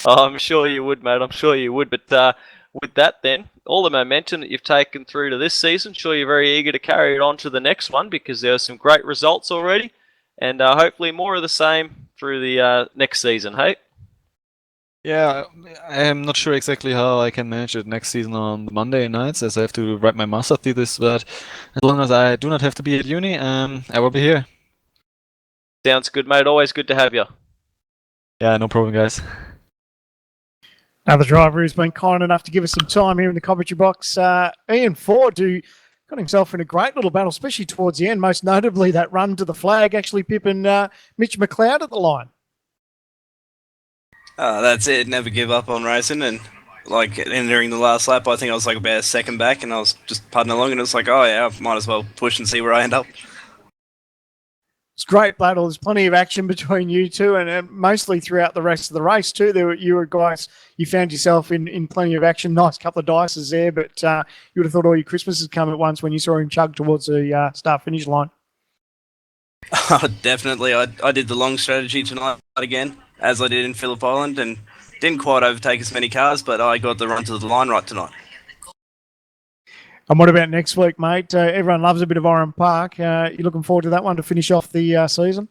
I'm sure you would, mate. I'm sure you would. But with that, then, all the momentum that you've taken through to this season, sure you're very eager to carry it on to the next one because there are some great results already, and hopefully more of the same through the next season. Hey. Yeah, I am not sure exactly how I can manage it next season on the Monday nights, as I have to write my master thesis, but as long as I do not have to be at uni, I will be here. Sounds good, mate. Always good to have you. Yeah, no problem, guys. Another driver who's been kind enough to give us some time here in the commentary box, Ian Ford, who got himself in a great little battle, especially towards the end, most notably that run to the flag, actually pipping Mitch McLeod at the line. That's it. Never give up on racing, and like entering the last lap, I think I was like about a second back, and I was just putting along, and it was like, oh yeah, I might as well push and see where I end up. It's a great battle. There's plenty of action between you two, and mostly throughout the rest of the race too. You were guys, you found yourself in plenty of action. Nice couple of dices there, but you would have thought all your Christmas had come at once when you saw him chug towards the start-finish line. Definitely. I did the long strategy tonight again, as I did in Phillip Island, and didn't quite overtake as many cars, but I got the run to the line right tonight. And what about next week, mate? Everyone loves a bit of Oran Park. You looking forward to that one to finish off the season?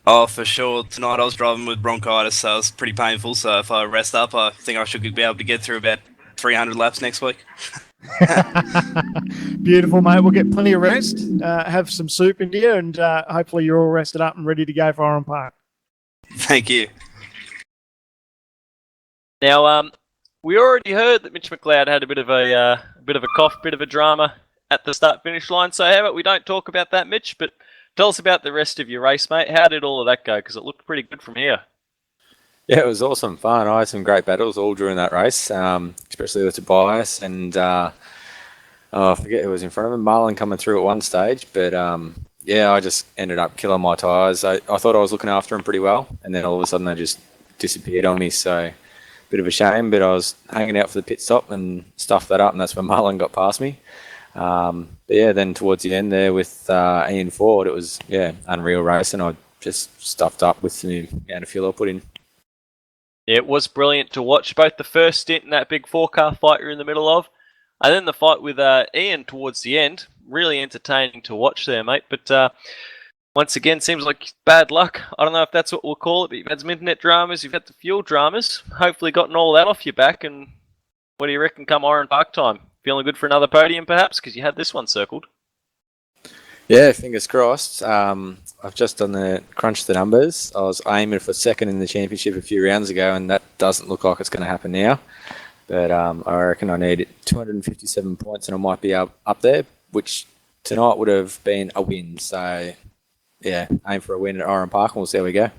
Oh, for sure. Tonight I was driving with bronchitis, so it was pretty painful. So if I rest up, I think I should be able to get through about 300 laps next week. Beautiful, mate. We'll get plenty of rest, have some soup in you, and hopefully you're all rested up and ready to go for Oran Park. Thank you. Now, we already heard that Mitch McLeod had a bit of a cough, bit of a drama at the start-finish line. So how about we don't talk about that, Mitch, but tell us about the rest of your race, mate. How did all of that go? Because it looked pretty good from here. Yeah, it was awesome fun. I had some great battles all during that race, especially with Tobias and I forget who was in front of him, Marlon coming through at one stage. But I just ended up killing my tyres. I thought I was looking after him pretty well, and then all of a sudden they just disappeared on me. So bit of a shame, but I was hanging out for the pit stop and stuffed that up, and that's when Marlon got past me. Then towards the end there with Ian Ford, it was unreal race, and I just stuffed up with the amount of fuel I put in. Yeah, it was brilliant to watch, both the first stint and that big 4-car fight you're in the middle of, and then the fight with Ian towards the end. Really entertaining to watch there, mate. But Once again, seems like bad luck. I don't know if that's what we'll call it, but you've had some internet dramas, you've had the fuel dramas. Hopefully gotten all that off your back, and what do you reckon come Oran Park time? Feeling good for another podium perhaps, because you had this one circled? Yeah, fingers crossed. I've just done crunched the numbers. I was aiming for second in the championship a few rounds ago, and that doesn't look like it's going to happen now. But I reckon I need 257 points, and I might be up there, which tonight would have been a win. So, yeah, aim for a win at Oran Park, and we'll see how we go.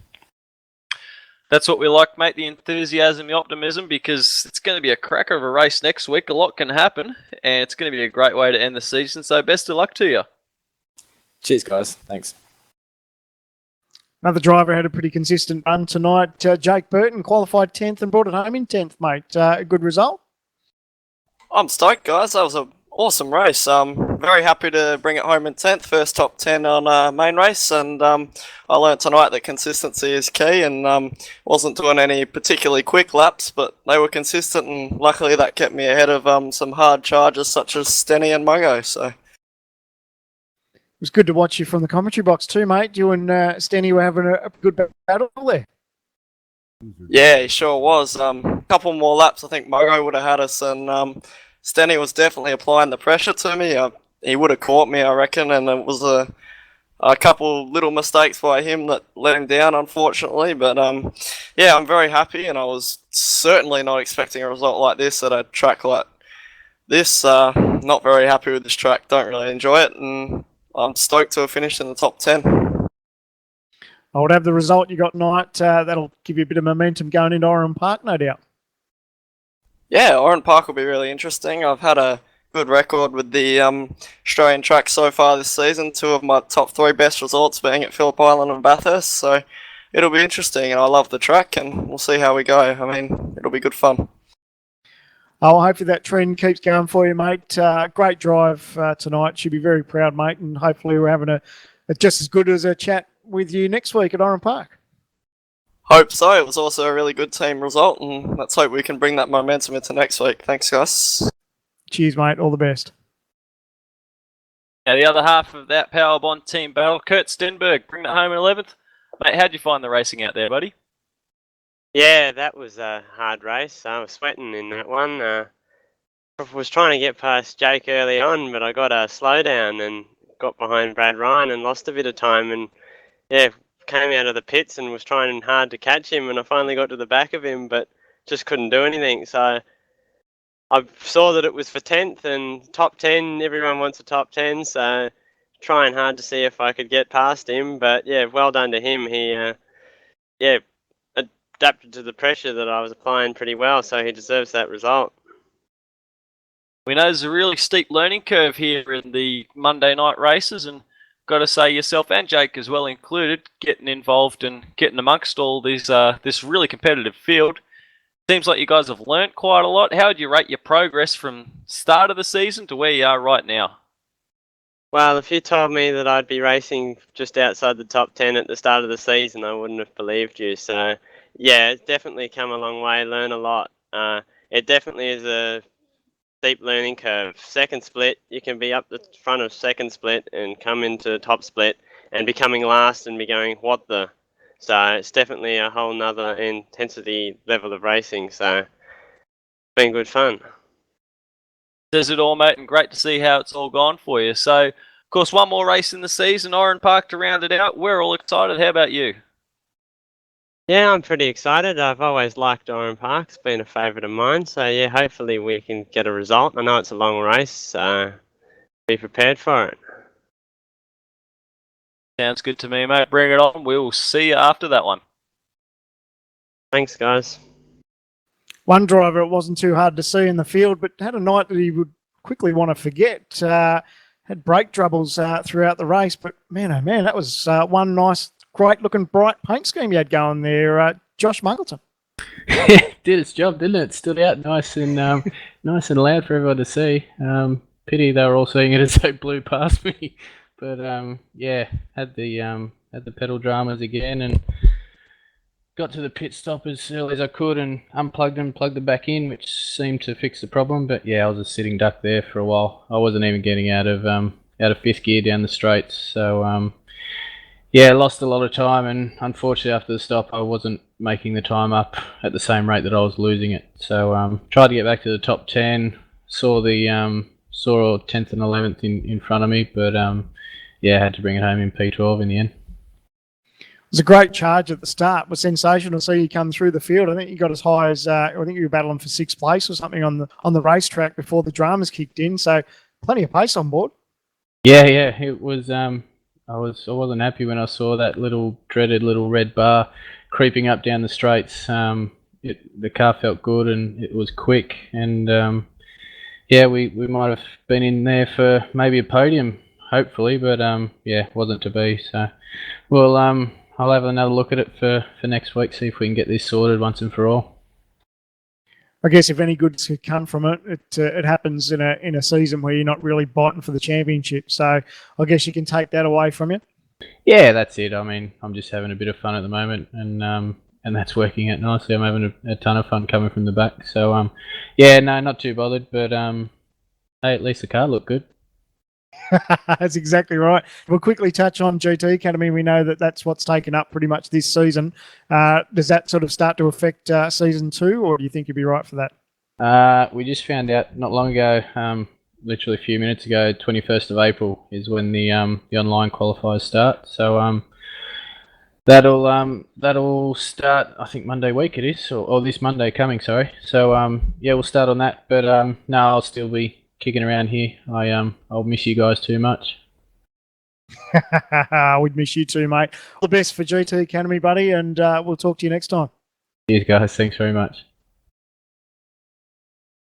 That's what we like, mate, the enthusiasm, the optimism, because it's going to be a cracker of a race next week. A lot can happen, and it's going to be a great way to end the season. So best of luck to you. Cheers, guys. Thanks. Another driver had a pretty consistent run tonight. Jake Burton qualified 10th and brought it home in 10th, mate. A good result? I'm stoked, guys. That was an awesome race. Very happy to bring it home in 10th, first top 10 on main race, and I learnt tonight that consistency is key, and wasn't doing any particularly quick laps, but they were consistent, and luckily that kept me ahead of some hard chargers such as Stenny and Mungo. So It was good to watch you from the commentary box too, mate. You and Stenny were having a good battle there. yeah, he sure was. Couple more laps, I think Mogo would have had us, and Stenny was definitely applying the pressure to me. He would have caught me, I reckon, and it was a couple little mistakes by him that let him down, unfortunately. But yeah, I'm very happy, and I was certainly not expecting a result like this at a track like this. Not very happy with this track. Don't really enjoy it, and I'm stoked to have finished in the top 10. I would have the result you got tonight. That'll give you a bit of momentum going into Oran Park, no doubt. Yeah, Oran Park will be really interesting. I've had a good record with the Australian tracks so far this season. 2 of my top 3 best results being at Phillip Island and Bathurst. So it'll be interesting, and I love the track, and we'll see how we go. I mean, it'll be good fun. Oh, hopefully that trend keeps going for you, mate. Great drive tonight. Should be very proud, mate, and hopefully we're having a just as good as a chat with you next week at Oran Park. Hope so. It was also a really good team result, and let's hope we can bring that momentum into next week. Thanks, guys. Cheers, mate. All the best. Now, the other half of that Powerbond team battle, Kurt Stenberg, bring it home in 11th. Mate, how'd you find the racing out there, buddy? Yeah, that was a hard race. I was sweating in that one. I was trying to get past Jake early on, but I got a slowdown and got behind Brad Ryan and lost a bit of time. And yeah, came out of the pits and was trying hard to catch him, and I finally got to the back of him, but just couldn't do anything. So I saw that it was for 10th and top 10. Everyone wants a top 10, so trying hard to see if I could get past him. But yeah, well done to him. He adapted to the pressure that I was applying pretty well, so he deserves that result. We know there's a really steep learning curve here in the Monday night races, and got to say yourself and Jake as well included, getting involved and getting amongst all these this really competitive field. Seems like you guys have learnt quite a lot. How would you rate your progress from start of the season to where you are right now? Well, if you told me that I'd be racing just outside the top 10 at the start of the season, I wouldn't have believed you. So yeah, it's definitely come a long way, learn a lot. It definitely is a steep learning curve. Second split, you can be up the front of second split and come into top split and be coming last and be going, what the? So it's definitely a whole nother intensity level of racing. So it's been good fun. Says it all, mate, and great to see how it's all gone for you. So, of course, one more race in the season, Oran Park to round it out. We're all excited. How about you? Yeah, I'm pretty excited. I've always liked Oran Park. It's been a favourite of mine. So, yeah, hopefully we can get a result. I know it's a long race, so be prepared for it. Sounds good to me, mate. Bring it on. We'll see you after that one. Thanks, guys. One driver, it wasn't too hard to see in the field, but had a night that he would quickly want to forget. Had brake troubles throughout the race, but man, oh man, that was one nice, great-looking, bright paint scheme you had going there, Josh Muggleton. Did its job, didn't it? Stood out nice and nice and loud for everyone to see. Pity they were all seeing it as they blew past me. But yeah, had the pedal dramas again and got to the pit stop as early as I could and unplugged them, plugged them back in, which seemed to fix the problem. But yeah, I was just sitting duck there for a while. I wasn't even getting out of fifth gear down the straights. So Yeah, lost a lot of time, and unfortunately after the stop I wasn't making the time up at the same rate that I was losing it. So tried to get back to the top 10, saw 10th and 11th in front of me, but yeah, had to bring it home in P12 in the end. It was a great charge at the start. It was sensational to see you come through the field. I think you got as high as I think you were battling for 6th place or something on the racetrack before the dramas kicked in. So plenty of pace on board. Yeah, it was. I wasn't happy when I saw that dreaded little red bar creeping up down the straights. The car felt good and it was quick, and yeah, we might have been in there for maybe a podium, hopefully, but yeah, wasn't to be. So we'll I'll have another look at it for next week, see if we can get this sorted once and for all. I guess if any good's could come from it, it happens in a season where you're not really biting for the championship. So I guess you can take that away from you. Yeah, that's it. I mean, I'm just having a bit of fun at the moment, and that's working out nicely. I'm having a ton of fun coming from the back. So yeah, no, not too bothered. But hey, at least the car looked good. That's exactly right. We'll quickly touch on GT Academy. We know that's what's taken up pretty much this season. Does that sort of start to affect season 2, or do you think you'd be right for that? We just found out not long ago, literally a few minutes ago, 21st of April is when the online qualifiers start. So that'll start, I think Monday week it is, or this Monday coming. Sorry. So yeah, we'll start on that. But no, I'll still be kicking around here. I'll miss you guys too much. We'd miss you too, mate. All the best for GT Academy, buddy, and we'll talk to you next time. Cheers, guys. Thanks very much.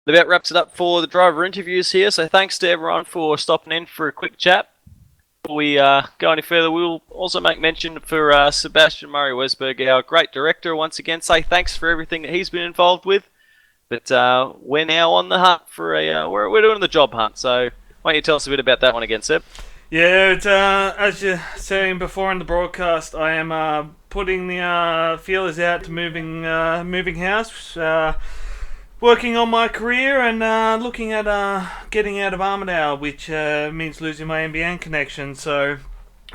That about wraps it up for the driver interviews here. So thanks to everyone for stopping in for a quick chat. Before we go any further, we'll also make mention for Sebastian Murray Wesberg, our great director, once again say thanks for everything that he's been involved with. But we're now on the hunt for we're doing the job hunt. So why don't you tell us a bit about that one again, Seb? Yeah, it's, as you're saying before in the broadcast, I am putting the feelers out to moving house, working on my career, and looking at getting out of Armidale, which means losing my NBN connection. So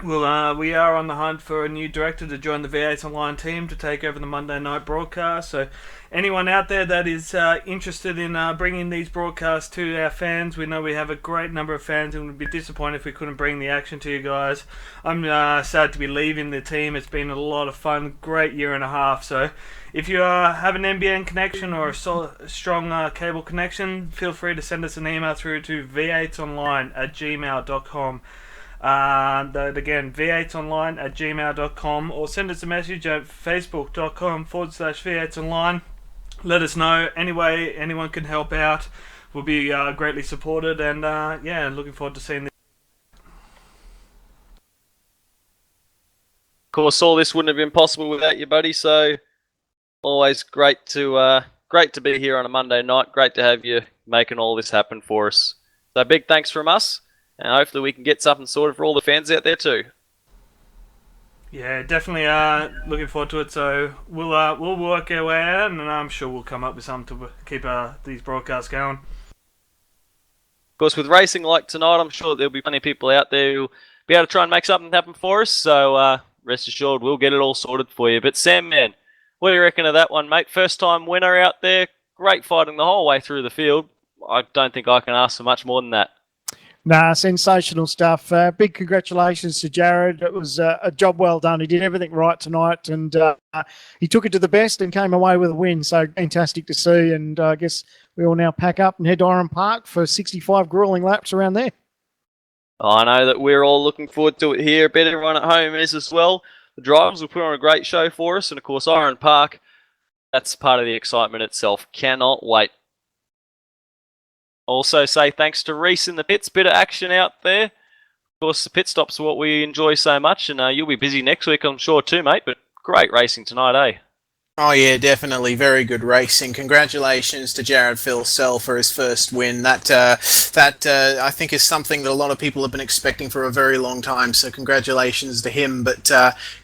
we are on the hunt for a new director to join the V8 Online team to take over the Monday night broadcast. So anyone out there that is interested in bringing these broadcasts to our fans, we know we have a great number of fans and we'd be disappointed if we couldn't bring the action to you guys. I'm sad to be leaving the team. It's been a lot of fun, great year and a half. So if you have an NBN connection or a strong cable connection, feel free to send us an email through to v8online@gmail.com. Again, v8online@gmail.com, or send us a message at facebook.com/v8online. Let us know any way anyone can help out. We'll be greatly supported, and yeah, looking forward to seeing this. Of course, all this wouldn't have been possible without you, buddy. So always great to be here on a Monday night. Great to have you making all this happen for us. So big thanks from us. And hopefully we can get something sorted for all the fans out there too. Yeah, definitely looking forward to it. So we'll work our way out, and I'm sure we'll come up with something to keep these broadcasts going. Of course, with racing like tonight, I'm sure there'll be plenty of people out there who'll be able to try and make something happen for us. So rest assured, we'll get it all sorted for you. But Sam, man, what do you reckon of that one, mate? First time winner out there. Great fighting the whole way through the field. I don't think I can ask for much more than that. Nah, sensational stuff. Big congratulations to Jared. It was a job well done. He did everything right tonight, and he took it to the best and came away with a win. So fantastic to see. And I guess we all now pack up and head to Oran Park for 65 grueling laps around there. I know that we're all looking forward to it here. I bet everyone at home is as well. The drivers will put on a great show for us. And, of course, Oran Park, that's part of the excitement itself. Cannot wait. Also say thanks to Reese in the pits. Bit of action out there. Of course, the pit stops are what we enjoy so much. And you'll be busy next week, I'm sure, too, mate. But great racing tonight, eh? Oh yeah, definitely. Very good racing. Congratulations to Jared Philsell for his first win. That I think is something that a lot of people have been expecting for a very long time. So congratulations to him. But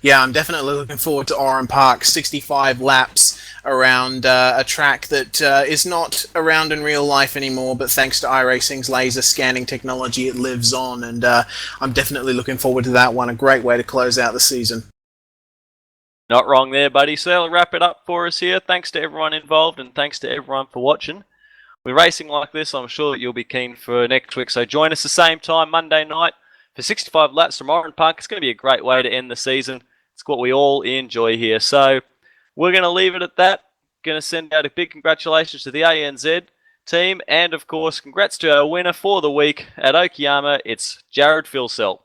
yeah, I'm definitely looking forward to Oran Park. 65 laps around a track that is not around in real life anymore, but thanks to iRacing's laser scanning technology, it lives on. And I'm definitely looking forward to that one. A great way to close out the season. Not wrong there, buddy. So that'll wrap it up for us here. Thanks to everyone involved and thanks to everyone for watching. We're racing like this. I'm sure that you'll be keen for next week. So join us the same time, Monday night, for 65 laps from Oran Park. It's going to be a great way to end the season. It's what we all enjoy here. So we're going to leave it at that. Going to send out a big congratulations to the ANZ team. And, of course, congrats to our winner for the week at Okayama. It's Jared Philsell.